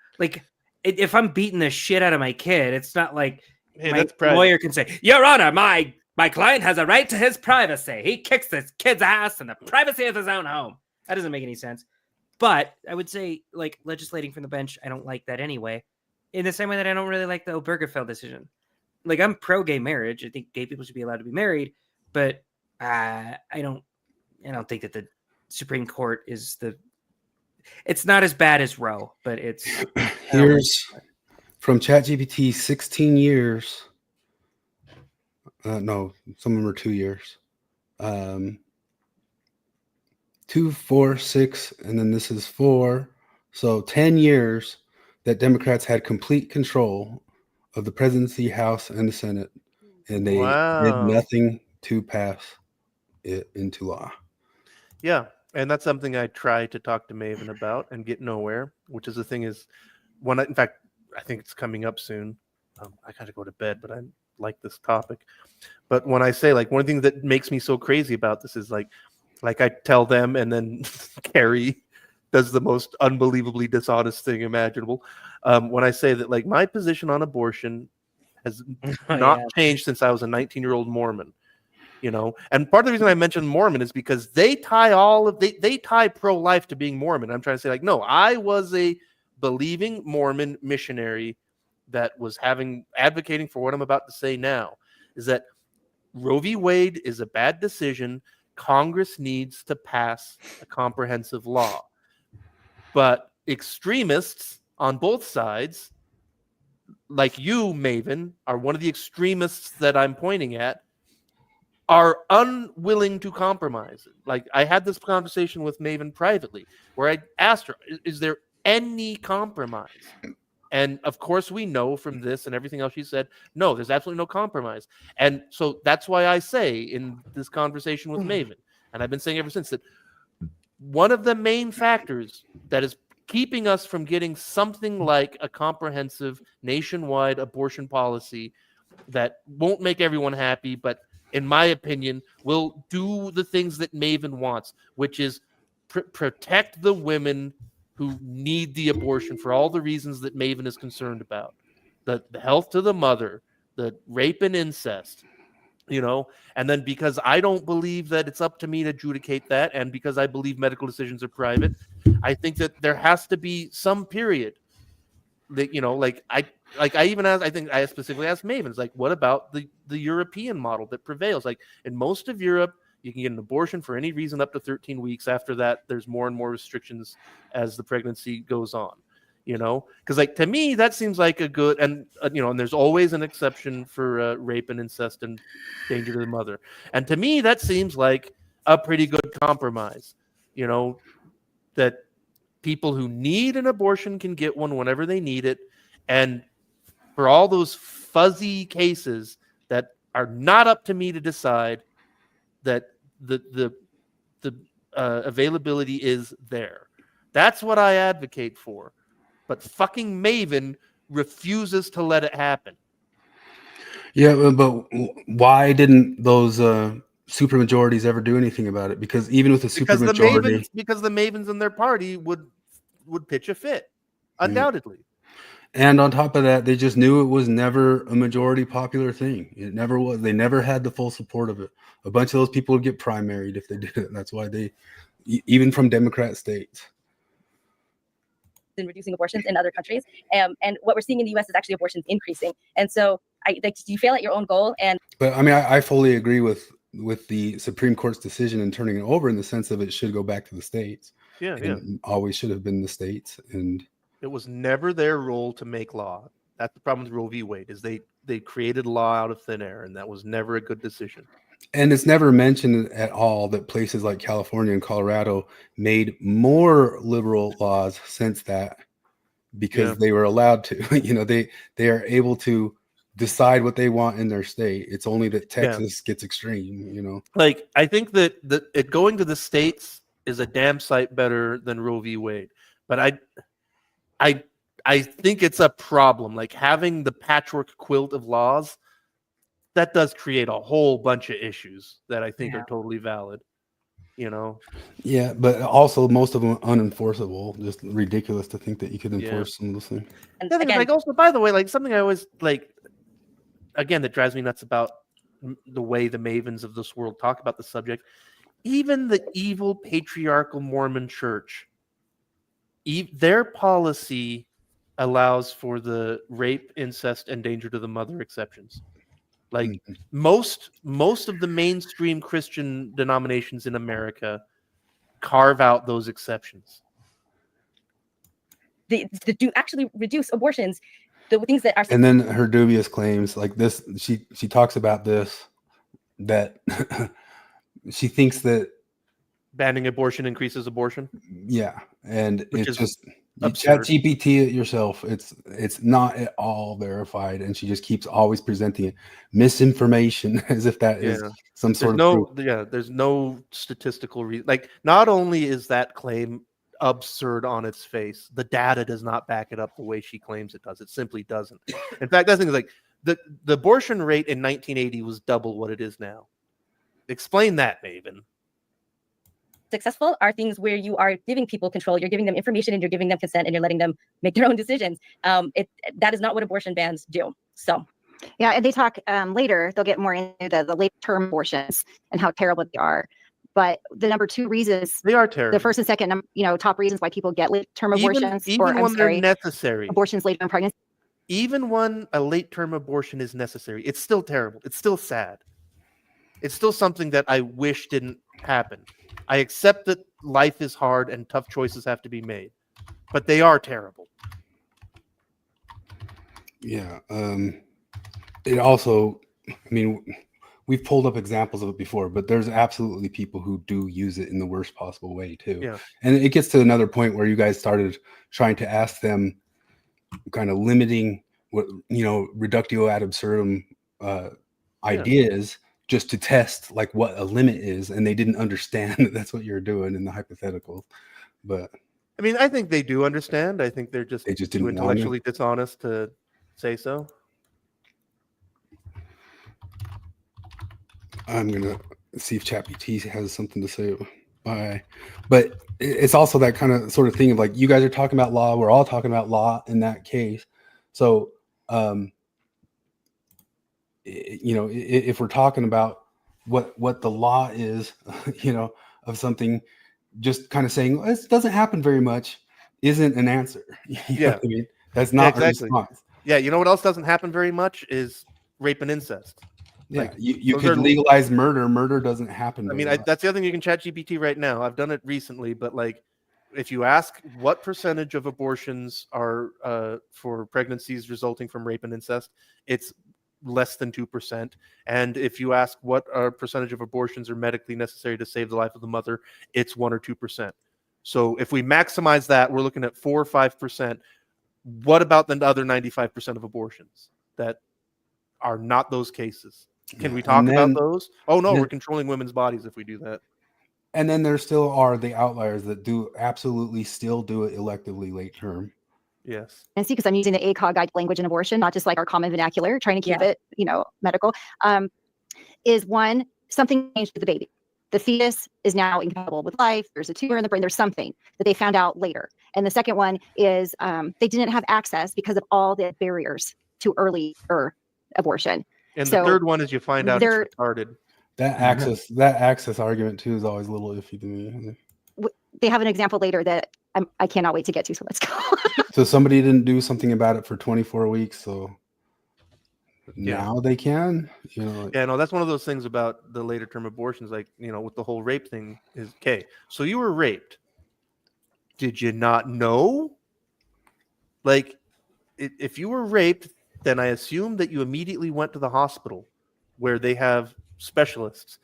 if I'm beating the shit out of my kid, it's not like my lawyer can say, Your Honor, my client has a right to his privacy. He kicks this kid's ass in the privacy of his own home. That doesn't make any sense. But I would say, legislating from the bench, I don't like that anyway. In the same way that I don't really like the Obergefell decision. I'm pro-gay marriage. I think gay people should be allowed to be married. But I don't think that the Supreme Court is it's not as bad as Roe, but it's... Here's from ChatGPT, 16 years. No, some of them are 2 years. 2, 4, 6, and then this is 4. So 10 years that Democrats had complete control of the presidency, House, and the Senate, and they did nothing to pass it into law. Yeah, and that's something I try to talk to Maven about and get nowhere. Which is the thing is, in fact, I think it's coming up soon. I gotta go to bed, but I like this topic. But when I say, like, one of the things that makes me so crazy about this is like I tell them, and then Carrie does the most unbelievably dishonest thing imaginable. When I say that, like, my position on abortion has not changed since I was a 19-year-old Mormon, you know. And part of the reason I mentioned Mormon is because they tie they tie pro-life to being Mormon. I'm trying to say, like, no, I was a believing Mormon missionary that was advocating for what I'm about to say now, is that Roe v. Wade is a bad decision. Congress needs to pass a comprehensive law. But extremists on both sides, like you, Maven, are one of the extremists that I'm pointing at, are unwilling to compromise. Like, I had this conversation with Maven privately, where I asked her, is there any compromise? And of course, we know from this and everything else she said, no, there's absolutely no compromise. And so that's why I say in this conversation with Maven, and I've been saying ever since, that one of the main factors that is keeping us from getting something like a comprehensive nationwide abortion policy that won't make everyone happy, but in my opinion, will do the things that Maven wants, which is protect the women who need the abortion for all the reasons that Maven is concerned about. The health to the mother, the rape and incest, you know. And then because I don't believe that it's up to me to adjudicate that, and because I believe medical decisions are private, I think that there has to be some period that, you know, I specifically asked Maven, it's like, what about the European model that prevails? Like, in most of Europe, you can get an abortion for any reason up to 13 weeks. After that, there's more and more restrictions as the pregnancy goes on, you know? Because, like, to me, that seems like a good, and, you know, and there's always an exception for rape and incest and danger to the mother. And to me, that seems like a pretty good compromise, you know, that people who need an abortion can get one whenever they need it. And for all those fuzzy cases that are not up to me to decide, that the availability is there. That's what I advocate for. But fucking Maven refuses to let it happen. Yeah, but why didn't those super majorities ever do anything about it? Because even with a super majority, because the Mavens in their party would pitch a fit, undoubtedly. And on top of that, they just knew it was never a majority popular thing. It never was. They never had the full support of it. A bunch of those people would get primaried if they did it. That's why they, even from Democrat states, in reducing abortions in other countries, and what we're seeing in the U.S. is actually abortions increasing. And so, you fail at your own goal. But I mean, I fully agree with the Supreme Court's decision in turning it over, in the sense of it should go back to the states. Yeah. Always should have been the states, and it was never their role to make law. That's the problem with Roe v. Wade, is they created law out of thin air, and that was never a good decision. And it's never mentioned at all that places like California and Colorado made more liberal laws since that, because they were allowed to. You know, they are able to decide what they want in their state. It's only that Texas gets extreme, you know. Like, I think that it going to the states is a damn sight better than Roe v. Wade. But I think it's a problem. Like, having the patchwork quilt of laws, that does create a whole bunch of issues that I think are totally valid, you know? Yeah, but also most of them unenforceable. Just ridiculous to think that you could enforce some of those things. And the thing is, like, also, by the way, like, something I always, like, again, that drives me nuts about the way the Mavens of this world talk about the subject, even the evil patriarchal Mormon church, their policy allows for the rape, incest, and danger to the mother exceptions. Like, most of the mainstream Christian denominations in carve out those exceptions. They do actually reduce abortions, the things that are. And then her dubious claims, like this, she talks about this that she thinks that banning abortion increases abortion. Yeah, and Which it's is just you chat GPT it yourself. It's not at all verified, and she just keeps always presenting it misinformation as if that is some sort of proof. There's no statistical reason. Like, not only is that claim absurd on its face, the data does not back it up the way she claims it does. It simply doesn't. In fact, that thing is like the abortion rate in 1980 was double what it is now. Explain that, Maven. Successful are things where you are giving people control, you're giving them information, and you're giving them consent, and you're letting them make their own decisions. That is not what abortion bans do. So, yeah, and they talk later. They'll get more into the late term abortions and how terrible they are. But the number two reasons they are terrible. The first and second, top reasons why people get late term abortions, even when they're necessary, abortions late in pregnancy. Even when a late term abortion is necessary, it's still terrible. It's still sad. It's still something that I wish didn't happen. I accept that life is hard and tough choices have to be made, but they are terrible. Yeah. It also, I mean, we've pulled up examples of it before, but there's absolutely people who do use it in the worst possible way too. Yeah. And it gets to another point where you guys started trying to ask them kind of limiting what, reductio ad absurdum ideas just to test like what a limit is, and they didn't understand that that's what you're doing in the hypotheticals. But I mean, I think they do understand. I think they just too intellectually dishonest to say so. I'm gonna see if ChatGPT has something to say. But it's also that kind of sort of thing of like, you guys are talking about law, we're all talking about law in that case. So if we're talking about what the law is, of something, just kind of saying this doesn't happen very much isn't an answer. You know what I mean? That's not a response. Yeah, you know what else doesn't happen very much is rape and incest. Yeah, like, you could legalize murder. Murder doesn't happen. I mean, that's the other thing. You can chat GPT right now. I've done it recently, but like, if you ask what percentage of abortions are for pregnancies resulting from rape and incest, it's less than 2%. And if you ask what percentage of abortions are medically necessary to save the life of the mother, it's 1 or 2%. So if we maximize that, we're looking at 4 or 5%. What about the other 95% of abortions that are not those cases? Can we talk about those? Oh no, we're controlling women's bodies if we do that. And then there still are the outliers that do absolutely still do it electively late term. Yes. And see, because I'm using the ACOG guide language in abortion, not just like our common vernacular, trying to keep it, medical, is one, something changed with the baby. The fetus is now incompatible with life. There's a tumor in the brain. There's something that they found out later. And the second one is they didn't have access because of all the barriers to earlier abortion. And the third one is you find out it's retarded. That access argument too is always a little iffy to me. They have an example later that I cannot wait to get to. So let's go. So somebody didn't do something about it for 24 weeks. So now they can. Yeah, no, that's one of those things about the later term abortions. Like, with the whole rape thing is, okay, so you were raped. Did you not know? Like, if you were raped, then I assume that you immediately went to the hospital where they have specialists.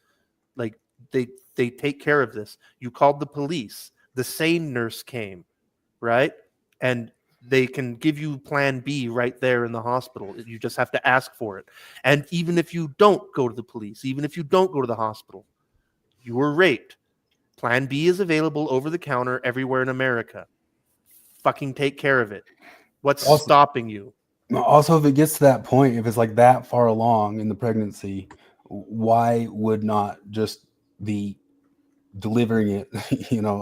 Like, they take care of this. You called the police. The SANE nurse came, right? And they can give you plan B right there in the hospital. You just have to ask for it. And even if you don't go to the police, even if you don't go to the hospital, you were raped. Plan B is available over the counter everywhere in America. Fucking take care of it. What's stopping you? Also, if it gets to that point, if it's like that far along in the pregnancy, why would not just the delivering it,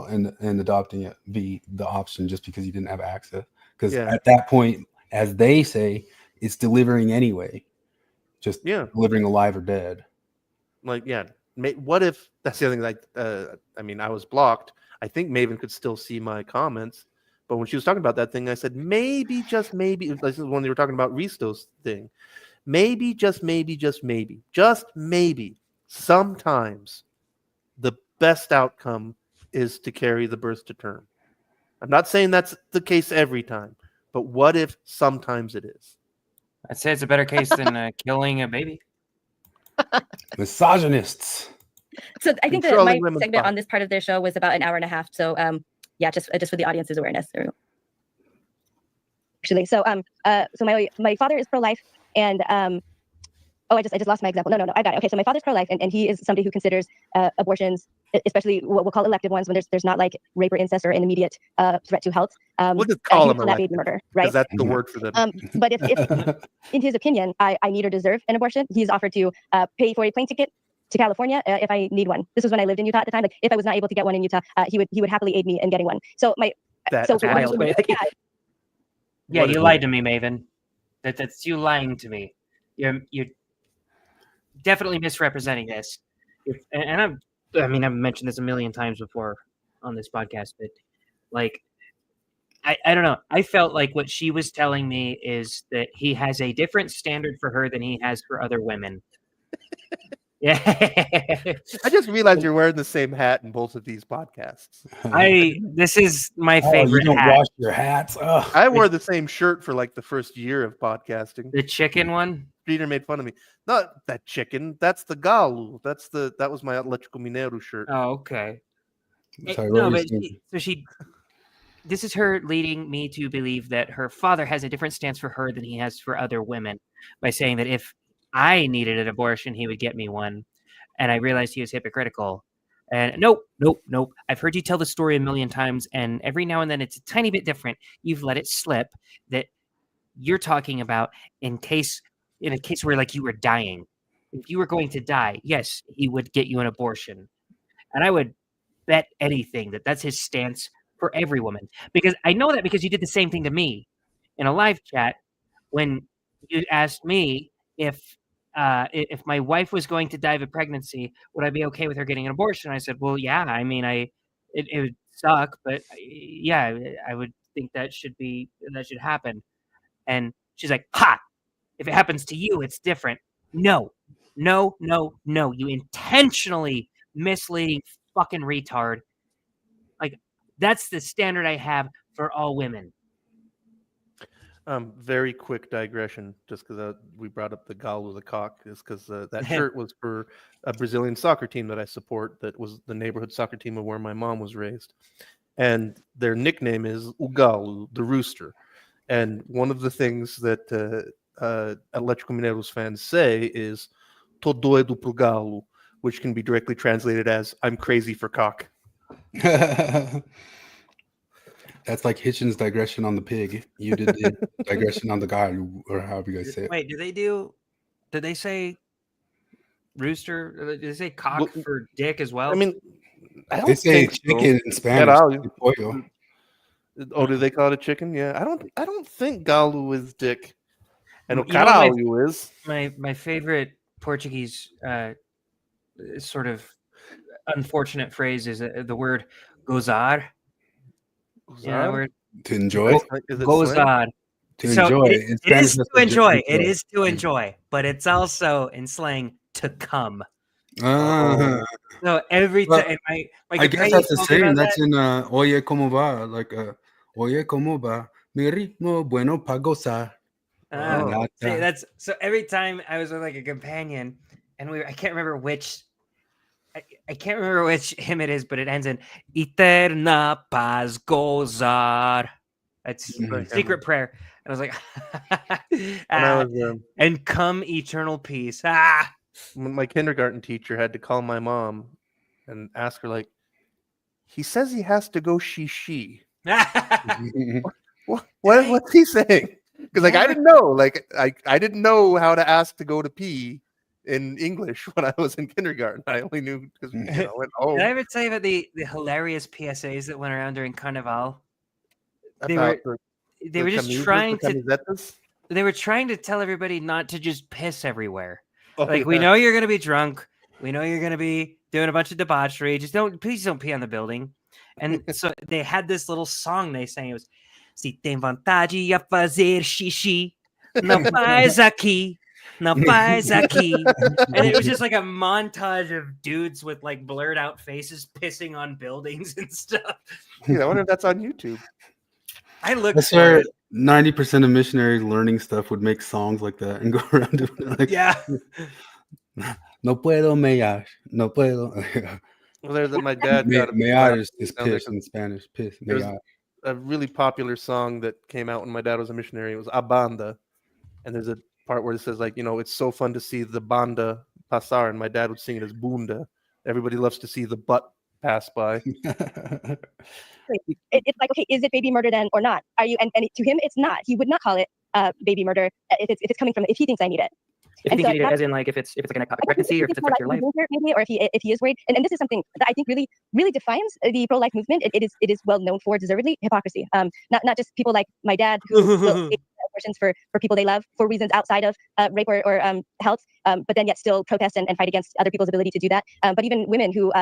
and adopting it be the option just because you didn't have access? Because at that point, as they say, it's delivering anyway, just delivering alive or dead. Like, what if that's the other thing? Like, I was blocked. I think Maven could still see my comments. But when she was talking about that thing, I said, maybe, just maybe, this is when they were talking about Risto's thing, maybe, just maybe, sometimes the best outcome is to carry the birth to term. I'm not saying that's the case every time, but what if sometimes it is? I'd say it's a better case than killing a baby. Misogynists. So I think that Controlling my women's segment on bodies. this part of their show was about an hour and a half. So yeah, just for the audience's awareness. Actually, so my father is pro-life, and I just lost my example. No, I got it. Okay, so my father's pro-life, and he is somebody who considers abortions, especially what we'll call elective ones, when there's not like rape or incest or an immediate threat to health. We'll just call them that baby murder, right? because that's the word for them. But if in his opinion, I need or deserve an abortion, he's offered to pay for a plane ticket to California if I need one. This was when I lived in Utah at the time. Like if I was not able to get one in Utah, he would happily aid me in getting one. So yeah, you lied to me, Maven. That's you lying to me. You're definitely misrepresenting this. And I've mentioned this a million times before on this podcast, but like, I don't know. I felt like what she was telling me is that he has a different standard for her than he has for other women. Yeah. I just realized you're wearing the same hat in both of these podcasts. This is my favorite you don't hat. wash your hats. Ugh. I wore the same shirt for like the first year of podcasting. The chicken one? Peter made fun of me. Not that chicken. That's the galu. That was my Electrical Mineiro shirt. Oh, okay. Sorry, No, but this is her leading me to believe that her father has a different stance for her than he has for other women by saying that if I needed an abortion, he would get me one. And I realized he was hypocritical. And nope. I've heard you tell the story a million times, and every now and then it's a tiny bit different. You've let it slip that you're talking about in a case where like you were dying. If you were going to die, yes, he would get you an abortion. And I would bet anything that that's his stance for every woman. Because I know that because you did the same thing to me in a live chat when you asked me if my wife was going to die of a pregnancy, would I be okay with her getting an abortion? I said, well, yeah. I mean, it would suck, but yeah, I would think that should happen. And she's like, ha! If it happens to you, it's different. No. You intentionally misleading fucking retard. Like, that's the standard I have for all women. Very quick digression, just because we brought up the galo, the cock, is because that shirt was for a Brazilian soccer team that I support. That was the neighborhood soccer team of where my mom was raised, and their nickname is o galo, the rooster. And one of the things that Electrical Mineiros fans say is "Tô doido pro galo," which can be directly translated as "I'm crazy for cock." That's like Hitchens' digression on the pig. You did the digression on the guy, or however you guys say it. Wait, did they say rooster? Did they say cock for dick as well? I mean, they say chicken in Spanish. Oh, do they call it a chicken? Yeah, I don't think galo is dick. And caralho is. My favorite Portuguese sort of unfortunate phrase is the word gozar. Yeah, word. To enjoy. Gozar. To enjoy. It is to enjoy. It is to enjoy, but it's also in slang to come. So every time, I guess that's the same. That's in Oye como va, like Oye como va, mi ritmo bueno pa gozar. That's so every time I was with like a companion, and I can't remember which. I can't remember which hymn it is, but it ends in Eterna paz gozar. That's secret prayer. And I was like, and come eternal peace. My kindergarten teacher had to call my mom and ask her, like, he says he has to go she. What's he saying? Because like I didn't know. Like I didn't know how to ask to go to pee in English when I was in kindergarten. I only knew because I went home. Did I ever tell you about the hilarious PSAs that went around during Carnival? They were just trying to tell everybody not to just piss everywhere. We know you're gonna be drunk. We know you're gonna be doing a bunch of debauchery. Please don't pee on the building. And so they had this little song they sang. It was "Se tem vontade a fazer xixi, não faz aqui." Now Zaki. And it was just like a montage of dudes with like blurred out faces pissing on buildings and stuff. Yeah, I wonder if that's on YouTube. I looked. That's where 90% of missionaries learning stuff would make songs like that and go around doing it. Like, yeah. No puedo mear. No puedo. Well, there's my dad got mear is down there piss in Spanish. Piss. There's Mear. a really popular song that came out when my dad was a missionary. It was A Banda. And there's a part where it says, like, it's so fun to see the banda pasar. And my dad would sing it as bunda. Everybody loves to see the butt pass by. It's like, okay, is it baby murder then or not? Are you? And to him, it's not. He would not call it baby murder if it's coming from, if he thinks I need it. If you think you need it, as in like if it's like an ectopic pregnancy or if it's affecting your life, maybe, or if he is worried. And this is something that I think really defines the pro-life movement. It is well known for, deservedly, hypocrisy. Not just people like my dad who will take abortions for people they love for reasons outside of rape or health, but then yet still protest and fight against other people's ability to do that. But even women who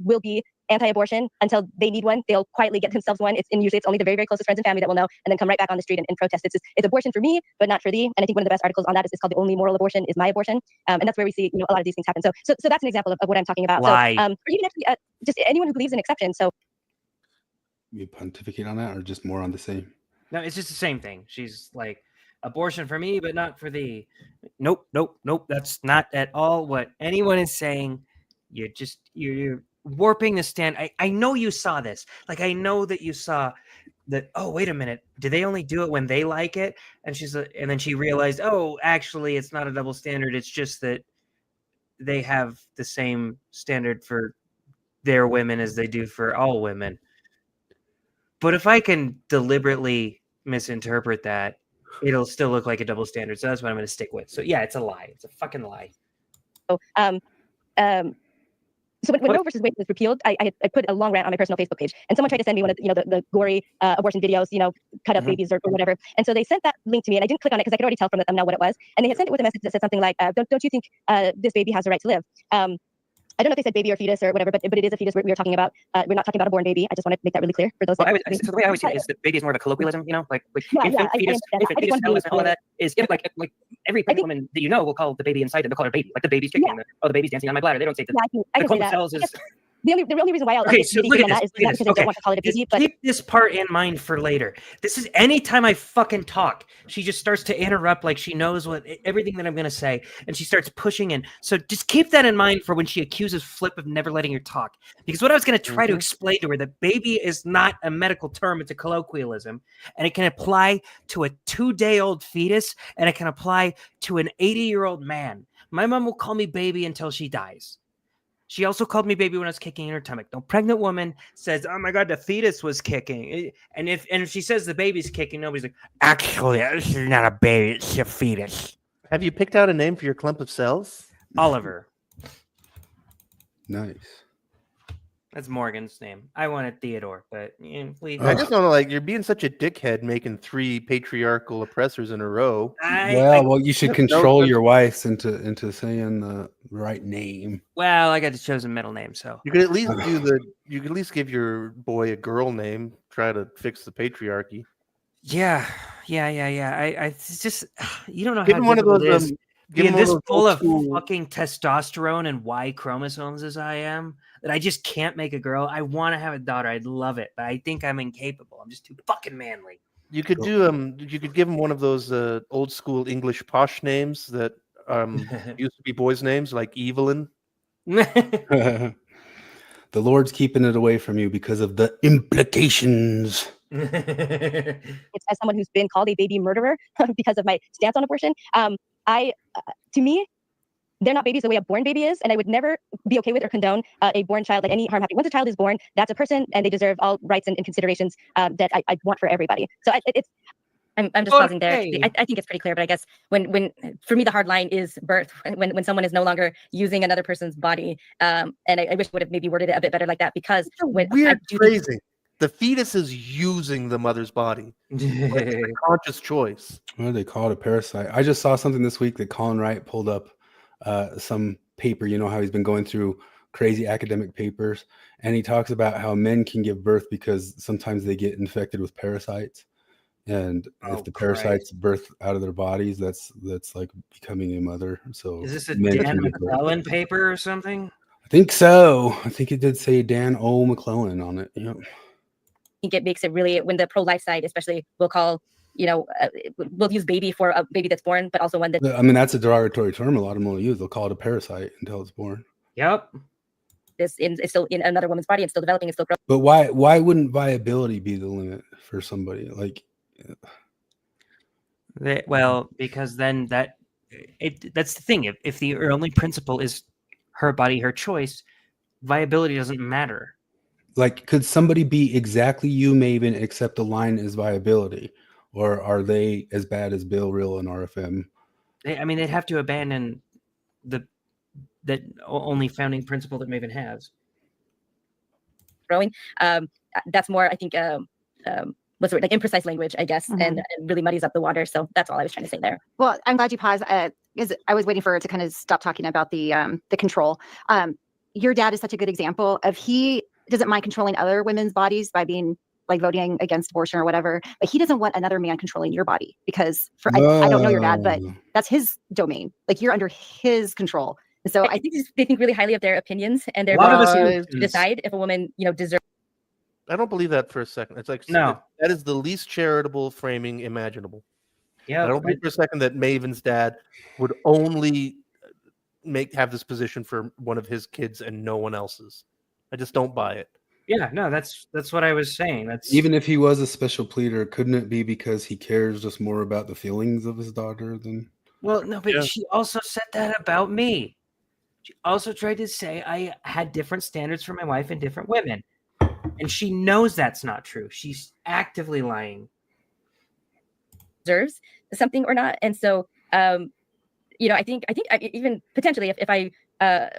will be anti-abortion until they need one, they'll quietly get themselves one. Usually it's only the very, very closest friends and family that will know, and then come right back on the street and protest. It's abortion for me, but not for thee. And I think one of the best articles on that is called "The Only Moral Abortion Is My Abortion," and that's where we see a lot of these things happen. So that's an example of what I'm talking about. Lie. So or even actually, just anyone who believes in exception. So You pontificate on that, or just more on the same? No, it's just the same thing. She's like, abortion for me, but not for thee. Nope. That's not at all what anyone is saying. You're warping the stand. I know you saw this. Like, I know that you saw that. Oh, wait a minute. Do they only do it when they like it? And and then she realized, oh, actually, it's not a double standard. It's just that they have the same standard for their women as they do for all women. But if I can deliberately misinterpret that, it'll still look like a double standard. So that's what I'm going to stick with. So yeah, it's a lie. It's a fucking lie. So when Roe versus Wade was repealed, I put a long rant on my personal Facebook page, and someone tried to send me one of the gory abortion videos, cut up babies or whatever. And so they sent that link to me, and I didn't click on it because I could already tell from the thumbnail what it was. And they had sent it with a message that said something like, "Don't you think this baby has the right to live?" I don't know if they said baby or fetus or whatever, but it is a fetus we are talking about. We're not talking about a born baby. I just want to make that really clear for those. So the way I always see it is that baby is more of a colloquialism, like infant, fetus, fetus, all of that is like every pregnant woman that will call the baby inside it, they'll call her baby. Like the baby's kicking, the baby's dancing on my bladder. They don't say that. The colon cells is. The only reason why I'll look at that is not because I don't want to call it a baby. But keep this part in mind for later. This is anytime I fucking talk, she just starts to interrupt like she knows everything that I'm going to say, and she starts pushing in. So just keep that in mind for when she accuses Flip of never letting her talk. Because what I was going to try to explain to her, that baby is not a medical term, it's a colloquialism, and it can apply to a 2-day-old fetus, and it can apply to an 80-year-old man. My mom will call me baby until she dies. She also called me baby when I was kicking in her stomach. No pregnant woman says, "Oh my God, the fetus was kicking." And if she says the baby's kicking, nobody's like, "Actually, this is not a baby; it's a fetus." Have you picked out a name for your clump of cells? Oliver. Nice. That's Morgan's name. I wanted Theodore, but please. I just don't know, like, you're being such a dickhead making 3 patriarchal oppressors in a row. Well, you should control your wife into saying the right name. Well, I got the chosen middle name, so you could at least you could at least give your boy a girl name. Try to fix the patriarchy. Yeah. I just, you don't know give how him one of those. Being this full of fucking testosterone and Y chromosomes as I am, that I just can't make a girl. I want to have a daughter. I'd love it, but I think I'm incapable. I'm just too fucking manly. You could do you could give him one of those old school English posh names that used to be boys' names, like Evelyn. The Lord's keeping it away from you because of the implications. It's as someone who's been called a baby murderer because of my stance on abortion. To me, they're not babies the way a born baby is, and I would never be okay with or condone a born child, like any harm happening. Once a child is born, that's a person, and they deserve all rights and considerations that I want for everybody. So I'm just pausing there. I think it's pretty clear, but I guess when for me the hard line is birth, when someone is no longer using another person's body, and I wish I would have maybe worded it a bit better like that, because weird phrasing. The fetus is using the mother's body. It's a conscious choice. What do they call it? A parasite. I just saw something this week that Colin Wright pulled up some paper. You know how he's been going through crazy academic papers, and he talks about how men can give birth because sometimes they get infected with parasites, and if the parasites birth out of their bodies, that's like becoming a mother. So is this a Dan McClellan paper or something? I think so. I think it did say Dan O. McClellan on it. Yep. I think it makes it really, when the pro-life side especially will call we'll use baby for a baby that's born, but also one that. I mean, that's a derogatory term a lot of them will use. They'll call it a parasite until it's born. Yep. It's still in another woman's body and still developing and still growing. But why wouldn't viability be the limit for somebody? Like, Well, because then that's the thing. If the only principle is her body, her choice, viability doesn't matter. Like, could somebody be exactly you, Maven, except the line is viability? Or are they as bad as Bill, Real, and RFM? They'd have to abandon that only founding principle that Maven has. Growing. That's more, I think, what's the word? Like imprecise language, I guess, and really muddies up the water. So that's all I was trying to say there. Well, I'm glad you paused because I was waiting for her to kind of stop talking about the control. Your dad is such a good example of he doesn't mind controlling other women's bodies by being like voting against abortion or whatever, but he doesn't want another man controlling your body because I don't know your dad, but that's his domain. Like you're under his control. And so I think they think really highly of their opinions and their ability to decide if a woman, deserves. I don't believe that for a second. It's like, no, that is the least charitable framing imaginable. Yeah, I don't believe for a second that Maven's dad would only have this position for one of his kids and no one else's. I just don't buy it. Yeah, no, that's what I was saying. That's even if he was a special pleader, couldn't it be because he cares just more about the feelings of his daughter than? Well, no, but she also said that about me. She also tried to say I had different standards for my wife and different women. And she knows that's not true. She's actively lying. Deserves something or not. And so, I think even potentially if I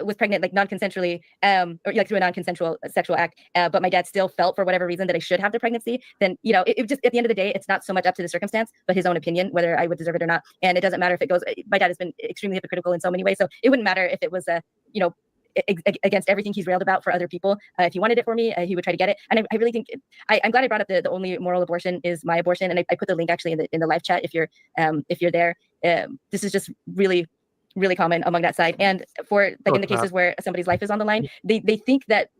was pregnant like non-consensually or like through a non-consensual sexual act, but my dad still felt for whatever reason that I should have the pregnancy, then it just at the end of the day it's not so much up to the circumstance but his own opinion whether I would deserve it or not. And it doesn't matter if it goes. My dad has been extremely hypocritical in so many ways, so it wouldn't matter if it was against everything he's railed about for other people. If he wanted it for me, he would try to get it. And I really think I'm glad I brought up the only moral abortion is my abortion, and I put the link actually in the live chat if you're there. This is just really common among that side. And for like in the cases where somebody's life is on the line, they think that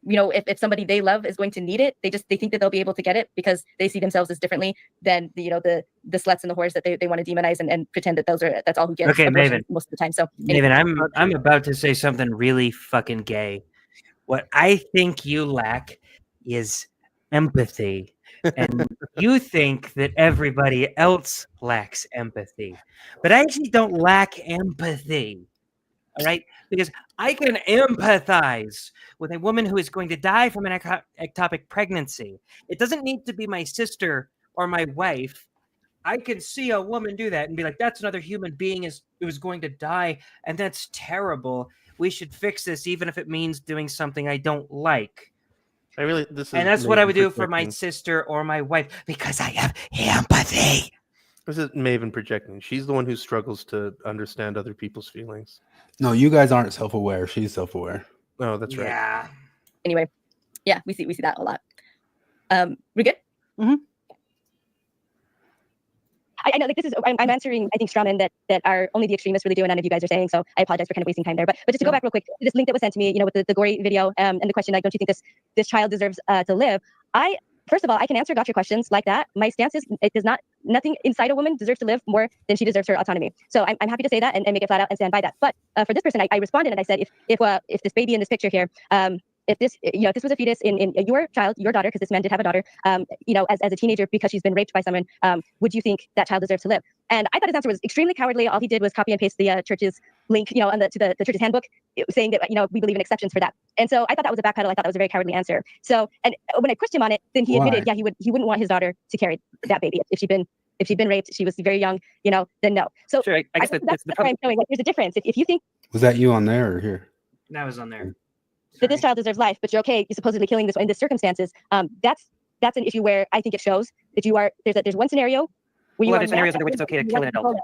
if somebody they love is going to need it, they think that they'll be able to get it because they see themselves as differently than the sluts and the whores that they want to demonize and pretend that that's all who gets Maven, most of the time. So Maven, I'm about to say something really fucking gay. What I think you lack is empathy. And you think that everybody else lacks empathy. But I actually don't lack empathy. All right? Because I can empathize with a woman who is going to die from an ectopic pregnancy. It doesn't need to be my sister or my wife. I can see a woman do that and be like, that's another human being who is going to die, and that's terrible. We should fix this, even if it means doing something I don't like. And that's what I would do for my sister or my wife because I have empathy. This is Maven projecting. She's the one who struggles to understand other people's feelings. No, you guys aren't self-aware. She's self-aware. Oh, that's right. Yeah. Anyway, yeah, we see that a lot. We good? Mm-hmm. I know, like this is I'm answering I think strawmen that are only the extremists really do, and none of you guys are saying. So I apologize for kind of wasting time there. But just to go back real quick, this link that was sent to me, with the gory video and the question like, don't you think this child deserves to live? First of all, I can answer gotcha questions like that. My stance is nothing inside a woman deserves to live more than she deserves her autonomy. So I'm happy to say that and make it flat out and stand by that. But for this person, I responded and I said, if this baby in this picture here, if this was a fetus in your child, your daughter, because this man did have a daughter, as a teenager because she's been raped by someone, would you think that child deserves to live? And I thought his answer was extremely cowardly. All he did was copy and paste the church's link, to the church's handbook, saying that we believe in exceptions for that. And so I thought that was a backpedal. I thought that was a very cowardly answer. So, and when I pushed him on it, then he admitted, he wouldn't want his daughter to carry that baby if she'd been raped. She was very young, then no. So sure, I guess that's why I'm showing. Like, there's a difference. If you think was that you on there or here? That was on there. That this child deserves life, but you're supposedly killing this in this circumstances. That's an issue where I think it shows that there's one scenario where there's scenarios under which it's okay to kill an adult.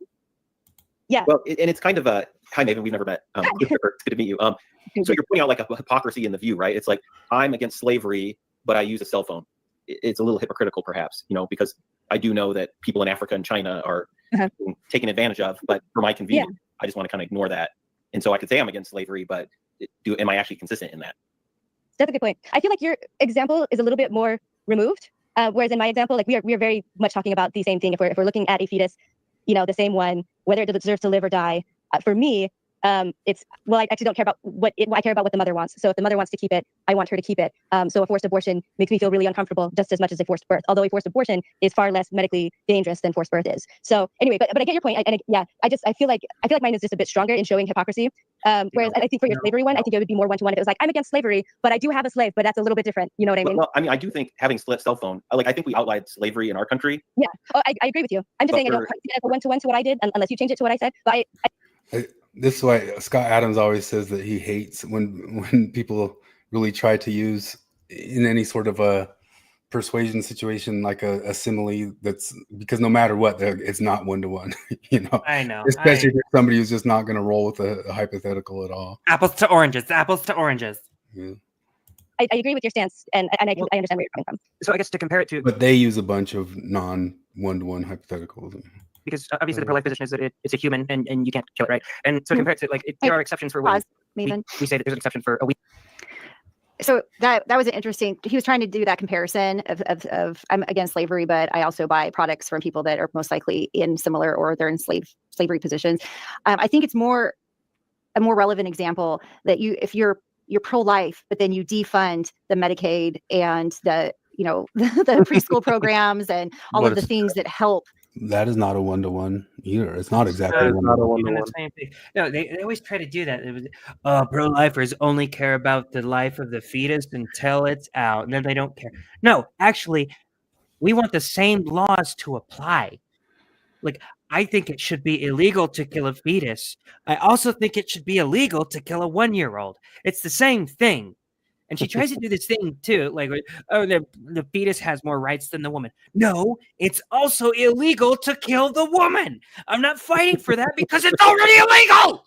Yeah. Well, and it's kind of a hi Maven, we've never met. Christopher, it's good to meet you. So you're pointing out like a hypocrisy in the view, right? It's like I'm against slavery, but I use a cell phone. It's a little hypocritical, perhaps, because I do know that people in Africa and China are taken advantage of, but for my convenience, I just want to kind of ignore that. And so I could say I'm against slavery, but am I actually consistent in that? That's a good point. I feel like your example is a little bit more removed Whereas in my example, like we are very much talking about the same thing. If we're looking at a fetus, the same one, whether it deserves to live or die. For me, it's I actually don't care about I care about what the mother wants. So if the mother wants to keep it, I want her to keep it. So a forced abortion makes me feel really uncomfortable just as much as a forced birth. Although a forced abortion is far less medically dangerous than forced birth is. So anyway, but I get your point. I feel like mine is just a bit stronger in showing hypocrisy. Whereas I think for your slavery one, I think it would be more one-to-one if it was like, I'm against slavery, but I do have a slave, but that's a little bit different. You know what I mean? Well, I do think having split cell phone, I think we outlawed slavery in our country. Yeah, I agree with you. I'm just saying I don't quite see it as a one-to-one to what I did unless you change it to what I said. But this is why Scott Adams always says that he hates when people really try to use in any sort of a persuasion situation like a simile, that's because no matter what, it's not one-to-one. I know, especially for somebody who's just not going to roll with a hypothetical at all. Apples to oranges. Yeah. I agree with your stance, and I understand where you're coming from. So I guess to compare it to, but they use a bunch of non-one-to-one hypotheticals. Because obviously the pro-life position is that it's a human and you can't kill it, right? And so compare it to there are exceptions for women. Maven. We say that there's an exception for a week. So that was an interesting. He was trying to do that comparison of I'm against slavery, but I also buy products from people that are most likely in similar or they're in slavery positions. I think it's a more relevant example that if you're pro-life, but then you defund the Medicaid and the the preschool programs and all of the things that help. That is not a one-to-one either. It's not exactly not a one-to-one. No, they always try to do that. It was, pro-lifers only care about the life of the fetus until it's out, and then they don't care. No, actually, we want the same laws to apply. Like, I think it should be illegal to kill a fetus. I also think it should be illegal to kill a 1-year-old. It's the same thing. And she tries to do this thing too, like, oh, the fetus has more rights than the woman. No, it's also illegal to kill the woman. I'm not fighting for that because it's already illegal.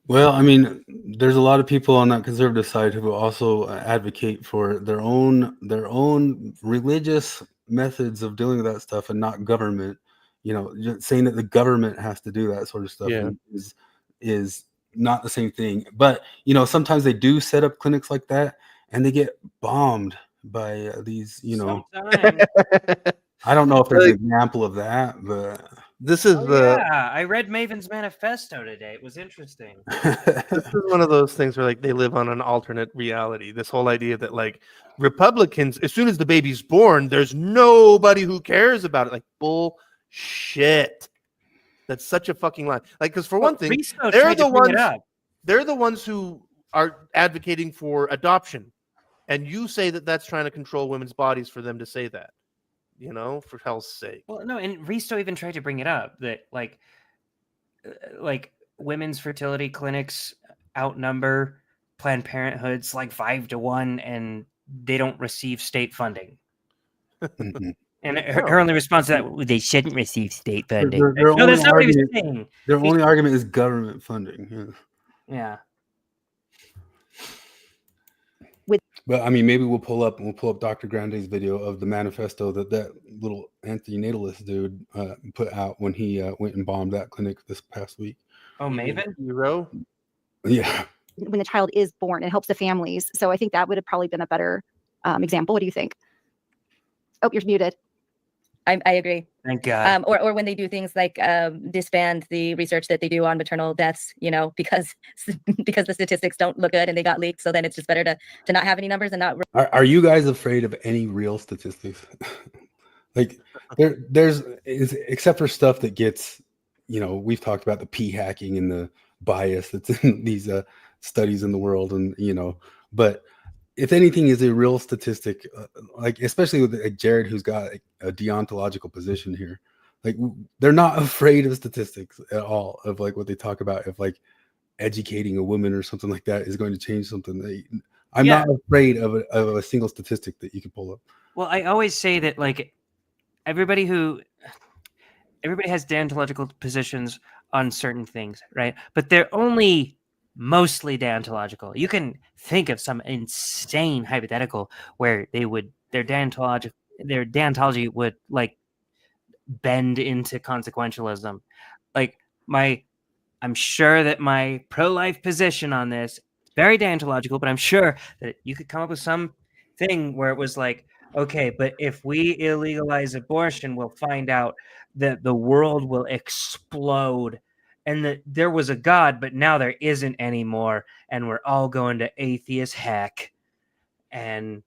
Well, I mean, there's a lot of people on that conservative side who also advocate for their own religious methods of dealing with that stuff and not government. Just saying that the government has to do that sort of stuff is not the same thing. But sometimes they do set up clinics like that and they get bombed by these I don't know if there's an example of that, but this is I read Maven's manifesto today. It was interesting. This is one of those things where they live on an alternate reality. This whole idea that Republicans, as soon as the baby's born, there's nobody who cares about it. Bullshit. That's such a fucking lie. Because for one thing, they're the ones who are advocating for adoption, and you say that that's trying to control women's bodies for them to say that. For hell's sake. Well, no, and Risto even tried to bring it up that women's fertility clinics outnumber Planned Parenthoods 5-1, and they don't receive state funding. And her only response to that, they shouldn't receive state funding. No, that's not what he was saying. Their only argument is government funding. Yeah. But I mean, maybe we'll pull up Dr. Grande's video of the manifesto that little anti-natalist dude put out when he went and bombed that clinic this past week. Oh, Maven? Hero? Yeah. When the child is born, it helps the families. So I think that would have probably been a better example. What do you think? Oh, you're muted. I agree. Thank God. Or when they do things like disband the research that they do on maternal deaths, because the statistics don't look good and they got leaked. So then it's just better to not have any numbers and not. Are you guys afraid of any real statistics? There's except for stuff that gets, we've talked about the p hacking and the bias that's in these studies in the world, and but. If anything is a real statistic, especially with Jared, who's got a deontological position here, they're not afraid of statistics at all, of what they talk about, if educating a woman or something like that is going to change something. I'm not afraid of a single statistic that you can pull up. Well, I always say that everybody has deontological positions on certain things, right? But they're only mostly deontological. You can think of some insane hypothetical where their deontology would bend into consequentialism. I'm sure that my pro-life position on this is very deontological, but I'm sure that you could come up with some thing where it was Okay, but if we illegalize abortion, we'll find out that the world will explode and that there was a God, but now there isn't anymore. And we're all going to atheist heck. And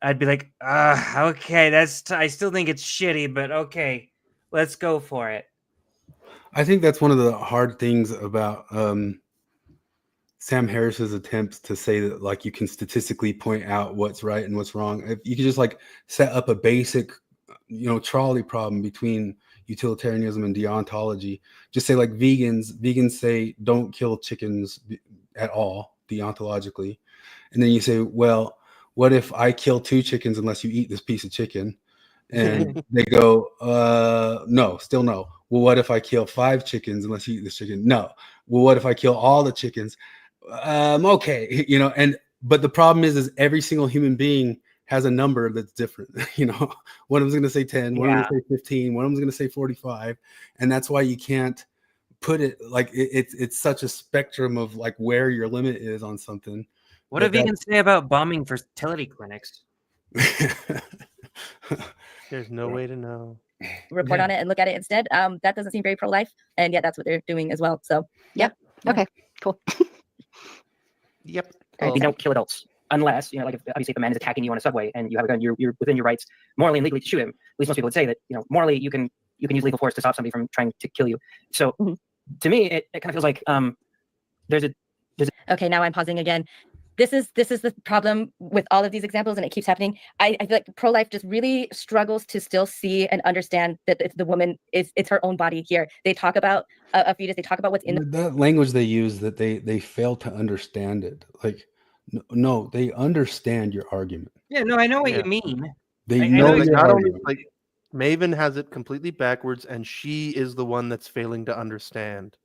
I'd be like, okay, I still think it's shitty, but okay, let's go for it. I think that's one of the hard things about Sam Harris's attempts to say that like you can statistically point out what's right and what's wrong. If you could just like set up a basic, trolley problem between utilitarianism and deontology. Just say like vegans say don't kill chickens at all deontologically, and then you say, well, what if I kill 2 chickens unless you eat this piece of chicken? And they go, no, still no. Well, what if I kill 5 chickens unless you eat this chicken? No. Well, what if I kill all the chickens? Okay, but the problem is every single human being has a number that's different. One of them's going to say 10, one of them's going to say 15, one of them's going to say 45, and that's why you can't put it like it's such a spectrum of like where your limit is on something. What do vegans say about bombing fertility clinics? There's no way to know. Report on it and look at it instead. That doesn't seem very pro-life, and yet that's what they're doing as well. So, yeah. Okay, cool. Yep. You don't kill adults unless, like obviously if a man is attacking you on a subway and you have a gun, you're within your rights morally and legally to shoot him. At least most people would say that, morally you can use legal force to stop somebody from trying to kill you. So to me, it kind of feels like there's a. Okay, now I'm pausing again. This is the problem with all of these examples, and it keeps happening. I feel like pro-life just really struggles to still see and understand that the woman it's her own body here. They talk about a fetus. They talk about what's in that language they use, that they fail to understand it. Like, no, they understand your argument. Yeah, no, I know what you mean. They know not only like Maven has it completely backwards, and she is the one that's failing to understand.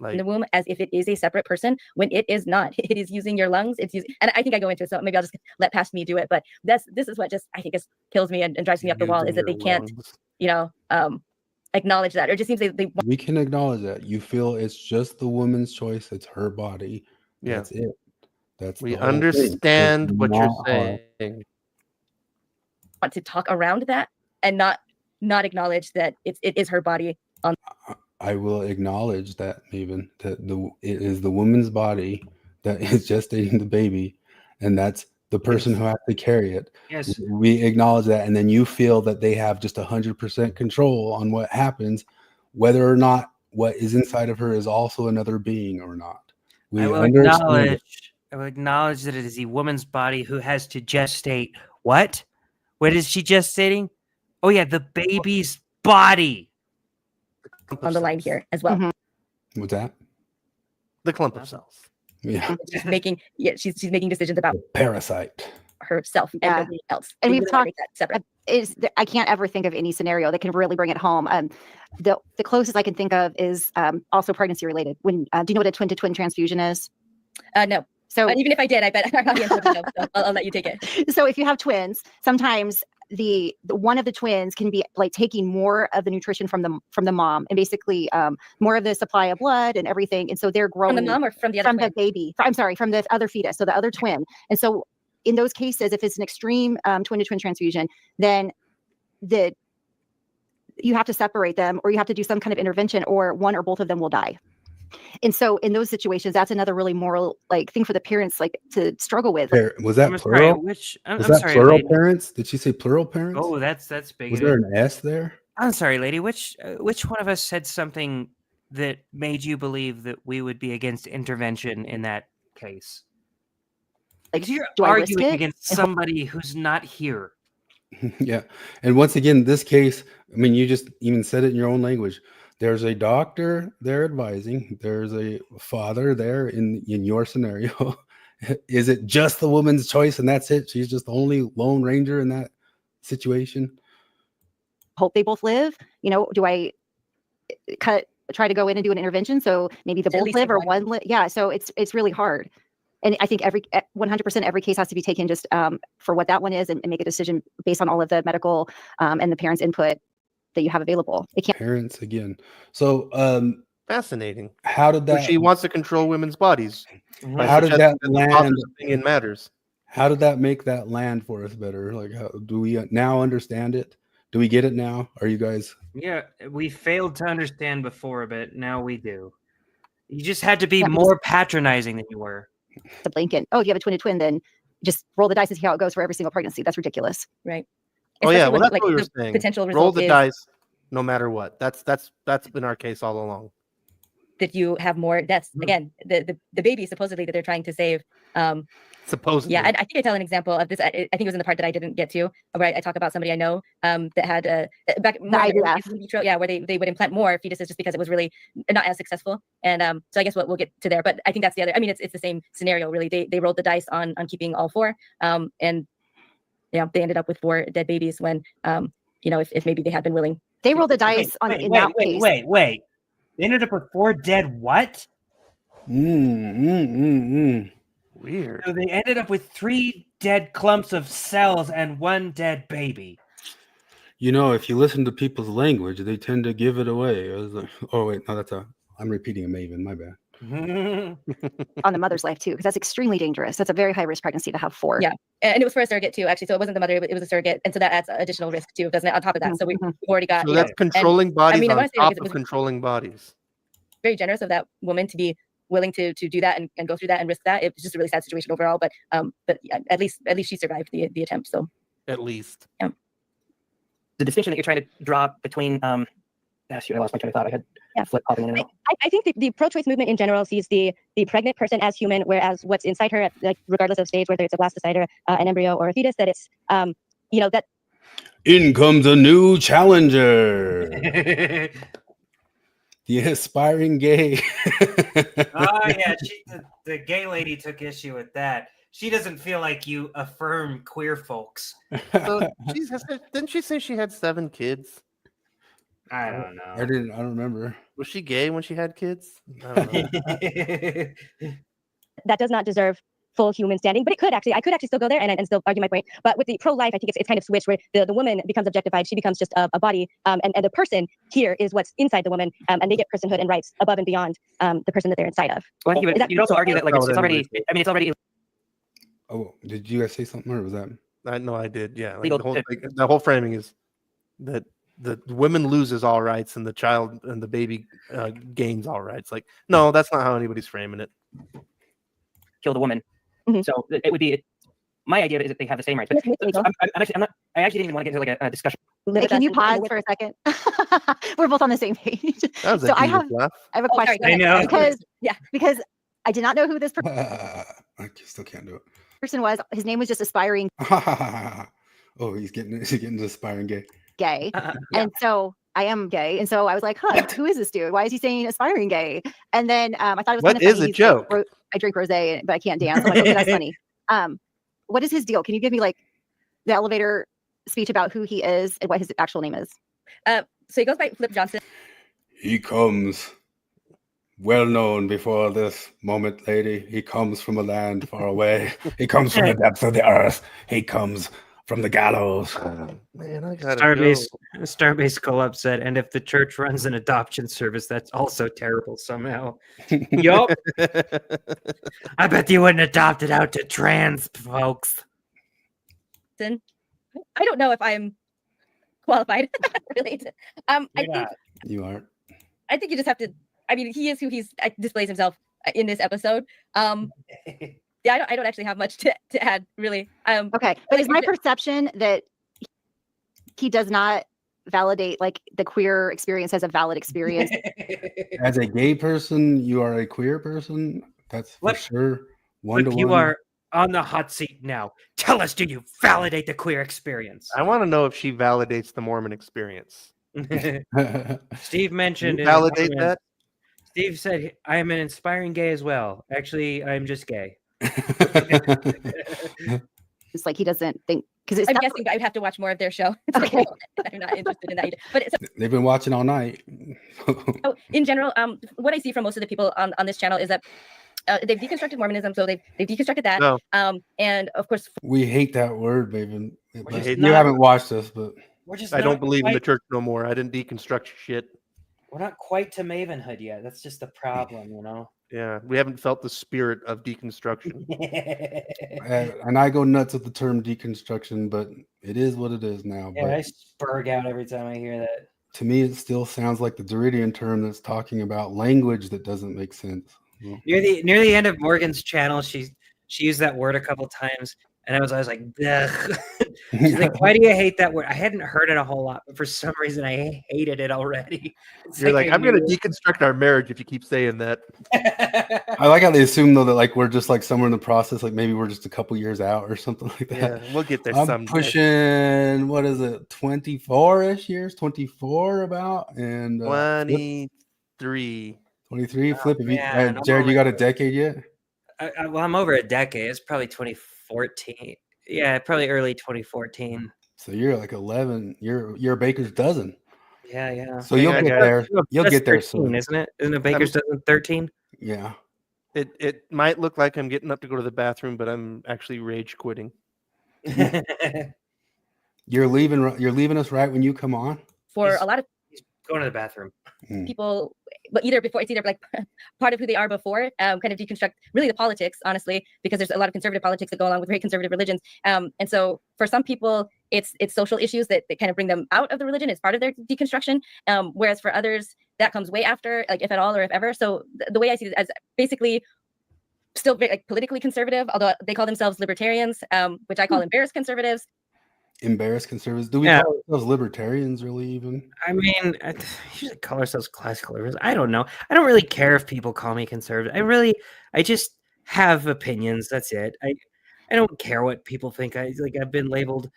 In the womb as if it is a separate person when it is not. It is using your lungs. It's using, and I think I go into it, so maybe I'll just let past me do it. But this is what just I think kills me and drives me up the wall, is that they can't, acknowledge that, or it just seems they. We can acknowledge that you feel it's just the woman's choice. It's her body. Yeah. That's it. We understand what you're saying. Want to talk around that and not acknowledge that it is her body. I will acknowledge that, Maven, that it is the woman's body that is gestating the baby, and that's the person who has to carry it. Yes. We acknowledge that, and then you feel that they have just 100% control on what happens, whether or not what is inside of her is also another being or not. I will acknowledge that it is the woman's body who has to gestate. What? What is she gestating? Oh yeah, the baby's body. On the line here as well. What's that? The clump of cells. Yeah. She's making making decisions about the parasite herself and nobody else. And we've talked separate. I can't ever think of any scenario that can really bring it home. The closest I can think of is also pregnancy related. When do you know what a twin-to-twin transfusion is? No. So even if I did, I bet our audience would know. So I'll let you take it. So if you have twins, sometimes the one of the twins can be like taking more of the nutrition from the mom, and basically more of the supply of blood and everything, and so they're growing from the mom or from the other the baby. I'm sorry, from the other fetus, so the other twin. And so in those cases, if it's an extreme twin-to-twin transfusion, then you have to separate them, or you have to do some kind of intervention, or one or both of them will die. And so in those situations, that's another really moral thing for the parents to struggle with. Was that plural? I'm sorry, plural lady. Parents? Did she say plural parents? Oh, that's big. Was there an S there? I'm sorry, lady. Which one of us said something that made you believe that we would be against intervention in that case? Like you're arguing against somebody who's not here. Yeah. And once again, this case, I mean, you just even said it in your own language. There's a doctor there advising. There's a father there in your scenario. Is it just the woman's choice and that's it? She's just the only lone ranger in that situation? Hope they both live. Do I try to go in and do an intervention so maybe the both live or one live? Yeah. So it's really hard. And I think 100% every case has to be taken just for what that one is, and make a decision based on all of the medical and the parents' input that you have available. It can't. Parents again. So fascinating. How did that? So she wants to control women's bodies. How did that land? Opinion matters. How did that make that land for us better? Like, how do we now understand it? Do we get it now? Are you guys? Yeah, we failed to understand before, but now we do. You just had to be more patronizing than you were. The blanket. Oh, do you have a twin? Then just roll the dice and see how it goes for every single pregnancy. That's ridiculous. Right. Oh yeah, Especially well when, that's like, what we were the saying. potential Roll result the is dice, no matter what. That's been our case all along. that you have more deaths. Again, the baby supposedly that they're trying to save. Supposedly. Yeah, I think I tell an example of this. I think it was in the part that I didn't get to, where I talk about somebody I know that had back more in vitro, where they would implant more fetuses just because it was really not as successful. And so I guess we'll get to there. But I think that's the other. I mean, it's the same scenario really. They rolled the dice on keeping all 4, and they ended up with 4 dead babies when if maybe they had been willing. They rolled the dice on in that case. Wait. They ended up with 4 dead what? Weird. So they ended up with 3 dead clumps of cells and 1 dead baby. You know, if you listen to people's language, they tend to give it away. I was like, oh wait, no, I'm repeating a Maven. My bad. On the mother's life too, because that's extremely dangerous. That's a very high risk pregnancy to have 4. Yeah, and it was for a surrogate too, actually. So it wasn't the mother; it was a surrogate, and so that adds additional risk too, doesn't it? On top of that, so we've already got. So that's controlling bodies on top of was controlling bodies. very generous of that woman to be willing to do that and go through that and risk that. It was just a really sad situation overall, but yeah, at least she survived the attempt. So at least. Yeah. The distinction that you're trying to draw between I lost my train of thought. I had flip hopping in and out. I think the pro-choice movement in general sees the pregnant person as human, whereas what's inside her, like regardless of stage, whether it's a blastocyte or an embryo or a fetus, that it's that. In comes a new challenger. The aspiring gay. Oh yeah, the gay lady took issue with that. She doesn't feel like you affirm queer folks. So didn't she say she had 7 kids? I don't know. I don't remember. Was she gay when she had kids? I don't know. That does not deserve full human standing, but I could actually still go there and still argue my point. But with the pro-life, I think it's kind of switched where the woman becomes objectified. She becomes just a body, and the person here is what's inside the woman, and they get personhood and rights above and beyond the person that they're inside of. Well, I think you could also argue that it's already. I mean, it's already. Oh, did you guys say something, or was that? No, I did. Yeah, Legal, the whole framing is that the woman loses all rights and the child and the baby gains all rights. Like, no, that's not how anybody's framing it. Kill the woman. Mm-hmm. So it would be. My idea is that they have the same rights. But so I'm not. I actually didn't even want to get into like a discussion. Hey, can you pause for a second? We're both on the same page. So I have a question. I know because I did not know who this I still can't do it. person was. His name was just aspiring. Oh, he's getting aspiring gay. And so I am gay, and so I was like, "Huh, who is this dude? Why is he saying aspiring gay?" And then I thought it was what kind of is funny. a joke? Like, I drink rosé, but I can't dance. I'm like, okay, that's funny. What is his deal? Can you give me like the elevator speech about who he is and what his actual name is? So he goes by Flip Johnson. He comes well known before this moment, lady. He comes from a land far away. He comes from the depths of the earth. He comes from the gallows. Man, I gotta Starbase Collab said, and if the church runs an adoption service, that's also terrible somehow. Yup. I bet you wouldn't adopt it out to trans folks. I don't know if I'm qualified really. I think You aren't. I think you just have to. I mean, he is who he displays himself in this episode. Yeah, I don't actually have much to add, really. Okay, but is my perception that he does not validate like the queer experience as a valid experience? As a gay person, you are a queer person. That's for sure. Look, you are on the hot seat now. Tell us, do you validate the queer experience? I want to know if she validates the Mormon experience. Steve mentioned you validate that. Steve said, I am an inspiring gay as well. Actually, I'm just gay. It's like he doesn't think because I'm guessing I would have to watch more of their show. Okay. I'm not interested in that. But they've been watching all night. In general, what I see from most of the people on this channel is that they've deconstructed Mormonism, so they've deconstructed that. No. And of course, we hate that word, Maven. You haven't watched this, but I don't believe in the church no more. I didn't deconstruct shit. We're not quite to Mavenhood yet. That's just the problem, you know. Yeah, we haven't felt the spirit of deconstruction. And I go nuts with the term deconstruction, but it is what it is now. Yeah, but I spurg out every time I hear that. To me, it still sounds like the Derridian term that's talking about language that doesn't make sense. Near the end of Morgan's channel, she used that word a couple times, and I was like, ugh. She's like, why do you hate that word? I hadn't heard it a whole lot, but for some reason I hated it already. You're like I'm going to deconstruct our marriage if you keep saying that. I like how they assume though that like we're just like somewhere in the process, like maybe we're just a couple years out or something like that. Yeah, we'll get there. I'm pushing, what is it, 24-ish years, 24 about, and 23. 23. Flip. Man, Jared, you got a decade yet? Well, I'm over a decade. It's probably 2014. Yeah, probably early 2014. So you're like 11. You're a baker's dozen. Yeah. So you'll get there. You'll get there soon, isn't it? Isn't a baker's dozen 13? Yeah. It might look like I'm getting up to go to the bathroom, but I'm actually rage quitting. You're leaving us right when you come on. For a lot of going to the bathroom. People, but it's either like part of who they are before, kind of deconstruct really the politics, honestly, because there's a lot of conservative politics that go along with very conservative religions. And so for some people, it's social issues that kind of bring them out of the religion. It's part of their deconstruction. Whereas for others, that comes way after, like if at all or if ever. So the way I see it as basically still very, like, politically conservative, although they call themselves libertarians, which I call embarrassed conservatives. Embarrassed conservatives? Do we call ourselves libertarians really even? I mean, I usually call ourselves classical liberals. I don't know. I don't really care if people call me conservative. I just have opinions. That's it. I don't care what people think. I've been labeled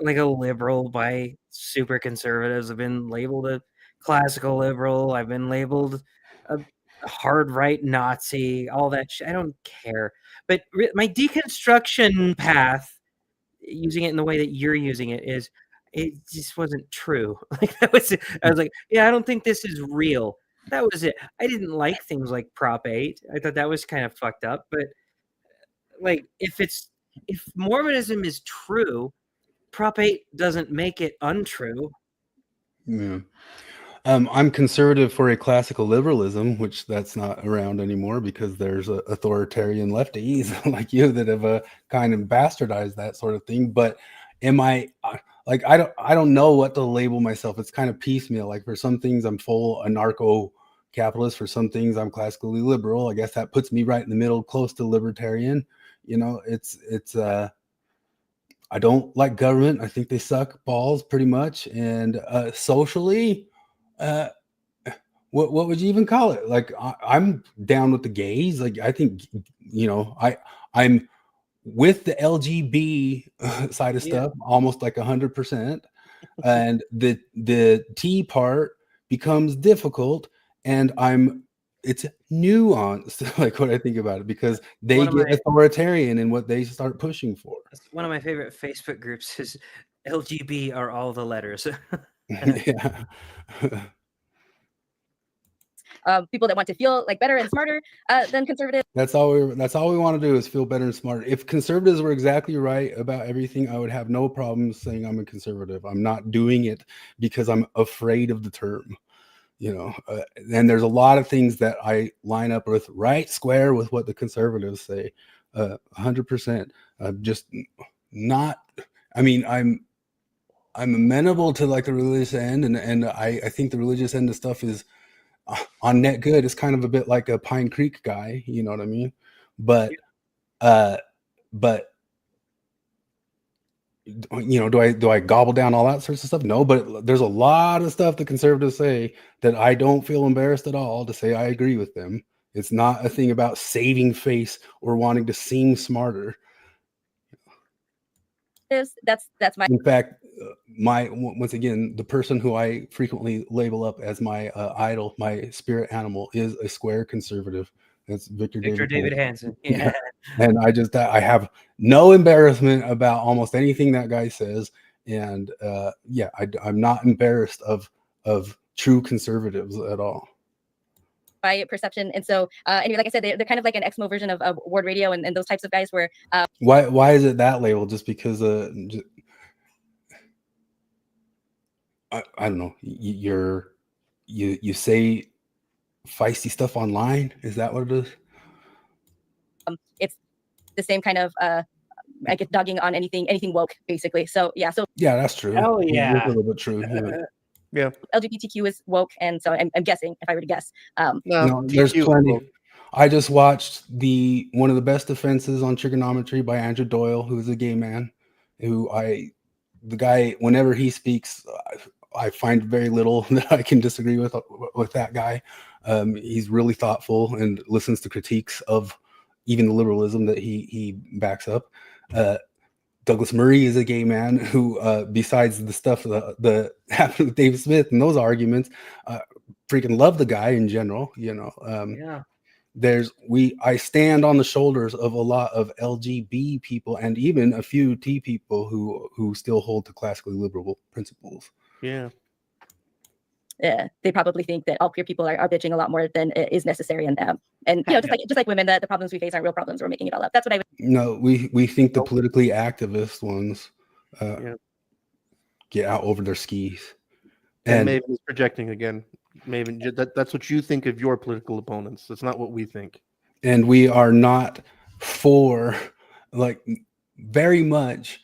like a liberal by super conservatives. I've been labeled a classical liberal. I've been labeled a hard right Nazi, all that shit. I don't care. But my deconstruction path, using it in the way that you're using it, just wasn't true. Like I was like, yeah, I don't think this is real. That was it. I didn't like things like Prop 8. I thought that was kind of fucked up. But like, if Mormonism is true, Prop 8 doesn't make it untrue. Yeah. I'm conservative for a classical liberalism, which that's not around anymore because there's authoritarian lefties like you that have kind of bastardized that sort of thing. But am I like, I don't know what to label myself. It's kind of piecemeal. Like for some things I'm full anarcho-capitalist. For some things I'm classically liberal. I guess that puts me right in the middle, close to libertarian. You know, it's I don't like government. I think they suck balls pretty much. And socially, what would you even call it? Like I'm down with the gays. Like I think, you know, I'm with the LGB side of stuff almost like 100%. And the T part becomes difficult, and it's nuanced, like what I think about it, because they get authoritarian in what they start pushing for. One of my favorite Facebook groups is LGB are all the letters. Yeah. People that want to feel like better and smarter than conservatives. That's all we want to do is feel better and smarter. If conservatives were exactly right about everything, I would have no problem saying I'm a conservative. I'm not doing it because I'm afraid of the term, you know. And there's a lot of things that I line up with right square with what the conservatives say, 100%. Just not. I mean, I'm amenable to like the religious end, and I think the religious end of stuff is on net good. It's kind of a bit like a Pine Creek guy, you know what I mean? But you know, do I gobble down all that sorts of stuff? No, but there's a lot of stuff the conservatives say that I don't feel embarrassed at all to say I agree with them. It's not a thing about saving face or wanting to seem smarter. That's my. In fact, once again, the person who I frequently label up as my idol, my spirit animal, is a square conservative. That's Victor David Hansen. Yeah. And I have no embarrassment about almost anything that guy says, and I'm not embarrassed of true conservatives at all. By perception. And so anyway, like I said, they're kind of like an Exmo version of Ward Radio and those types of guys where why is it that label? Just because I don't know, you say feisty stuff online. Is that what it is? It's the same kind of I get dogging on anything woke, basically. So yeah, that's true. Oh It's yeah, a little bit true. Yeah. LGBTQ is woke, and so I'm guessing, if I were to guess, No, there's TQ plenty. woke. I just watched one of the best defenses on trigonometry by Andrew Doyle, who's a gay man, the guy, whenever he speaks, I find very little that I can disagree with that guy. He's really thoughtful and listens to critiques of even the liberalism that he backs up. Douglas Murray is a gay man who, besides the stuff that happened with Dave Smith and those arguments, freaking love the guy in general. yeah. I stand on the shoulders of a lot of LGB people and even a few T people who still hold to classically liberal principles. Yeah. They probably think that all queer people are bitching a lot more than is necessary in them. And just like women, the problems we face aren't real problems. We're making it all up. That's what I would. No, we think the politically activist ones get out over their skis. And Maven is projecting again. Maven, that's what you think of your political opponents. That's not what we think. And we are not for, very much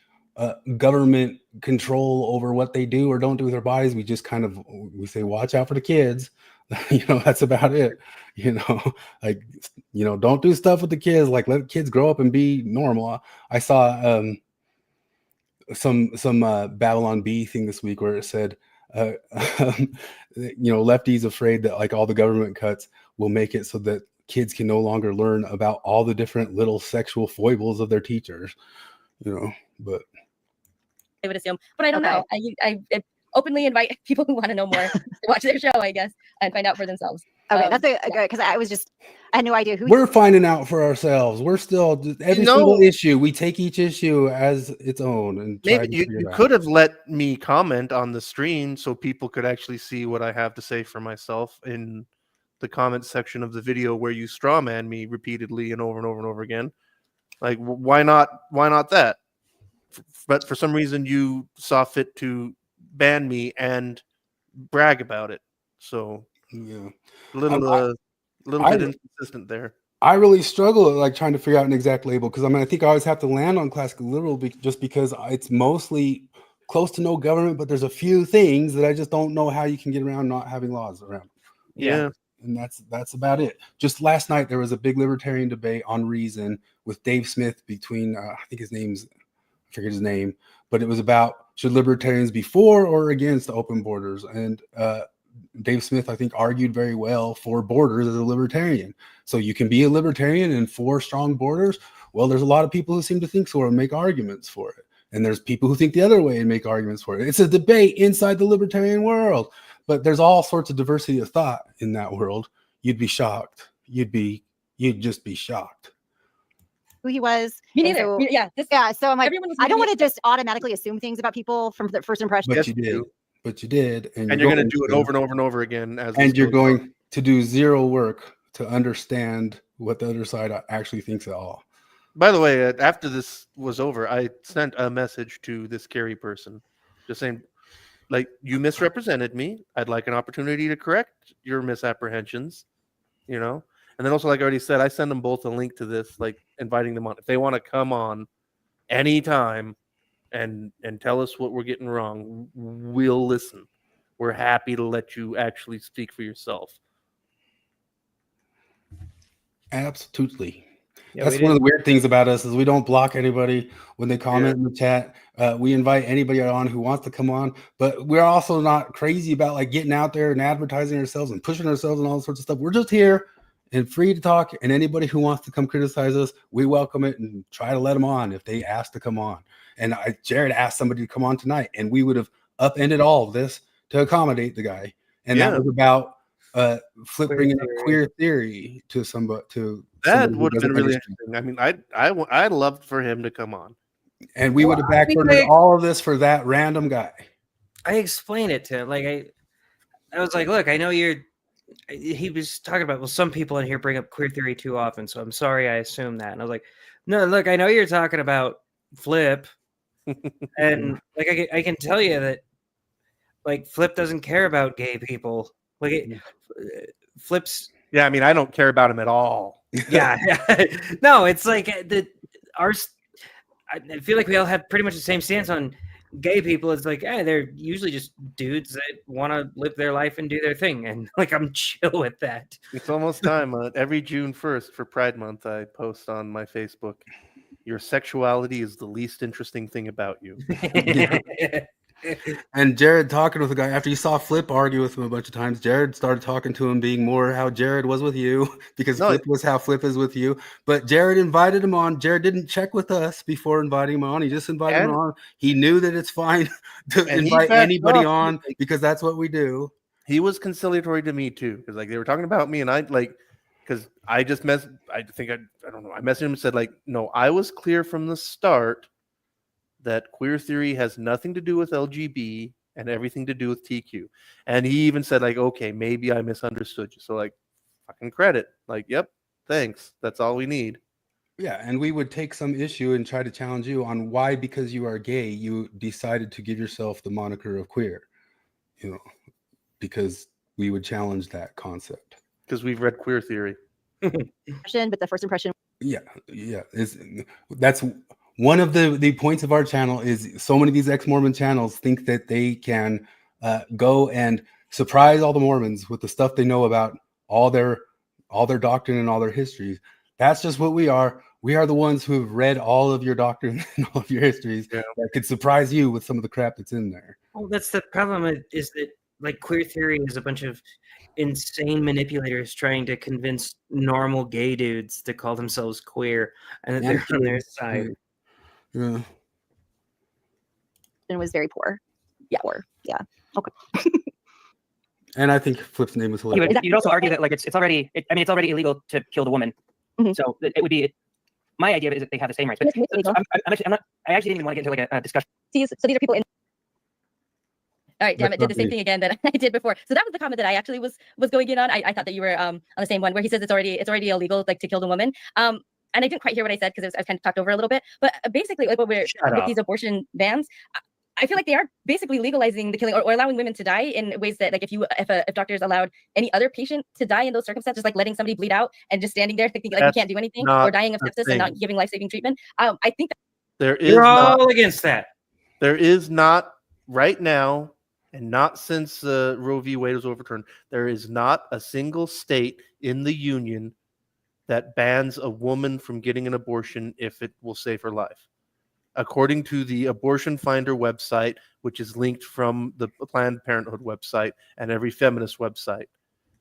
government control over what they do or don't do with their bodies. We just we say, watch out for the kids. That's about it. Don't do stuff with the kids. Let kids grow up and be normal. I saw some Babylon Bee thing this week where it said, lefties afraid that all the government cuts will make it so that kids can no longer learn about all the different little sexual foibles of their teachers. But I would assume, but I don't know. I openly invite people who want to know more to watch their show, I guess, and find out for themselves. Okay, that's good, because I had no idea who. We're finding out for ourselves. We're still every single issue. We take each issue as its own, and maybe you could have let me comment on the stream so people could actually see what I have to say for myself in the comment section of the video where you strawman me repeatedly and over and over and over again. Why not? Why not that? But for some reason, you saw fit to ban me and brag about it. So yeah, a little bit inconsistent there. I really struggle at trying to figure out an exact label, because I think I always have to land on classical liberal just because it's mostly close to no government, but there's a few things that I just don't know how you can get around not having laws around. Yeah. And that's about it. Just last night there was a big libertarian debate on Reason with Dave Smith between I forget his name, but it was about, should libertarians be for or against open borders? And Dave Smith, I think, argued very well for borders as a libertarian. So you can be a libertarian and for strong borders. Well, there's a lot of people who seem to think so and make arguments for it. And there's people who think the other way and make arguments for it. It's a debate inside the libertarian world, but there's all sorts of diversity of thought in that world. You'd be shocked. You'd just be shocked. Who he was. Me neither. So I'm like, I don't want to just automatically assume things about people from the first impression. But you did. And you're going to do it over and over and over again. And you're going to do zero work to understand what the other side actually thinks at all. By the way, after this was over, I sent a message to this Carrie person just saying, you misrepresented me. I'd like an opportunity to correct your misapprehensions, And then also, like I already said, I send them both a link to this, inviting them on. If they want to come on anytime and tell us what we're getting wrong, we'll listen. We're happy to let you actually speak for yourself. Absolutely. Yeah, that's one of the weird things about us is we don't block anybody when they comment in the chat. We invite anybody on who wants to come on, but we're also not crazy about getting out there and advertising ourselves and pushing ourselves and all sorts of stuff. We're just here and free to talk, and anybody who wants to come criticize us, we welcome it and try to let them on if they ask to come on. And Jared asked somebody to come on tonight, and we would have upended all of this to accommodate the guy. And that was about Flip bringing up queer theory to somebody. That would have been really interesting. I mean, I'd loved for him to come on, and we would have backburnered all of this for that random guy. I explained it to him. I was like, look, I know he was talking about, well, some people in here bring up queer theory too often, so I'm sorry I assumed that. And I was like, no, look, I know you're talking about Flip, and I can tell you that Flip doesn't care about gay people. Flip's. Yeah, I mean, I don't care about him at all. Yeah. No, it's like I feel like we all have pretty much the same stance on gay people. It's like, they're usually just dudes that want to live their life and do their thing. And like, I'm chill with that. It's almost time. Every June 1st for Pride Month, I post on my Facebook, your sexuality is the least interesting thing about you. And Jared talking with a guy after you saw Flip argue with him a bunch of times. Jared started talking to him, being more how Jared was with you because Flip was how Flip is with you. But Jared invited him on. Jared didn't check with us before inviting him on. He just invited him on. He knew that it's fine to invite anybody on because that's what we do. He was conciliatory to me too, because like they were talking about me, and I like because I just I don't know. I messaged him and said like, no, I was clear from the start that queer theory has nothing to do with LGB and everything to do with TQ. And he even said like, okay, maybe I misunderstood you. So like, fucking credit. Like, yep, thanks. That's all we need. Yeah, and we would take some issue and try to challenge you on why, because you are gay, you decided to give yourself the moniker of queer. You know, because we would challenge that concept. Because we've read queer theory. But the first impression. Yeah, that's one of the points of our channel is so many of these ex-Mormon channels think that they can go and surprise all the Mormons with the stuff they know about all their doctrine and all their histories. That's just what we are. We are the ones who have read all of your doctrine and all of your histories that could surprise you with some of the crap that's in there. Well, that's the problem is that like queer theory is a bunch of insane manipulators trying to convince normal gay dudes to call themselves queer and that they're on their side. Yeah. And was very poor. Yeah. Okay. And I think Flip's name was hilarious. You'd also argue that like it's already illegal to kill the woman. Mm-hmm. So it would be. My idea is that they have the same rights. But I actually didn't even want to get into like a discussion. So these are people in. All right, damn it, did the same thing again that I did before. So that was the comment that I actually was going in on. I thought that you were on the same one where he says it's already illegal like to kill the woman. And I didn't quite hear what I said because I was kind of talked over a little bit. But basically, like what we're with these abortion bans, I feel like they are basically legalizing the killing or allowing women to die in ways that, like, if doctors allowed any other patient to die in those circumstances, like letting somebody bleed out and just standing there thinking like you can't do anything, or dying of sepsis and not giving life-saving treatment. I think you're all against that. There is not right now, and not since Roe v. Wade was overturned. There is not a single state in the union that bans a woman from getting an abortion if it will save her life. According to the Abortion Finder website, which is linked from the Planned Parenthood website and every feminist website,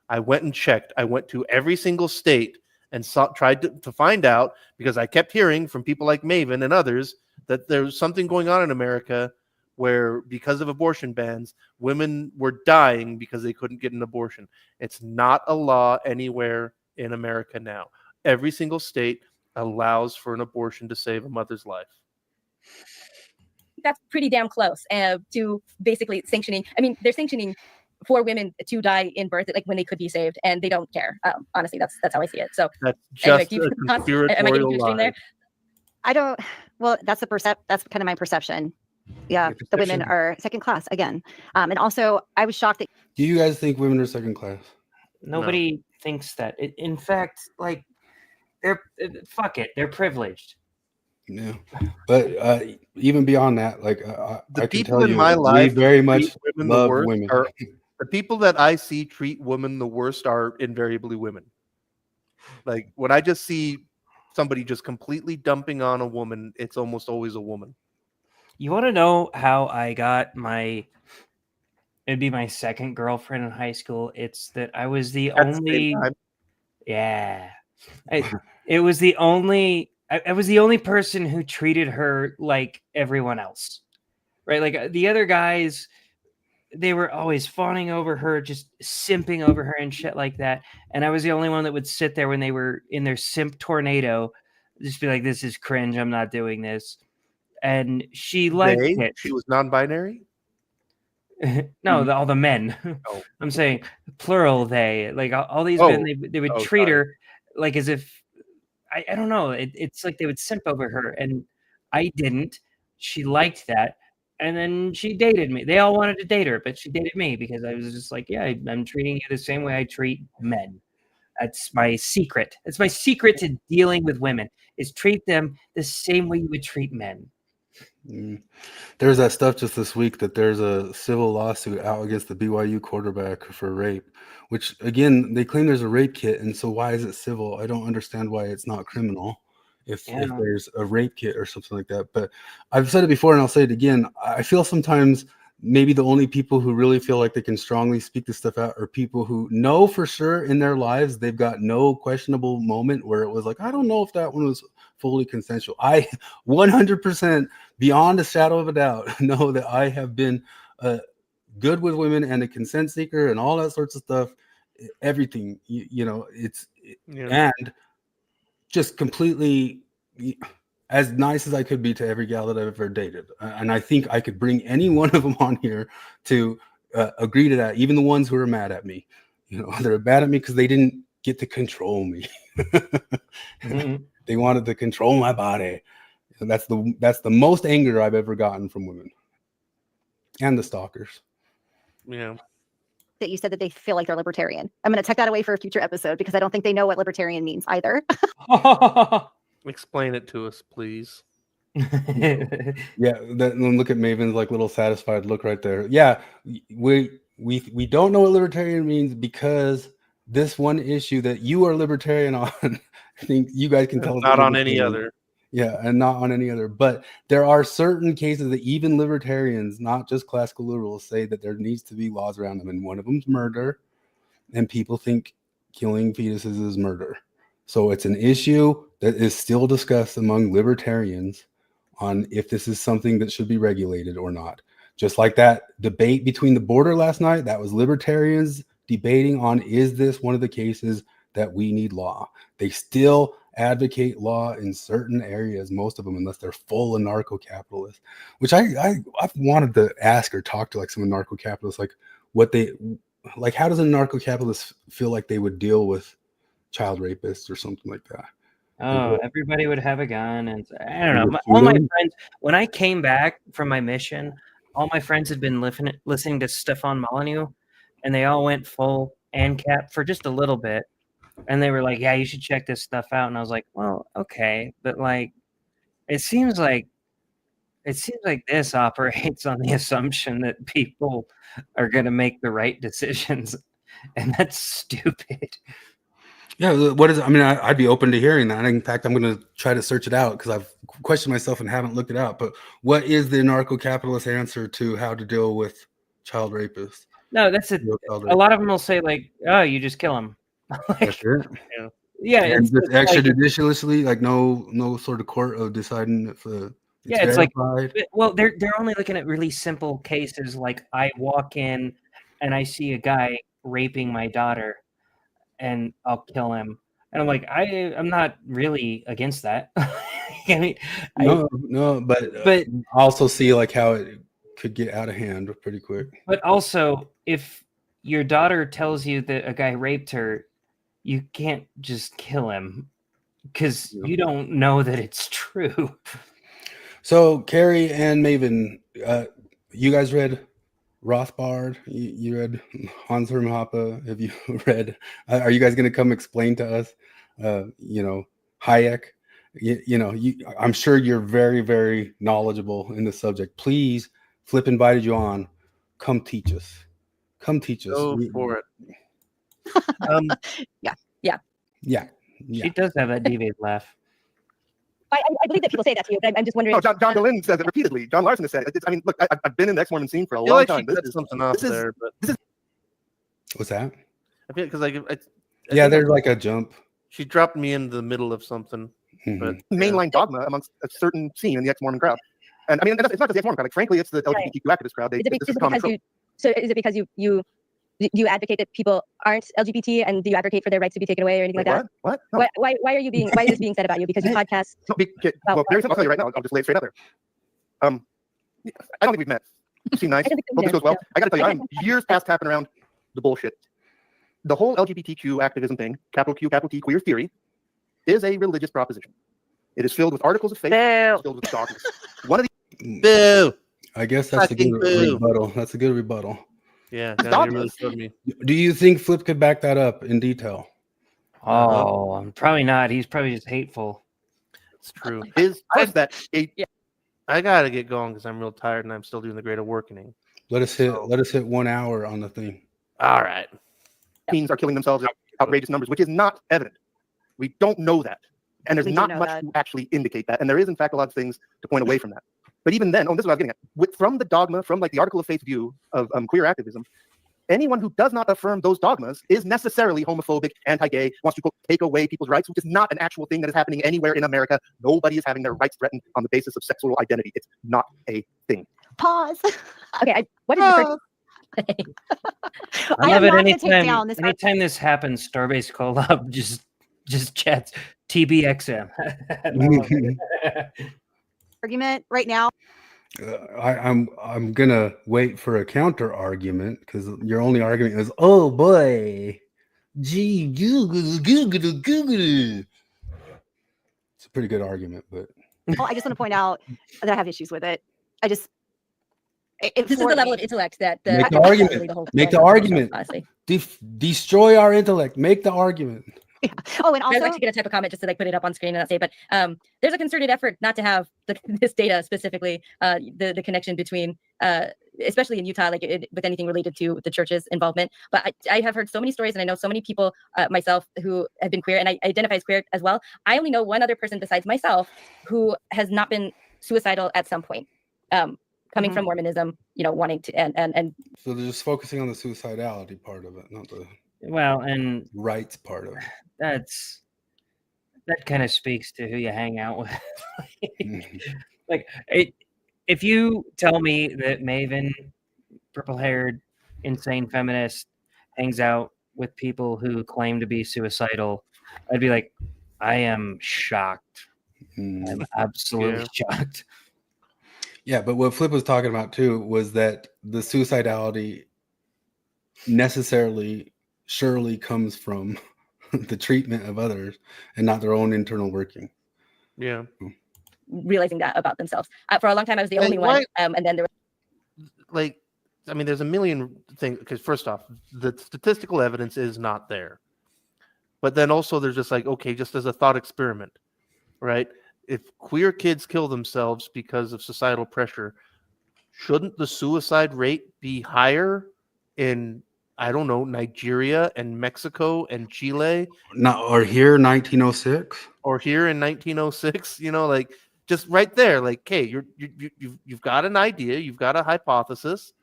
I went and checked. I went to every single state and tried to find out, because I kept hearing from people like Maven and others that there's something going on in America where, because of abortion bans, women were dying because they couldn't get an abortion. It's not a law anywhere in America now. Every single state allows for an abortion to save a mother's life. That's pretty damn close to basically sanctioning. I mean, they're sanctioning for women to die in birth, like when they could be saved, and they don't care. Honestly, that's how I see it. So that's just a conspiratorial lie. I don't. Well, that's That's kind of my perception. Yeah, the women are second class again, and also I was shocked that. Do you guys think women are second class? Nobody thinks that. In fact, like they're they're privileged. Yeah, but even beyond that, like the people in my life very much love women. The people that I see treat women the worst are invariably women. Like when I just see somebody just completely dumping on a woman, it's almost always a woman. You want to know how I got it'd be my second girlfriend in high school. It's that I was the only. Yeah, it was the only. I was the only person who treated her like everyone else, right? Like the other guys, they were always fawning over her, just simping over her and shit like that. And I was the only one that would sit there when they were in their simp tornado, just be like, "This is cringe. I'm not doing this." And she liked it. She was non-binary? No, all the men. Oh. I'm saying plural they. Like all these men, they would treat her like as if, I don't know. It's like they would simp over her, and I didn't. She liked that, And then she dated me. They all wanted to date her, but she dated me because I was just like, yeah, I'm treating you the same way I treat men. That's my secret. It's my secret to dealing with women is treat them the same way you would treat men. There's that stuff just this week that there's a civil lawsuit out against the BYU quarterback for rape, which again, they claim there's a rape kit. And so why is it civil? I don't understand why it's not criminal if there's a rape kit or something like that. But I've said it before and I'll say it again. I feel sometimes maybe the only people who really feel like they can strongly speak this stuff out are people who know for sure in their lives they've got no questionable moment where it was like, I don't know if that one was fully consensual. I 100% beyond a shadow of a doubt know that I have been good with women and a consent seeker and all that sorts of stuff. Everything, and just completely as nice as I could be to every gal that I've ever dated. And I think I could bring any one of them on here to agree to that. Even the ones who are mad at me, they're mad at me because they didn't get to control me. They wanted to control my body. And that's the most anger I've ever gotten from women and the stalkers. Yeah. That you said that they feel like they're libertarian. I'm going to tuck that away for a future episode because I don't think they know what libertarian means either. Explain it to us, please. Yeah, look at Maven's like little satisfied look right there. Yeah, we don't know what libertarian means because this one issue that you are libertarian on, I think you guys can tell us. Not on any other. Yeah, and not on any other. But there are certain cases that even libertarians, not just classical liberals, say that there needs to be laws around them. And one of them is murder. And people think killing fetuses is murder. So it's an issue that is still discussed among libertarians on if this is something that should be regulated or not. Just like that debate between the border last night, that was libertarians debating on, is this one of the cases that we need law? They still advocate law in certain areas, most of them, unless they're full of narco-capitalists, which I've wanted to ask or talk to like some narco-capitalists, like how does a narco-capitalist feel like they would deal with child rapists or something like that? Oh, everybody would have a gun, and I don't know. All my friends, when I came back from my mission, all my friends had been listening to Stefan Molyneux, and they all went full ANCAP for just a little bit. And they were like, yeah, you should check this stuff out. And I was like, well, okay. But like, it seems like this operates on the assumption that people are going to make the right decisions. And that's stupid. Yeah. What is it? I mean, I'd be open to hearing that. In fact, I'm going to try to search it out because I've questioned myself and haven't looked it out. But what is the narco-capitalist answer to how to deal with child rapists? No, that's it. A lot of them will say like, oh, you just kill them. Like, yeah, it's extrajudicially, like no sort of court of deciding if it's verified. Like, well, they're only looking at really simple cases. Like I walk in and I see a guy raping my daughter, and I'll kill him. And I'm like, I'm not really against that. I mean, but also see like how it could get out of hand pretty quick. But also, if your daughter tells you that a guy raped her, you can't just kill him because you don't know that it's true. So Carrie and Maven, you guys read Rothbard? You read Hans Hermann Hoppe? Have you read? Are you guys going to come explain to us? Hayek. I'm sure you're very, very knowledgeable in the subject. Please, Flip invited you on. Come teach us. Come teach us. Go for it. Yeah. She does have that deviant laugh. I believe that people say that to you, but I'm just wondering. Oh, John Dehlin says it repeatedly. John Larson has said it. I mean, look, I've been in the ex-Mormon scene for a long time. This is something off there, but what's that? I feel because there's like a jump. She dropped me in the middle of something. Mm-hmm. But mainline dogma amongst a certain scene in the ex-Mormon crowd, and I mean, it's not just the ex-Mormon crowd. Like, frankly, it's the LGBTQ activist crowd. Is it because you advocate that people aren't LGBT, and do you advocate for their rights to be taken away or anything like that? What? No. Why is this being said about you? Because you podcast. No, well, very simple. I'll tell you right now. I'll just lay it straight out there. I don't think we've met. You seem nice. Hope this goes well. I got to tell you, I'm years past tapping around the bullshit. The whole LGBTQ activism thing, capital Q, capital T, queer theory, is a religious proposition. It is filled with articles of faith. It's filled with dogmas. One of the I guess that's a good rebuttal. That's a good rebuttal. Yeah, now you really showed me. Do you think Flip could back that up in detail? Oh, probably not. He's probably just hateful. It's true. I gotta get going because I'm real tired and I'm still doing the Great Awakening. Let us hit 1 hour on the thing. All right. Teens are killing themselves in outrageous numbers, which is not evident. We don't know that. And there's not much to actually indicate that. And there is, in fact, a lot of things to point away from that. But even then, this is what I was getting at. From the dogma, from like the article of faith view of queer activism, anyone who does not affirm those dogmas is necessarily homophobic, anti-gay, wants to take away people's rights, which is not an actual thing that is happening anywhere in America. Nobody is having their rights threatened on the basis of sexual identity. It's not a thing. Pause. Okay, what did you I love it anytime this happens, Starbase Collab just chats TBXM. Argument right now. I'm gonna wait for a counter argument because your only argument is, oh boy, gee, Google. It's a pretty good argument, but I just want to point out that I have issues with it. This is the level of intellect that make the argument. Make the argument. Destroy our intellect. Make the argument. Yeah. Oh, and also, I was actually going to type a comment just to put it up on screen and not say, but there's a concerted effort not to have this data specifically, the connection between, especially in Utah, with anything related to the church's involvement. But I have heard so many stories, and I know so many people myself who have been queer, and I identify as queer as well. I only know one other person besides myself who has not been suicidal at some point, coming from Mormonism, wanting to, and so they're just focusing on the suicidality part of it, not the and rights part of it. That kind of speaks to who you hang out with. If you tell me that Maven, purple-haired, insane feminist, hangs out with people who claim to be suicidal, I'd be like, I am shocked. I'm absolutely shocked. Yeah, but what Flip was talking about too was that the suicidality surely comes from the treatment of others and not their own internal working. Yeah. Realizing that about themselves. For a long time, I was the only one. And then there was there's a million things, because first off, the statistical evidence is not there. But then also there's just just as a thought experiment, right? If queer kids kill themselves because of societal pressure, shouldn't the suicide rate be higher in, I don't know, Nigeria and Mexico and Chile? Or here in 1906? Or here in 1906, just right there, hey, you've got an idea, you've got a hypothesis.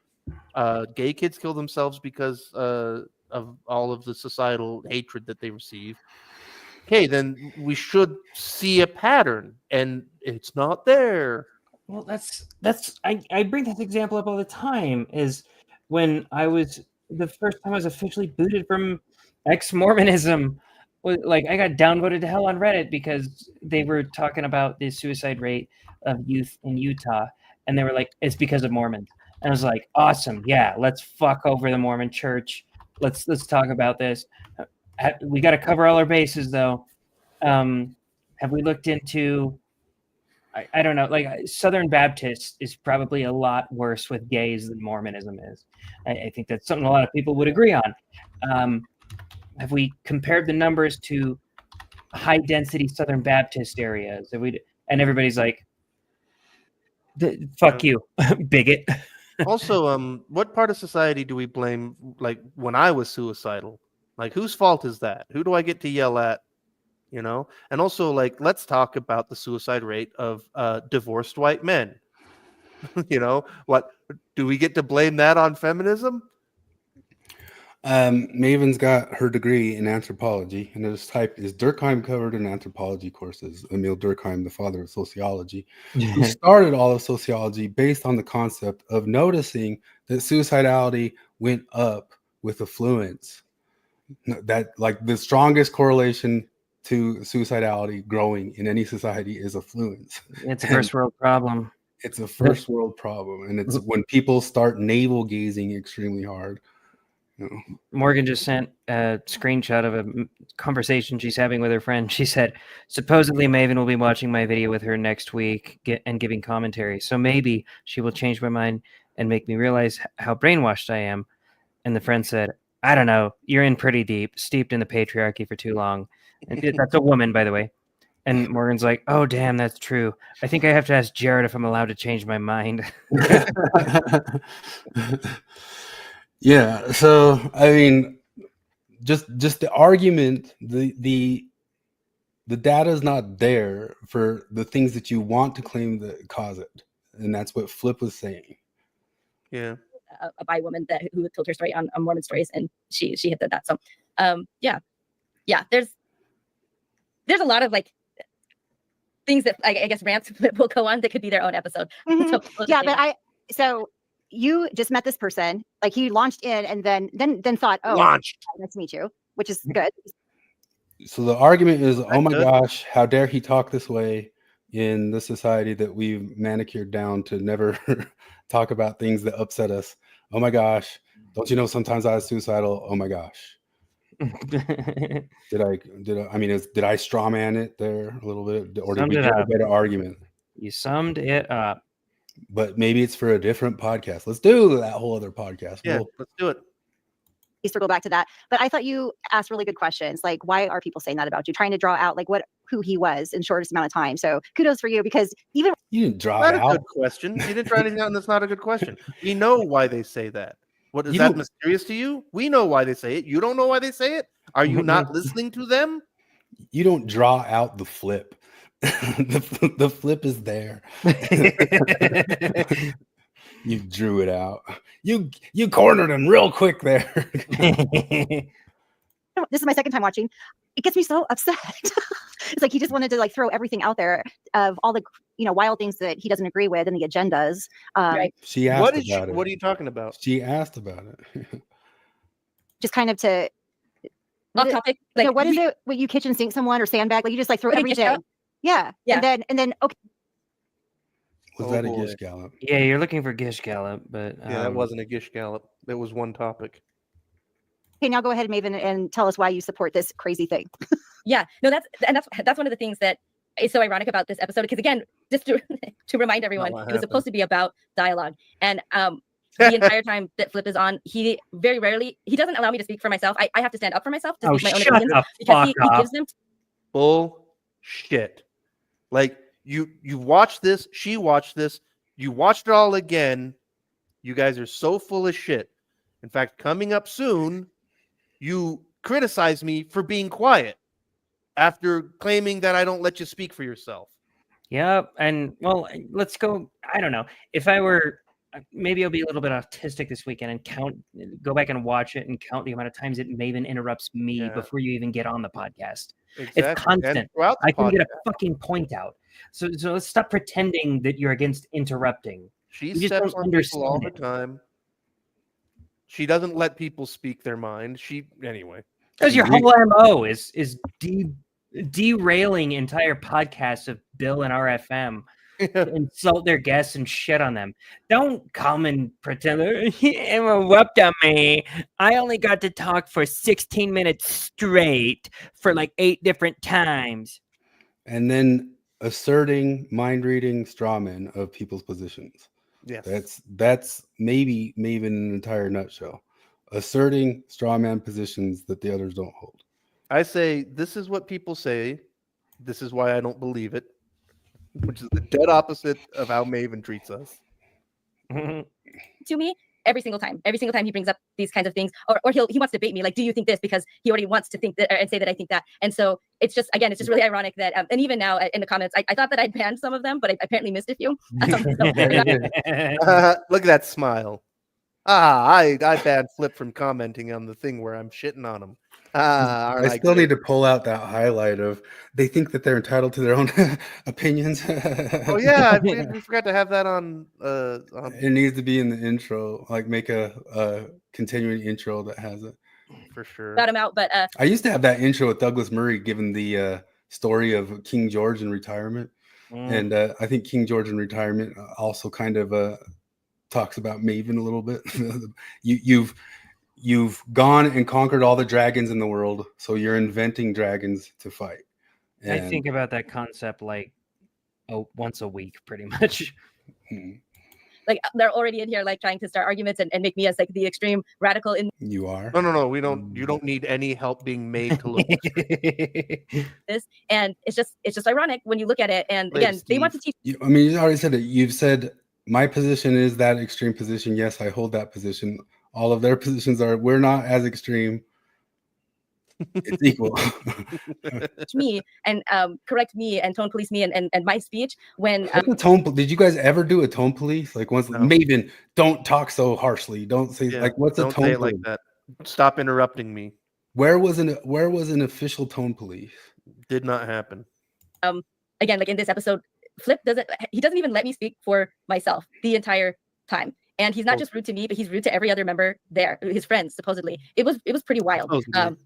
Gay kids kill themselves because of all of the societal hatred that they receive. Okay, then we should see a pattern, and it's not there. Well, I bring that example up all the time. Is when the first time I was officially booted from ex-Mormonism. I got downvoted to hell on Reddit because they were talking about the suicide rate of youth in Utah, and they were like, it's because of Mormons. And I was like, awesome, yeah, let's fuck over the Mormon church. Let's talk about this. We got to cover all our bases, though. Have we looked into? I don't know. Southern Baptist is probably a lot worse with gays than Mormonism is. I think that's something a lot of people would agree on. Have we compared the numbers to high-density Southern Baptist areas? And everybody's like, "Fuck you, bigot." Also, what part of society do we blame? When I was suicidal, whose fault is that? Who do I get to yell at? And also, let's talk about the suicide rate of divorced white men. What do we get to blame that on feminism? Maven's got her degree in anthropology, and this type is Durkheim covered in anthropology courses. Emil Durkheim, the father of sociology, who started all of sociology based on the concept of noticing that suicidality went up with affluence. That the strongest correlation to suicidality growing in any society is affluence. It's a first world problem. It's a first world problem, and it's when people start navel gazing extremely hard. Morgan just sent a screenshot of a conversation she's having with her friend. She said, supposedly Maven will be watching my video with her next week and giving commentary. So maybe she will change my mind and make me realize how brainwashed I am. And the friend said, I don't know. You're in pretty deep, steeped in the patriarchy for too long. And that's a woman, by the way. And Morgan's like, oh, damn, that's true. I think I have to ask Jared if I'm allowed to change my mind. Yeah. So, I mean, just the argument, the data is not there for the things that you want to claim that cause it. And that's what Flip was saying. Yeah. A bi woman who told her story on Mormon Stories, and she had said that. So, yeah. There's a lot of like things that I guess rants will go on that could be their own episode. Mm-hmm. So so you just met this person, like he launched in, and then thought, oh, Launched. Nice to meet you, which is good. So the argument is, oh my good? gosh, how dare he talk this way in the society that we've manicured down to never talk about things that upset us. Oh my gosh, don't you know sometimes I was suicidal? Oh my gosh. Did I strawman it there a little bit, or did we get a better argument? You summed it up. But maybe it's for a different podcast. Let's do that whole other podcast. Yeah, let's do it. You circle back to that, but I thought you asked really good questions. Like, why are people saying that about you? Trying to draw out like who he was in shortest amount of time. So kudos for you, because even you didn't draw it out. Not a good question. You didn't draw anything out, and that's not a good question. We know why they say that. What is that mysterious to you? We know why they say it. You don't know why they say it? Are you not listening to them? You don't draw out the flip. the flip is there. You drew it out. You cornered him real quick there. This is my second time watching. It gets me so upset. It's like he just wanted to like throw everything out there of all the wild things that he doesn't agree with and the agendas. Right. She asked about it. What are you talking about? She asked about it. Just kind of to off topic. Like, what is it when you kitchen sink someone or sandbag? Like you just like throw everything. Yeah. And then okay. Was that a Gish Gallop? Yeah, you're looking for Gish Gallop, but yeah, that wasn't a Gish Gallop. It was one topic. Okay, now go ahead, Maven, and tell us why you support this crazy thing. Yeah, no, that's one of the things that is so ironic about this episode, because again, just to remind everyone, it was supposed to be about dialogue, and the entire time that Flip is on, he very rarely, he doesn't allow me to speak for myself. I have to stand up for myself to speak my own opinions, because he gives them bullshit. Like you watched this, she watched this, you watched it all again. You guys are so full of shit. In fact, coming up soon, you criticize me for being quiet after claiming that I don't let you speak for yourself. Yep. And well, let's go. I don't know. If I were, maybe I'll be a little bit autistic this weekend and go back and watch it and count the amount of times that Maven interrupts me before you even get on the podcast. Exactly. It's constant. I can get a fucking point out. So let's stop pretending that you're against interrupting. She steps on people all the time. She doesn't let people speak their mind. Anyway. Because your whole MO is derailing entire podcasts of Bill and RFM to insult their guests and shit on them. Don't come and pretend interrupt on me. I only got to talk for 16 minutes straight for like 8 different times. And then asserting mind reading strawmen of people's positions. Yes. That's maybe in an entire nutshell. Asserting strawman positions that the others don't hold. I say, this is what people say. This is why I don't believe it. Which is the dead opposite of how Maven treats us. To me, every single time he brings up these kinds of things, or he wants to bait me, like, do you think this? Because he already wants to think that and say that I think that. And so it's just really ironic that, and even now in the comments, I thought that I'd banned some of them, but I apparently missed a few. Look at that smile. I banned Flip from commenting on the thing where I'm shitting on him. I still need to pull out that highlight of they think that they're entitled to their own opinions. Oh yeah, we forgot to have that on. It needs to be in the intro, like make a continuing intro that has it. For sure. Got him out, but I used to have that intro with Douglas Murray giving the story of King George in retirement, and I think King George in retirement also kind of talks about Maven a little bit. you've gone and conquered all the dragons in the world, so you're inventing dragons to fight. I think about that concept like once a week, pretty much. Like they're already in here, like trying to start arguments and make me as like the extreme radical. In You are. No. We don't. You don't need any help being made to look this, and it's just ironic when you look at it. And again, they want to teach. You already said it. You've said my position is that extreme position. Yes, I hold that position. All of their positions are. We're not as extreme. It's equal. Me and correct me and tone police me and my speech when did you guys ever do a tone police? Like once Maven, don't talk so harshly. Don't say like what's a tone say it like that. Stop interrupting me. Where was an official tone police? Did not happen. Again, like in this episode, Flip doesn't even let me speak for myself the entire time. And he's not just rude to me, but he's rude to every other member there, his friends, supposedly. It was pretty wild. And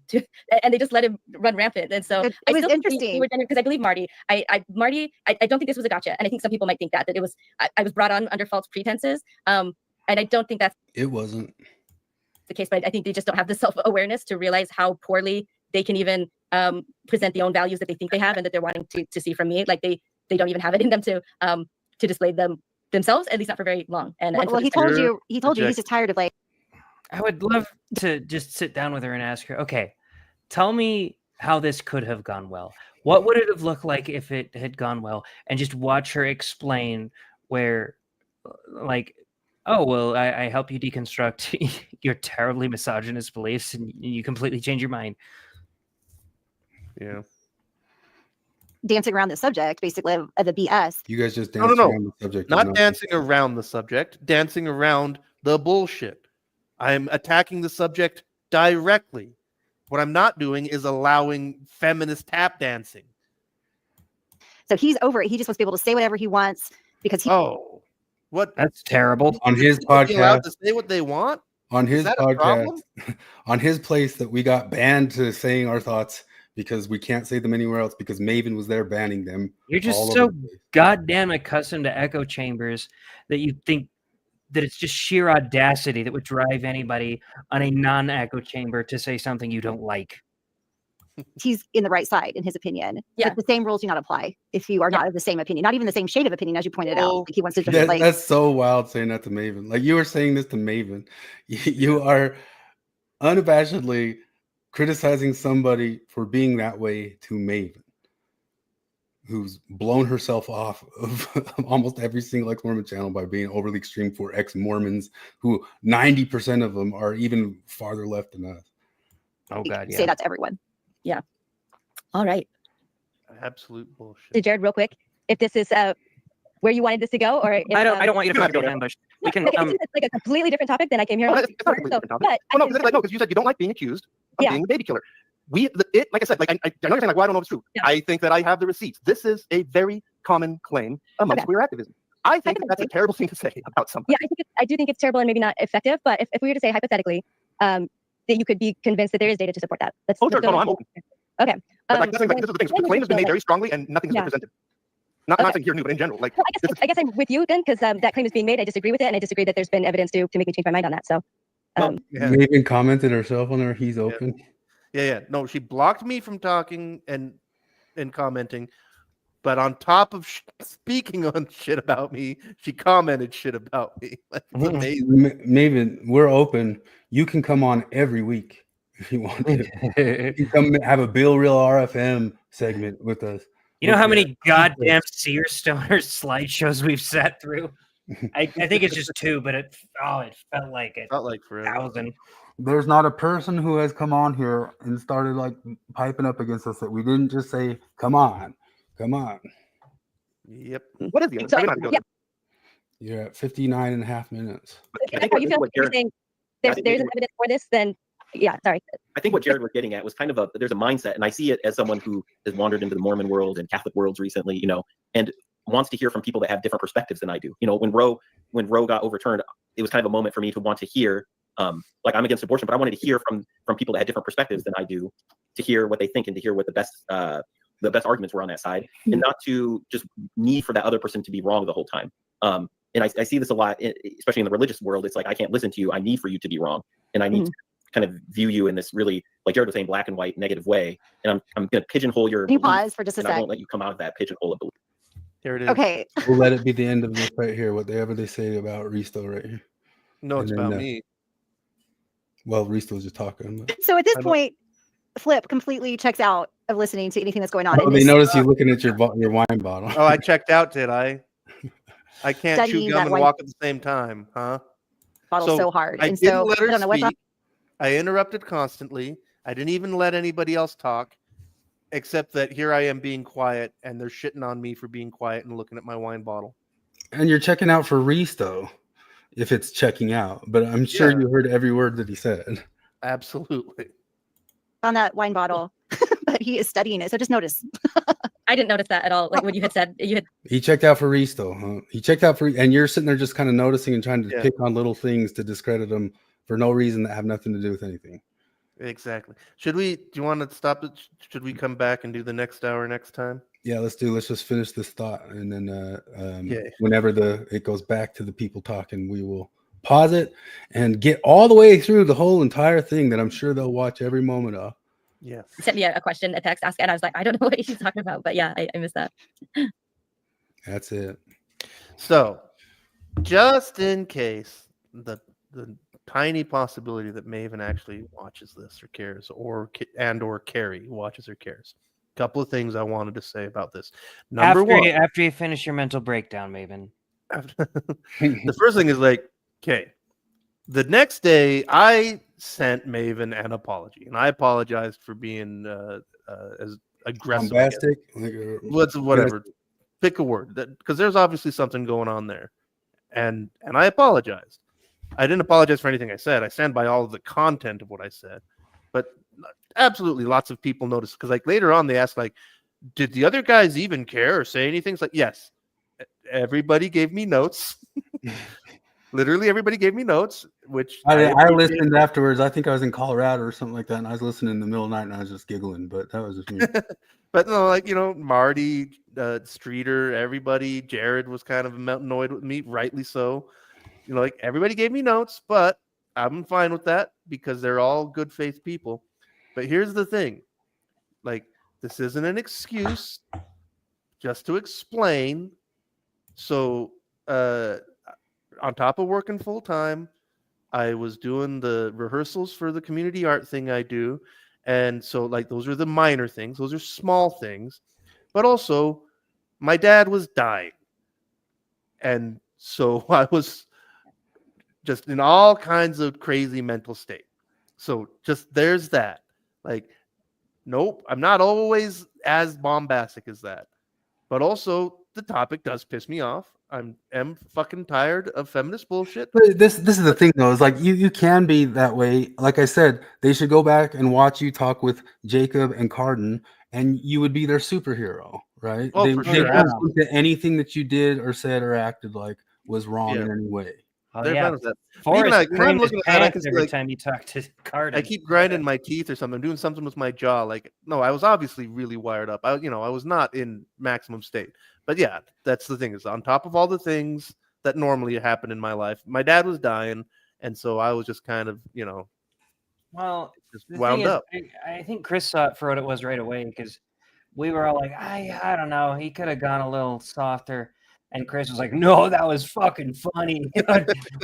they just let him run rampant. And so it was interesting. Because I believe Marty. I don't think this was a gotcha. And I think some people might think that it was I was brought on under false pretenses. And I don't think that's it wasn't the case, but I think they just don't have the self-awareness to realize how poorly they can even present the own values that they think they have and that they're wanting to see from me. Like they don't even have it in them to display them themselves, at least not for very long. And he told you he's just tired of like. I would love to just sit down with her and ask her, okay, tell me how this could have gone well. What would it have looked like if it had gone well? And just watch her explain where, like, oh, well, I help you deconstruct your terribly misogynist beliefs and you completely change your mind. Yeah. Dancing around the subject, basically, of the BS. You guys just dancing around the subject. Not dancing around the subject, dancing around the bullshit. I'm attacking the subject directly. What I'm not doing is allowing feminist tap dancing. So he's over it. He just wants to be able to say whatever he wants because he. Oh, what? That's terrible. On his podcast, allowed to say what they want. On his podcast, on his place, that we got banned to saying our thoughts. Because we can't say them anywhere else because Maven was there banning them. You're just so goddamn accustomed to echo chambers that you think that it's just sheer audacity that would drive anybody on a non-echo chamber to say something you don't like. He's in the right side, in his opinion. Yeah. But the same rules do not apply if you are not of the same opinion, not even the same shade of opinion, as you pointed out. Like he wants to just like. That's so wild saying that to Maven. Like you were saying this to Maven. You are unabashedly criticizing somebody for being that way to Maven, who's blown herself off of almost every single ex-Mormon channel by being overly extreme for ex-Mormons, who 90% of them are even farther left than us. Oh God, yeah. Say that to everyone. Yeah. All right. Absolute bullshit. So Jared, real quick, if this is where you wanted this to go, or if, I don't want you to come to ambush. We can. It's like a completely different topic than I came here. It's not a completely different topic. No, because you said you don't like being accused of being a baby killer. Like I said, like I know you're saying, like, well, I don't know if it's true. Yeah. I think that I have the receipts. This is a very common claim amongst queer activism. I think that's a terrible thing to say about somebody. Yeah, I do think it's terrible and maybe not effective. But if we were to say hypothetically, that you could be convinced that there is data to support that. Sure. No, I'm open. Okay. Like, this is the thing. The claim has been made very strongly, and nothing has been presented. Not saying here new, but in general. Like, well, I guess I'm with you then, because that claim is being made. I disagree with it, and I disagree that there's been evidence to make me change my mind on that. So, Maven commented herself on her. He's open. Yeah. No, she blocked me from talking and commenting, but on top of speaking on shit about me, she commented shit about me. That's amazing. Maven, we're open. You can come on every week if you want to. You can come have a Bill Real RFM segment with us. You know how many goddamn Seer Stoner slideshows we've sat through? I think it's just 2, but it felt like it. Felt like forever. 1,000. There's not a person who has come on here and started like piping up against us that we didn't just say, come on. Yep. What is the other? You're at 59 and a half minutes. Are you feeling saying there's evidence for this? Then sorry. I think what Jared was getting at was kind of there's a mindset, and I see it as someone who has wandered into the Mormon world and Catholic worlds recently, and wants to hear from people that have different perspectives than I do. When Roe got overturned, it was kind of a moment for me to want to hear, like, I'm against abortion, but I wanted to hear from people that had different perspectives than I do, to hear what they think and to hear what the best arguments were on that side, and not to just need for that other person to be wrong the whole time. And I see this a lot, especially in the religious world. It's like, I can't listen to you. I need for you to be wrong, and I need to kind of view you in this really, like Jared was saying, black and white negative way, and I'm going to pigeonhole your Can you belief, pause for just a and I sec? won't let you come out of that pigeonhole of belief. Here it is. Okay. We'll let it be the end of this right here. Whatever they say about Risto right here. No, it's about me. Well, Risto's just talking. But... So at this point, Flip completely checks out of listening to anything that's going on. Oh, they notice you looking at your wine bottle. Oh, I checked out, did I? I can't chew gum and walk at the same time, huh? Bottle so hard. I And didn't so let her I don't know what's speak. I interrupted constantly. I didn't even let anybody else talk, except that here I am being quiet, and they're shitting on me for being quiet and looking at my wine bottle. And you're checking out for Risto, if it's checking out. But I'm sure you heard every word that he said. Absolutely. on that wine bottle, but he is studying it. So just notice. I didn't notice that at all. Like when you had said He checked out for Risto. Huh? He checked out for, and you're sitting there just kind of noticing and trying to pick on little things to discredit him for no reason that have nothing to do with anything. Exactly. Do you want to stop it? Should we come back and do the next hour next time? Yeah, let's just finish this thought, and then whenever it goes back to the people talking, we will pause it and get all the way through the whole entire thing that I'm sure they'll watch every moment of. Yeah. Sent me a question, a text, and I was like, I don't know what he's talking about, but yeah, I missed that. That's it. So, just in case the tiny possibility that Maven actually watches this or cares, or Carrie watches or cares. A couple of things I wanted to say about this. Number one, after you finish your mental breakdown, Maven. The first thing is like, okay, the next day I sent Maven an apology, and I apologized for being as aggressive. Bombastic, whatever. Pick a word, because there's obviously something going on there, and I apologized. I didn't apologize for anything I said. I stand by all of the content of what I said, but absolutely lots of people noticed, because like later on they asked, like, did the other guys even care or say anything? It's like, yes, everybody gave me notes. Literally everybody gave me notes, which I listened afterwards. I think I was in Colorado or something like that, and I was listening in the middle of the night, and I was just giggling, but that was just me. But no, like, Marty, Streeter, everybody, Jared was kind of annoyed with me, rightly so. Like, everybody gave me notes, but I'm fine with that because they're all good faith people. But here's the thing. Like, this isn't an excuse, just to explain. So, on top of working full time, I was doing the rehearsals for the community art thing I do. And so, like, those are the minor things. Those are small things. But also, my dad was dying. And so I was just in all kinds of crazy mental state. So just there's that. Like, nope, I'm not always as bombastic as that. But also, the topic does piss me off. I'm fucking tired of feminist bullshit. But this is the thing, though. Is like you can be that way. Like I said, they should go back and watch you talk with Jacob and Carden, and you would be their superhero, right? Oh, they for sure. don't think that anything that you did or said or acted like was wrong in any way. Oh, They're yeah. fine with that. Forrest When I'm looking at that, I can see, every like, time you talk to Carden. I keep grinding my teeth or something. I'm doing something with my jaw. Like, no, I was obviously really wired up. I was not in maximum state. But yeah, that's the thing, is on top of all the things that normally happen in my life, my dad was dying, and so I was just kind of, well, just wound up. I think Chris saw it for what it was right away, because we were all like, I don't know, he could have gone a little softer. And Chris was like, no, that was fucking funny.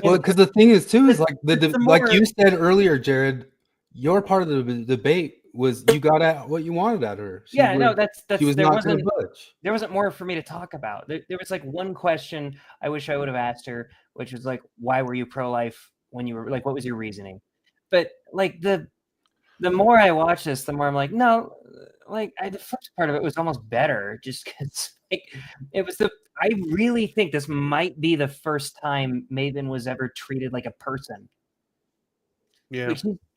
Well, because the thing is, too, is like like you said earlier, Jared, your part of the debate was you got at what you wanted at her. That's she was not going to budge. There wasn't more for me to talk about. There was like one question I wish I would have asked her, which was like, why were you pro-life when you were, like, what was your reasoning? But like the more I watch this, the more I'm like, no, like the first part of it was almost better, just because like it was I really think this might be the first time Maven was ever treated like a person. Yeah.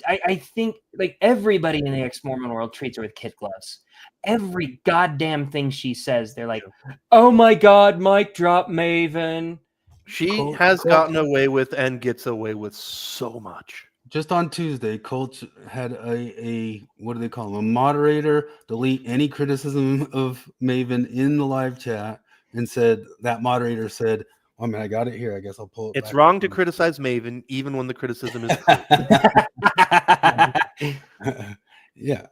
Like, I think like everybody in the ex-Mormon world treats her with kid gloves. Every goddamn thing she says, they're like, oh my God, mic drop, Maven. She has gotten away with and gets away with so much. Just on Tuesday, Colt had a what do they call him? A moderator delete any criticism of Maven in the live chat, and said that moderator said, "Oh man, I got it here. I guess I'll pull it." It's wrong to criticize Maven, even when the criticism is true. Yeah,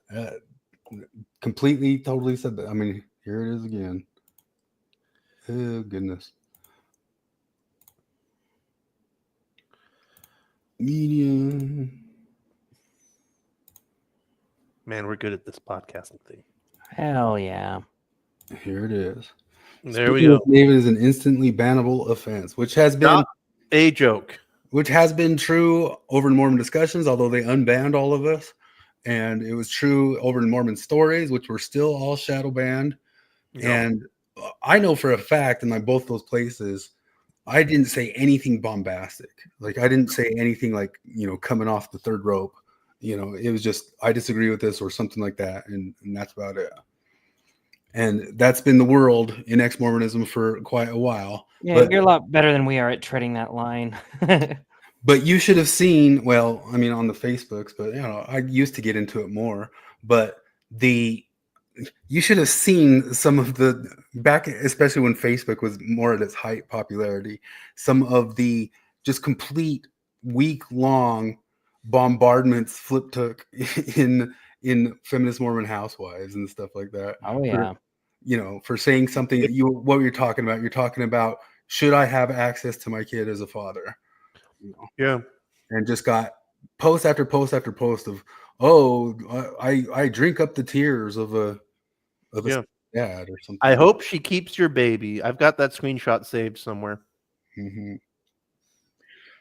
completely, totally said that. I mean, here it is again. Oh goodness. Media. Man, we're good at this podcasting thing. Hell yeah. Here it is. There we go. Maven is an instantly bannable offense, which has been Not a joke. Which has been true over in Mormon discussions, although they unbanned all of us. And it was true over in Mormon stories, which were still all shadow banned. Yep. And I know for a fact in both those places, I didn't say anything bombastic. Like I didn't say anything like, coming off the third rope. It was just, I disagree with this or something like that. And that's about it. And that's been the world in ex-Mormonism for quite a while. Yeah, but you're a lot better than we are at treading that line. But you should have seen, well, I mean, on the Facebooks, but I used to get into it more. But you should have seen some of the back, especially when Facebook was more at its height popularity, some of the just complete week-long bombardments Flip took in feminist Mormon housewives and stuff like that. Oh yeah. For saying something that what you're talking about, should I have access to my kid as a father? Yeah. And just got post after post after post of, oh, I drink up the tears of a dad or something. I hope she keeps your baby. I've got that screenshot saved somewhere. Mm-hmm.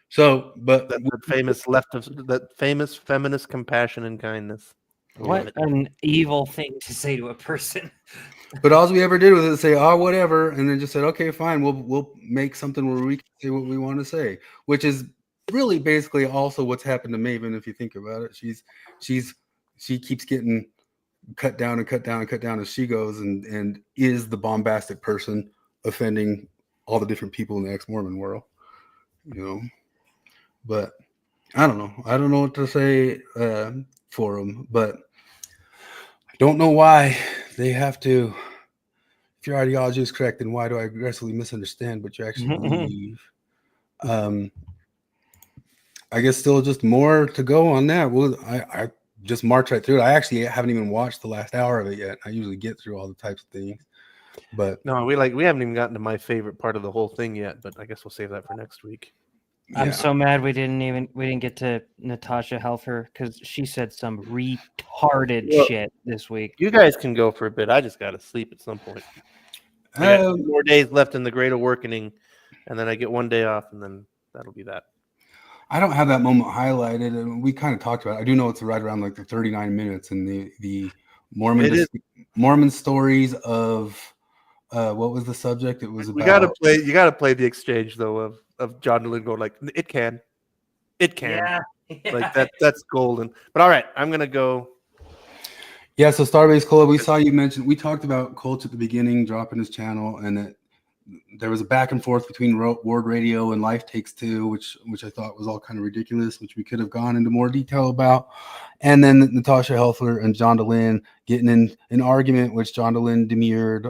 So, but that famous feminist compassion and kindness. What an evil thing to say to a person. But all we ever did was say, oh, whatever, and then just said, okay, fine, we'll make something where we can say what we want to say, which is really basically also what's happened to Maven. If you think about it, she keeps getting cut down and cut down and cut down as she goes, and is the bombastic person offending all the different people in the ex-Mormon world, But I don't know what to say for them, but I don't know why they have to. If your ideology is correct, then why do I aggressively misunderstand what you actually believe? I guess still just more to go on that. Well, I just march right through it. I actually haven't even watched the last hour of it yet. I usually get through all the types of things, but no, we haven't even gotten to my favorite part of the whole thing yet. But I guess we'll save that for next week. I'm so mad we didn't get to Natasha Helfer because she said some retarded shit this week. You guys can go for a bit. I just got to sleep at some point. I got 2 more days left in the Great Awakening, and then I get 1 day off, and then that'll be that. I don't have that moment highlighted, and we kind of talked about it. I do know it's right around like the 39 minutes in the Mormon stories of what was the subject? It was about. You gotta play the exchange though of John DeLynn going like, it can. Yeah. Like that's golden. But all right, I'm gonna go. Yeah, so Starbase Club, we talked about Colt at the beginning, dropping his channel, and that there was a back and forth between Ward Radio and Life Takes Two, which I thought was all kind of ridiculous, which we could have gone into more detail about. And then Natasha Helfer and John DeLynn getting in an argument, which John DeLynn demurred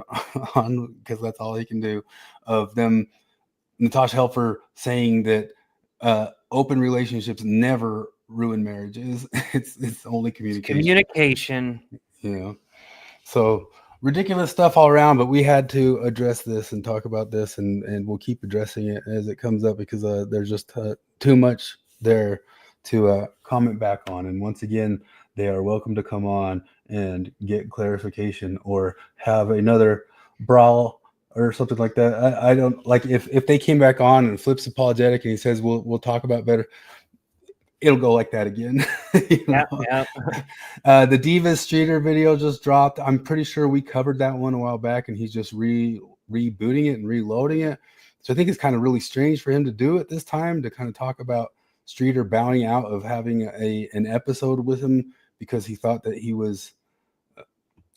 on because that's all he can do, of them. Natasha Helfer saying that open relationships never ruin marriages. It's only communication. Communication. Yeah. So ridiculous stuff all around, but we had to address this and talk about this, and we'll keep addressing it as it comes up because there's just too much there to comment back on. And once again, they are welcome to come on and get clarification or have another brawl or something like that. I don't like if they came back on and Flip's apologetic and he says we'll talk about better. It'll go like that again. Yeah. The Divas Streeter video just dropped. I'm pretty sure we covered that one a while back, and he's just rebooting it and reloading it. So I think it's kind of really strange for him to do it this time, to kind of talk about Streeter bowing out of having an episode with him because he thought that he was,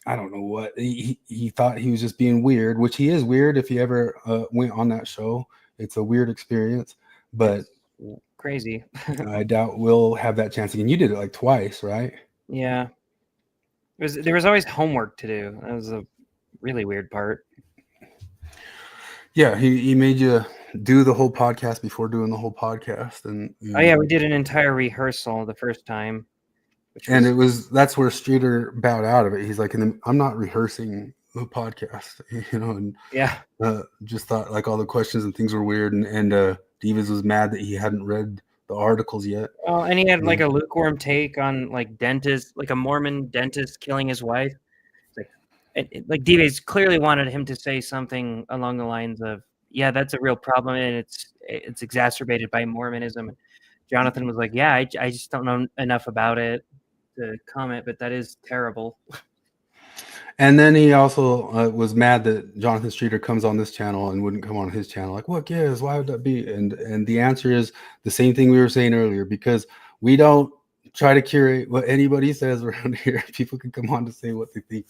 I don't know what, he thought he was just being weird, which he is weird if he ever went on that show. It's a weird experience, but crazy. I doubt we'll have that chance again. You did it like twice, right? Yeah. There was always homework to do. That was a really weird part. Yeah, he made you do the whole podcast before doing the whole podcast, and oh yeah, we did an entire rehearsal the first time. And that's where Streeter bowed out of it. He's like, I'm not rehearsing the podcast, and just thought like all the questions and things were weird. And Divas was mad that he hadn't read the articles yet. Oh, and he had like a lukewarm take on like a Mormon dentist killing his wife. Like Divas clearly wanted him to say something along the lines of, yeah, that's a real problem, and it's exacerbated by Mormonism. Jonathan was like, yeah, I just don't know enough about it to comment, but that is terrible. And then he also was mad that Jonathan Streeter comes on this channel and wouldn't come on his channel. Like, what gives? Why would that be? And the answer is the same thing we were saying earlier, because we don't try to curate what anybody says around here. People can come on to say what they think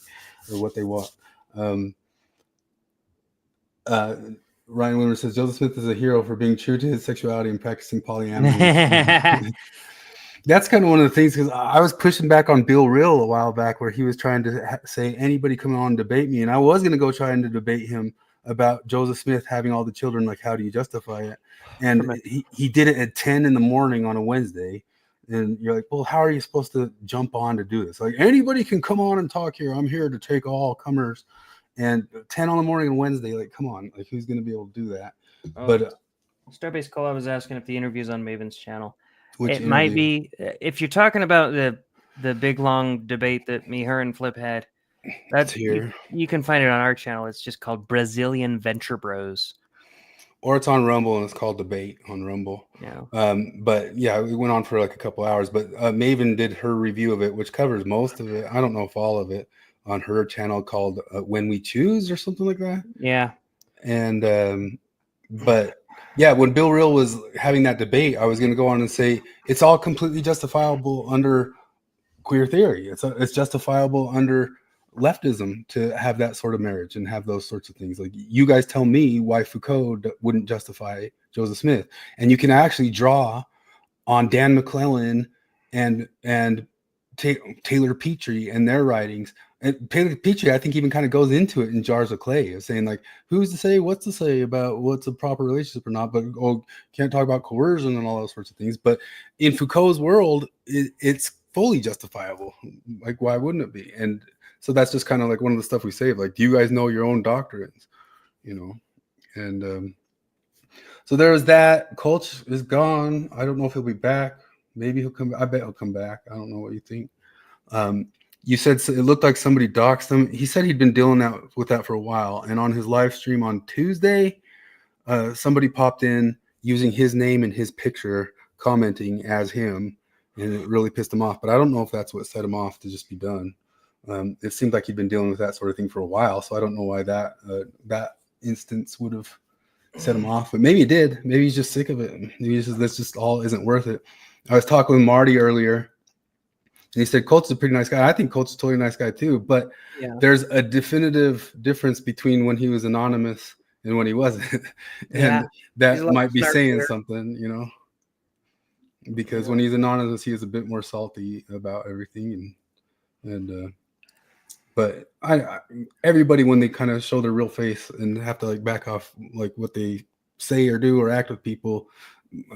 or what they want. Ryan Wimmer says Joseph Smith is a hero for being true to his sexuality and practicing polyamory. That's kind of one of the things, because I was pushing back on Bill Real a while back, where he was trying to say anybody come on and debate me, and I was going to go trying to debate him about Joseph Smith having all the children. Like, how do you justify it? And he did it at 10 in the morning on a Wednesday, and you're like, well, how are you supposed to jump on to do this? Like, anybody can come on and talk here. I'm here to take all comers. And 10 on the morning on Wednesday, like, come on, like, who's going to be able to do that? But Starbase Cola was asking if the interview's on Maven's channel. It might be, if you're talking about the big long debate that me, her, and Flip had. That's here. You can find it on our channel. It's just called Brazilian Venture Bros. Or it's on Rumble, and it's called Debate on Rumble. Yeah. But yeah, we went on for like a couple hours. But Maven did her review of it, which covers most of it. I don't know if all of it, on her channel called When We Choose or something like that. Yeah. And but yeah, when Bill Real was having that debate, I was going to go on and say it's all completely justifiable under queer theory. It's justifiable under leftism to have that sort of marriage and have those sorts of things. Like, you guys tell me why Foucault wouldn't justify Joseph Smith, and you can actually draw on Dan McClellan and Taylor Petrie and their writings. And Taylor Petrie, I think, even kind of goes into it in Jars of Clay, of saying, like, who's to say what's to say about what's a proper relationship or not, but can't talk about coercion and all those sorts of things. But in Foucault's world, it's fully justifiable. Like, why wouldn't it be? And so that's just kind of like one of the stuff we say, like, do you guys know your own doctrines? And so there was that. Coach is gone. I don't know if he'll be back. Maybe he'll come. I bet he'll come back. I don't know what you think. You said it looked like somebody doxed him. He said he'd been dealing with that for a while. And on his live stream on Tuesday, somebody popped in using his name and his picture, commenting as him, and it really pissed him off. But I don't know if that's what set him off to just be done. It seemed like he'd been dealing with that sort of thing for a while. So I don't know why that instance would have set him off. But maybe it did. Maybe he's just sick of it. Maybe this just all isn't worth it. I was talking with Marty earlier. And he said, Colt's a pretty nice guy. I think Colt's a totally nice guy too. But there's a definitive difference between when he was anonymous and when he wasn't. And that might be saying something, because when he's anonymous, he is a bit more salty about everything. But everybody, when they kind of show their real face and have to like back off like what they say or do or act with people,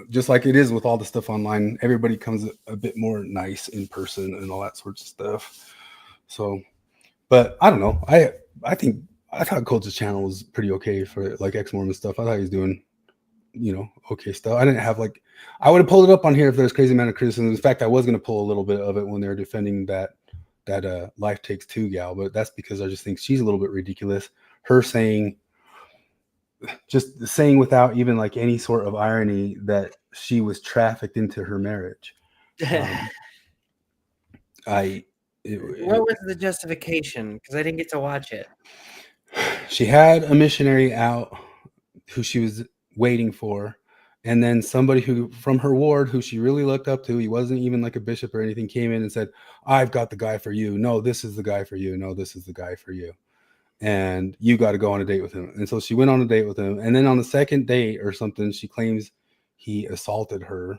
just like it is with all the stuff online, everybody comes a bit more nice in person and all that sorts of stuff. So, but I don't know. I thought Colt's channel was pretty okay for like ex-Mormon stuff. I thought he was doing, okay stuff. I didn't have I would have pulled it up on here if there's crazy amount of criticism. In fact, I was going to pull a little bit of it when they were defending that Life Takes Two gal, but that's because I just think she's a little bit ridiculous. Her saying without even like any sort of irony that she was trafficked into her marriage. What was the justification? Because I didn't get to watch it. She had a missionary out who she was waiting for, and then somebody who from her ward who she really looked up to, he wasn't even like a bishop or anything, came in and said, I've got the guy for you. No, this is the guy for you. No, this is the guy for you. And you got to go on a date with him. And so she went on a date with him. And then on the second date or something, she claims he assaulted her.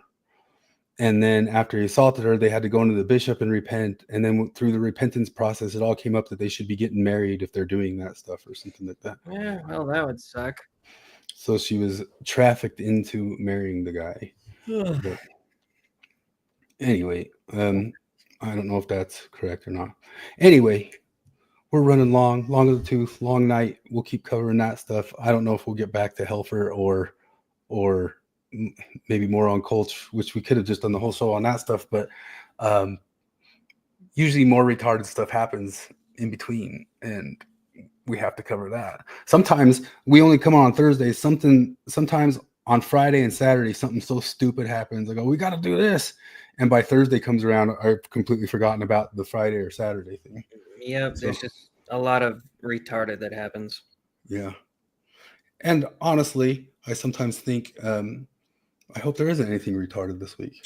And then after he assaulted her, they had to go into the bishop and repent. And then through the repentance process, it all came up that they should be getting married if they're doing that stuff or something like that. Yeah, well, that would suck. So she was trafficked into marrying the guy. But anyway, I don't know if that's correct or not. Anyway, we're running long of the tooth, long night. We'll keep covering that stuff. I don't know if we'll get back to Helfer or maybe more on Colch, which we could have just done the whole show on that stuff. But usually more retarded stuff happens in between, and we have to cover that. Sometimes we only come on Thursdays. Sometimes on Friday and Saturday, something so stupid happens. I go, we got to do this. And by Thursday comes around, I've completely forgotten about the Friday or Saturday thing. Yep, there's just a lot of retarded that happens. Yeah. And honestly, I sometimes think, I hope there isn't anything retarded this week.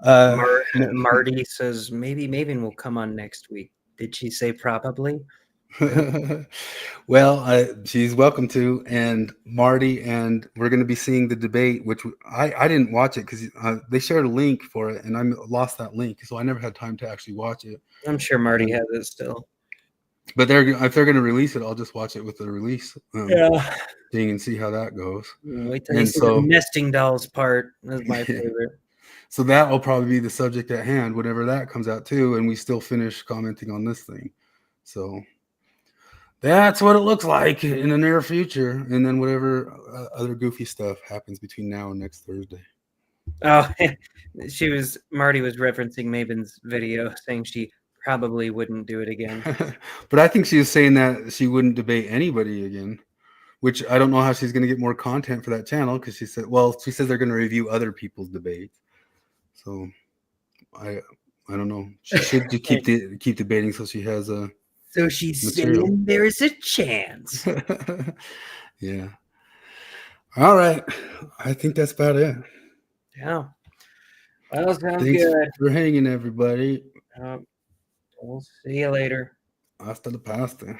Marty says maybe Maven will come on next week. Did she say probably? Well, she's welcome to, and Marty, and we're going to be seeing the debate, which I didn't watch it because they shared a link for it, and I lost that link, so I never had time to actually watch it. I'm sure Marty has it still. But if they're going to release it, I'll just watch it with the release thing and see how that goes. Wait till you see the nesting dolls part. That's my favorite. So that will probably be the subject at hand whenever that comes out too, and we still finish commenting on this thing. So that's what it looks like in the near future, and then whatever other goofy stuff happens between now and next Thursday. Oh, Marty was referencing Maven's video, saying she probably wouldn't do it again. But I think she was saying that she wouldn't debate anybody again, which I don't know how she's going to get more content for that channel, because she says they're going to review other people's debates. So I don't know. She should keep debating so she has a. So she's saying there's a chance. Yeah. All right. I think that's about it. Yeah. Well, sounds Thanks good. for hanging, everybody. We'll see you later. Hasta la pasta.